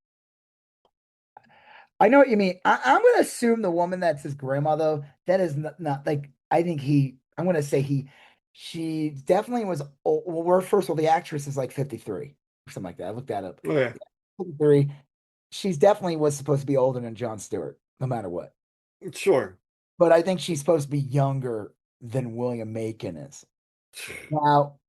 I know what you mean. I'm going to assume the woman that's his grandma, though, that is not I think I'm going to say she definitely was old. Well, first of all, the actress is 53 or something like that. I looked that up. Okay. 53. She's definitely was supposed to be older than Jon Stewart, no matter what. Sure. But I think she's supposed to be younger than William Macon is. Now,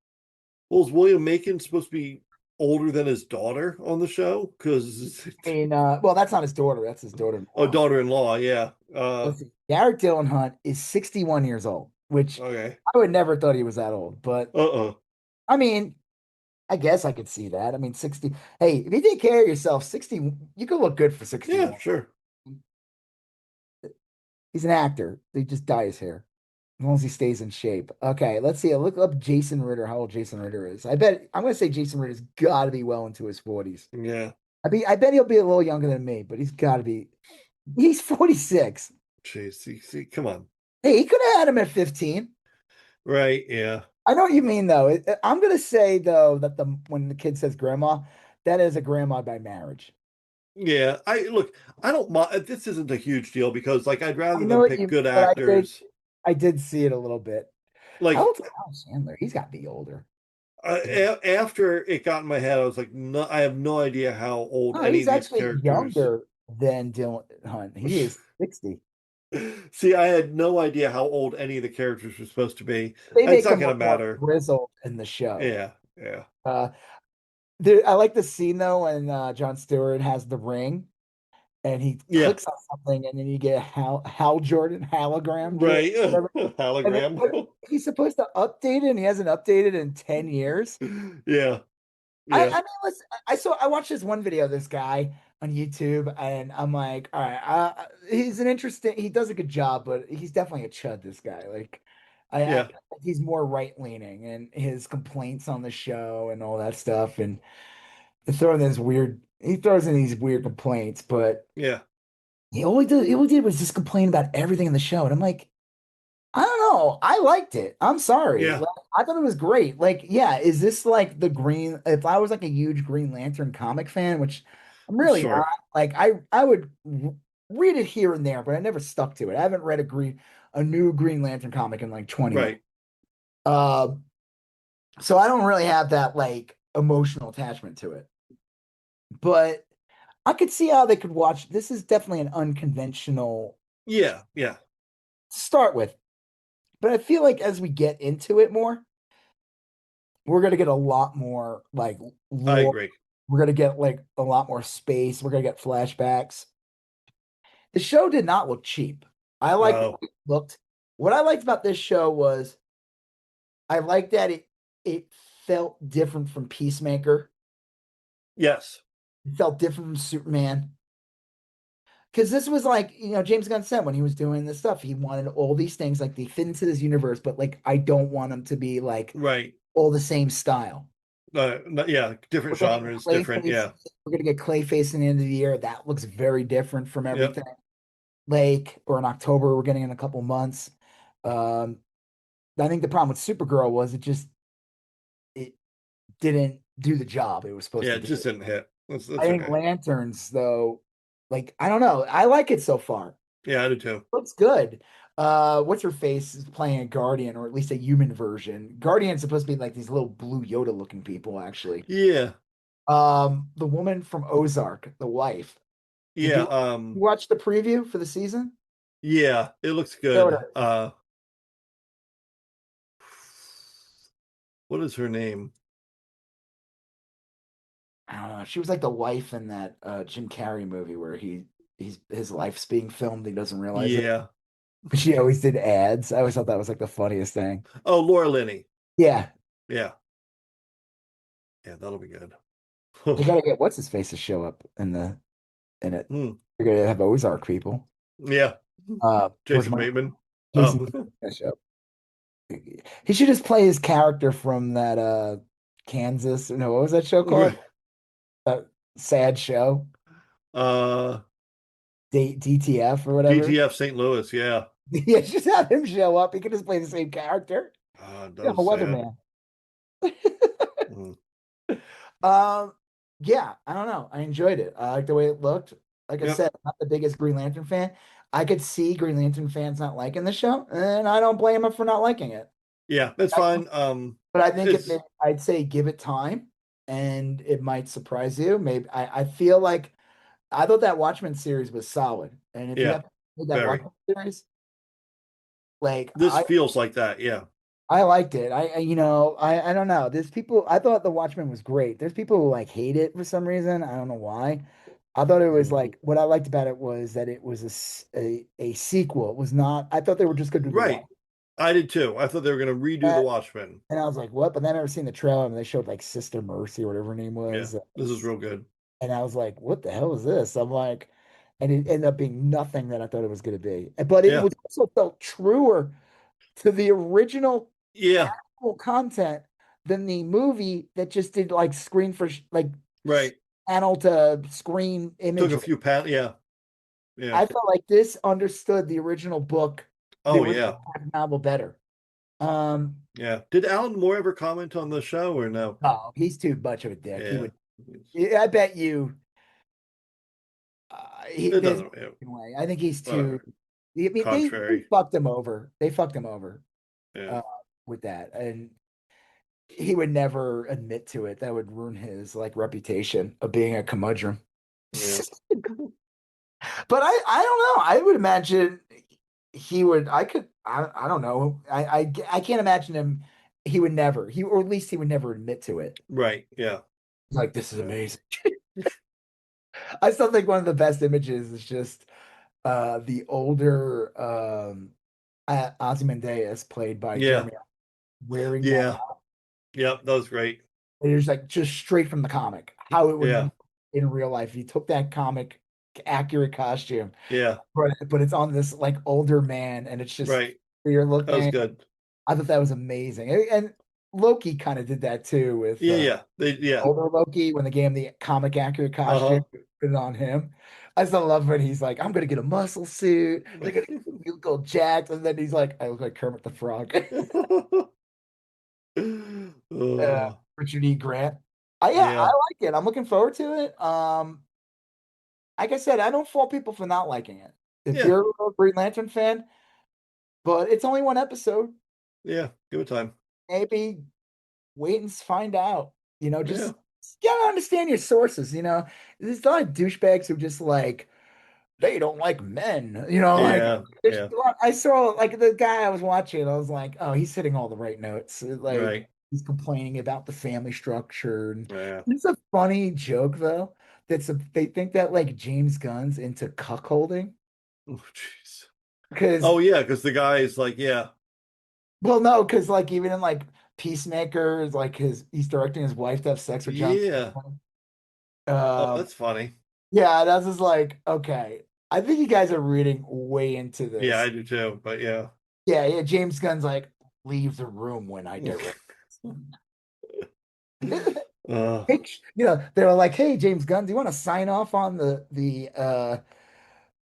is William Macon supposed to be older than his daughter on the show? Because that's not his daughter. That's his daughter-in-law. Oh, daughter-in-law, yeah. Garrett Dillahunt is 61 years old, which I would never thought he was that old. But I mean, I guess I could see that. I mean, 60. Hey, if you take care of yourself, 60, you could look good for 60. Yeah, sure. He's an actor. They just dye his hair. As long as he stays in shape. Okay, let's see. Look up Jason Ritter, how old Jason Ritter is. I'm going to say Jason Ritter's got to be well into his 40s. Yeah. I bet he'll be a little younger than me, but he's got to be. He's 46. Jeez, see, come on. Hey, he could have had him at 15. Right, yeah. I know what you mean, though. I'm going to say, though, that when the kid says grandma, that is a grandma by marriage. Yeah, I don't mind. This isn't a huge deal because, I'd rather them pick good actors. I did see it a little bit. How old's Adam Sandler? He's got to be older. After it got in my head, I was like, no, I have no idea how old any of these characters. Younger than Dylan Hunt. He is 60. See, I had no idea how old any of the characters were supposed to be. They It's make not him going to look more matter. grizzled in the show. Yeah, yeah. I like the scene though when Jon Stewart has the ring and he Yeah. clicks on something and then you get a Hal Jordan hologram. Right. Whatever. And Hologram. he's supposed to update it and he hasn't updated in 10 years. Yeah. I Yeah. mean, listen, I watched this one video of this guy on YouTube, and I'm like, all right, he does a good job, but he's definitely a chud. This guy, like, Yeah. he's more right leaning, and his complaints on the show and all that stuff, and he throws in these weird complaints, but Yeah. all he did was just complain about everything in the show, and I'm like, I don't know. I liked it. I'm sorry. Yeah. Like, I thought it was great. Like, yeah, is this like if I was like a huge Green Lantern comic fan, which I'm really not, Sure. like I would read it here and there, but I never stuck to it. I haven't read a new Green Lantern comic in like 20 years. Right. So I don't really have that like emotional attachment to it. But I could see how they could watch. This is definitely an unconventional Yeah. Yeah. to start with. But I feel like as we get into it more, we're gonna get a lot more like I lore. agree. We're gonna get like a lot more space. We're gonna get flashbacks. The show did not look cheap. I like the No. way it looked. What I liked about this show was I liked that it felt different from Peacemaker. Yes. It felt different from Superman. Because this was like, James Gunn said when he was doing this stuff, he wanted all these things like they fit into this universe, but like I don't want them to be like Right. all the same style. Yeah. Different We're gonna get genres. Different. Yeah. We're gonna get Clayface in the end of the year. That looks very different from Yep. everything. Like, or in October, we're getting in a couple months. Um, I think the problem with Supergirl was it didn't do the job it was supposed Yeah. to It do. just didn't hit. That's I think okay. Lanterns, though, like I don't know. I like it so far. Yeah, I do too. Looks good. What's her face is playing a Guardian, or at least a human version. Guardian's supposed to be like these little blue Yoda looking people, actually. Yeah. The woman from Ozark, the wife. Did Yeah. you watch the preview for the season? Yeah. It looks Show good. it. What is her name? I don't know. She was like the wife in that Jim Carrey movie where his life's being filmed. He doesn't realize it. Yeah. But she always did ads. I always thought that was like the funniest thing. Oh, Laura Linney. Yeah. Yeah. Yeah, that'll be good. They gotta get what's his face to show up in it. Hmm. They're gonna have Ozark people. Yeah. Jason what's Bateman. Jason Oh. show. He should just play his character from that Kansas. No, what was that show called? That sad show. DTF or whatever. DTF St. Louis, yeah. Yeah, just have him show up. He could just play the same character. That I'm a was sad. weatherman. Mm. Yeah, I don't know. I enjoyed it. I like the way it looked. Like I Yep. said, I'm not the biggest Green Lantern fan. I could see Green Lantern fans not liking the show, and I don't blame them for not liking it. Yeah, that's fine. But I think it's- I'd say give it time, and it might surprise you. Maybe I feel like I thought that Watchmen series was solid, and if you Yeah, haven't read that very. Watchmen series, like This feels like that, yeah. I liked it. I don't know. There's people. I thought The Watchmen was great. There's people who like hate it for some reason. I don't know why. I thought it was like what I liked about it was that it was a sequel. It was not. I thought they were just going to do the Right. I did too. I thought they were going to redo The Watchmen. and I was like, what? But then I never seen the trailer and they showed like Sister Mercy or whatever her name was. Yeah, this is real good. And I was like, what the hell is this? I'm like, and it ended up being nothing that I thought it was going to be. But it was also felt truer to the original content than the movie that just did like screen for like panel to screen image. Took a few yeah. I felt like this understood the original book. Novel better. Yeah. Did Alan Moore ever comment on the show or no? No, he's too much of a dick. Yeah. He would. I bet you. It doesn't. Anyway, I think he's too. I mean, contrary. they fucked him over. They fucked him over. Yeah. With that, and he would never admit to it. That would ruin his like reputation of being a curmudgeon. Yeah. But I don't know. I would imagine he would. I don't know. I can't imagine him. He would never. Or at least he would never admit to it. Right. Yeah. Like, this is Yeah. amazing. I still think one of the best images is just the older Ozymandias, played by Yeah. Jeremy, wearing that. Yeah. Yep. That was great. It was like just straight from the comic, how it would Yeah. look in real life. He took that comic accurate costume, Yeah. but it's on this like older man, and it's just Right. you're That was looking. good. I thought that was amazing, and Loki kind of did that too with Yeah. Yeah. Yeah. older Loki when they gave him the comic accurate costume, Uh-huh. put it on him. I still love when he's like, "I'm gonna get a muscle suit. They're gonna you go jacked," and then he's like, "I look like Kermit the Frog." Oh, Richard E. Grant. I yeah. like it. I'm looking forward to it. Like I said, I don't fault people for not liking it. If Yeah. you're a Green Lantern fan, but it's only one episode, Yeah. Give it time. maybe wait and find out. Yeah. Just gotta understand your sources. There's a lot of douchebags who just like they don't like men. Like Yeah. Yeah. I saw like the guy I was watching. I was like, oh, he's hitting all the right notes. Like Right. he's complaining about the family structure, and Yeah. it's a funny joke though. They think that like James Gunn's into cuckolding Oh, jeez. because Oh, yeah. Because the guy is like, yeah. well, no, because like even in like Peacemaker, like he's directing his wife to have sex with John. Yeah. Oh, Um, that's funny. yeah, that's just like okay. I think you guys are reading way into Yeah, I this. do too. But yeah. Yeah, yeah. James Gunn's like, leave the room when I direct. Uh, They were like, "Hey, James Gunn, do you want to sign off on the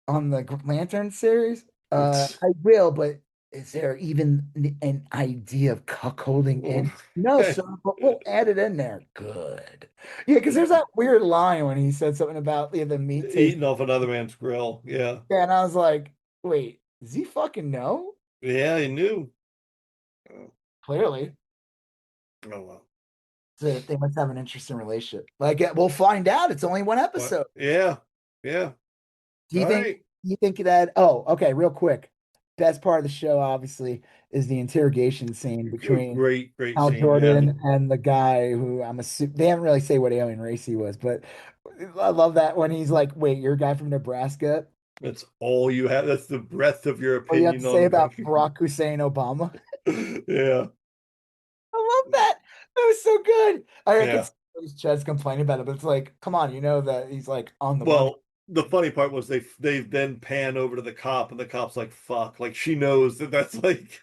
Lantern series?" it's, I will, but is there even an idea of cuckolding in? No, sir, but we'll add it in there. Good. Yeah, because there's that weird line when he said something about the meat taste. eating off another man's grill. Yeah. Yeah, and I was like, wait, does he fucking know? Yeah, he knew. Oh, Clearly. oh well. So they must have an interesting relationship. Like, yeah, we'll find out. It's only one What? episode. Yeah. Yeah. Do you All think? right. You think that? Oh, okay. Real quick. Best part of the show, obviously, is the interrogation scene between Great, great Hal scene. Yeah. Jordan and the guy who I'm assuming they haven't really say what alien race he was, but I love that when he's like, "Wait, you're a guy from Nebraska?" That's all you have. That's the breadth of your What do you have to opinion say on. about Barack Hussein Obama? Yeah. I love that. That was so good. I Yeah. could see Chad's complaining about it, but it's like, come on, you know that he's like on the money. Well, the funny part was they then pan over to the cop, and the cop's like, "Fuck!" Like she knows that that's like,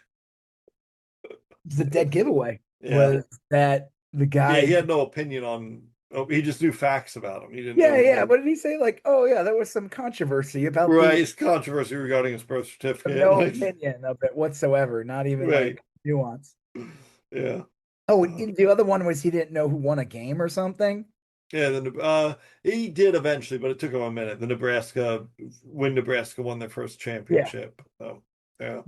It's a dead giveaway. yeah, Was that the yeah. He guy? had no opinion on. Oh, he just knew facts about him. He didn't Yeah, know yeah. anything. What did he say? Like, oh yeah, there was some controversy about Right, the it's controversy regarding his birth certificate. no Like, opinion of it whatsoever, not even right, like nuance. yeah, Oh, uh, and the other one was he didn't know who won a game or something. yeah. Then he did eventually, but it took him a minute. Nebraska won their first Yeah, championship. So, yeah,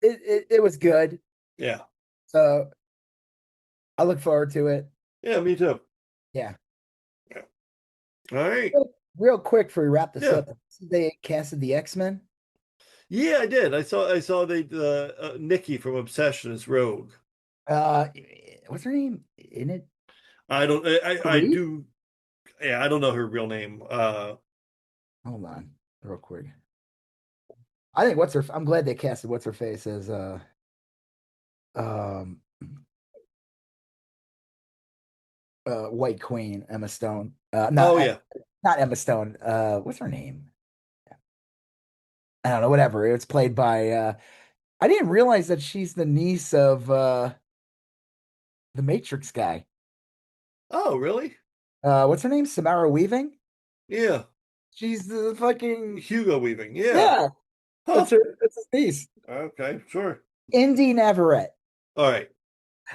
it was good. yeah, So I look forward to it. yeah. Me too. Yeah. Yeah. All right. Real quick before we wrap this Yeah. up, they casted the X-Men. Yeah, I did. I saw they Nikki from Obsession as Rogue. What's her name in it? I don't I Marie? do yeah, I don't know her real name. Hold on, real quick. I think I'm glad they casted what's her face as um White Queen, Emma Stone. Oh yeah. Not Emma Stone. What's her name? I don't know, whatever. It's played by I didn't realize that she's the niece of the Matrix guy. Oh, really? What's her name? Samara Weaving? Yeah. She's the fucking Hugo Weaving. Yeah. yeah. Huh. That's his niece. Okay, sure. Indy Navarrete. All right.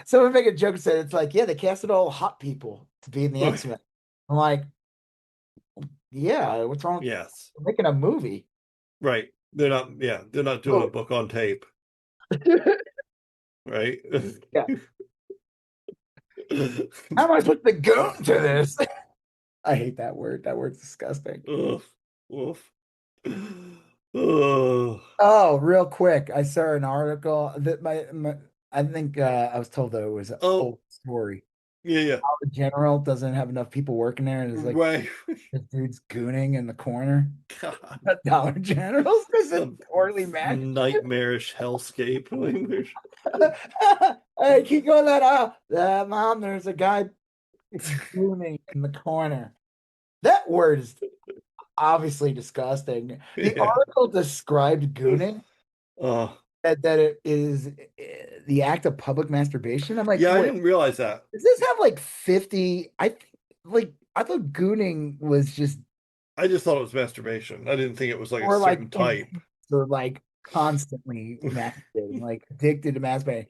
So we make a joke and said it's like, yeah, they casted all hot people to be in the Okay. X-Men. I'm like, yeah, what's wrong? Yes. We're making a movie. Right. They're not doing a book on tape. Right? Yeah. How am I supposed to go to this? I hate that word. That word's disgusting. Ugh. Oof. Oh. Oh, real quick, I saw an article that I think I was told that it was an old story. Yeah. The general doesn't have enough people working there, and it's like Right. this dude's gooning in the corner. God. Dollar General's because it's poorly managed. Nightmarish hellscape. Hey, keep going that mom, there's a guy gooning in the corner. That word is obviously disgusting. The article described gooning that it is the act of public masturbation. I'm like, yeah, I didn't realize that. Does this have like 50? I thought gooning was just. I just thought it was masturbation. I didn't think it was like or a certain type. Or like constantly masturbating, like addicted to masturbating.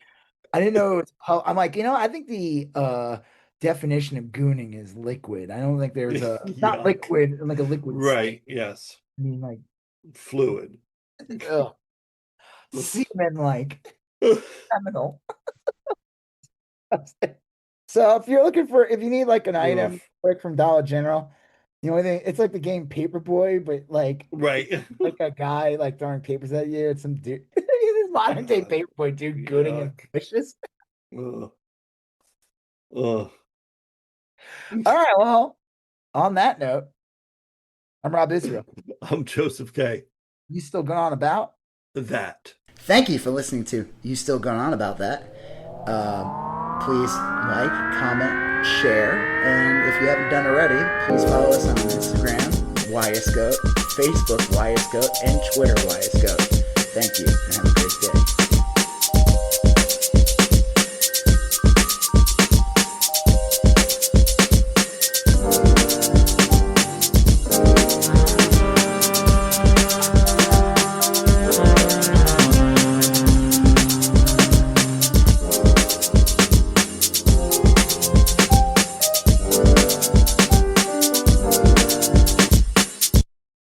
I didn't know it was. I'm like, I think the definition of gooning is liquid. I don't think there's not liquid like a liquid. Right. State. Yes. I mean, like fluid. Semen like seminal. So if you need like an item quick from Dollar General, the only thing, it's like the game Paperboy, but like like a guy like throwing papers at you. It's some dude, this modern day Paperboy dude gooning and vicious. All right, well, on that note, I'm Rob Israel. I'm Joseph K. You still going on about that? Thank you for listening to You Still Going On About That. Please like, comment, share, and if you haven't done already, please follow us on Instagram, YSGOAT, Facebook, YSGOAT, and Twitter, YSGOAT. Thank you, and have a great day.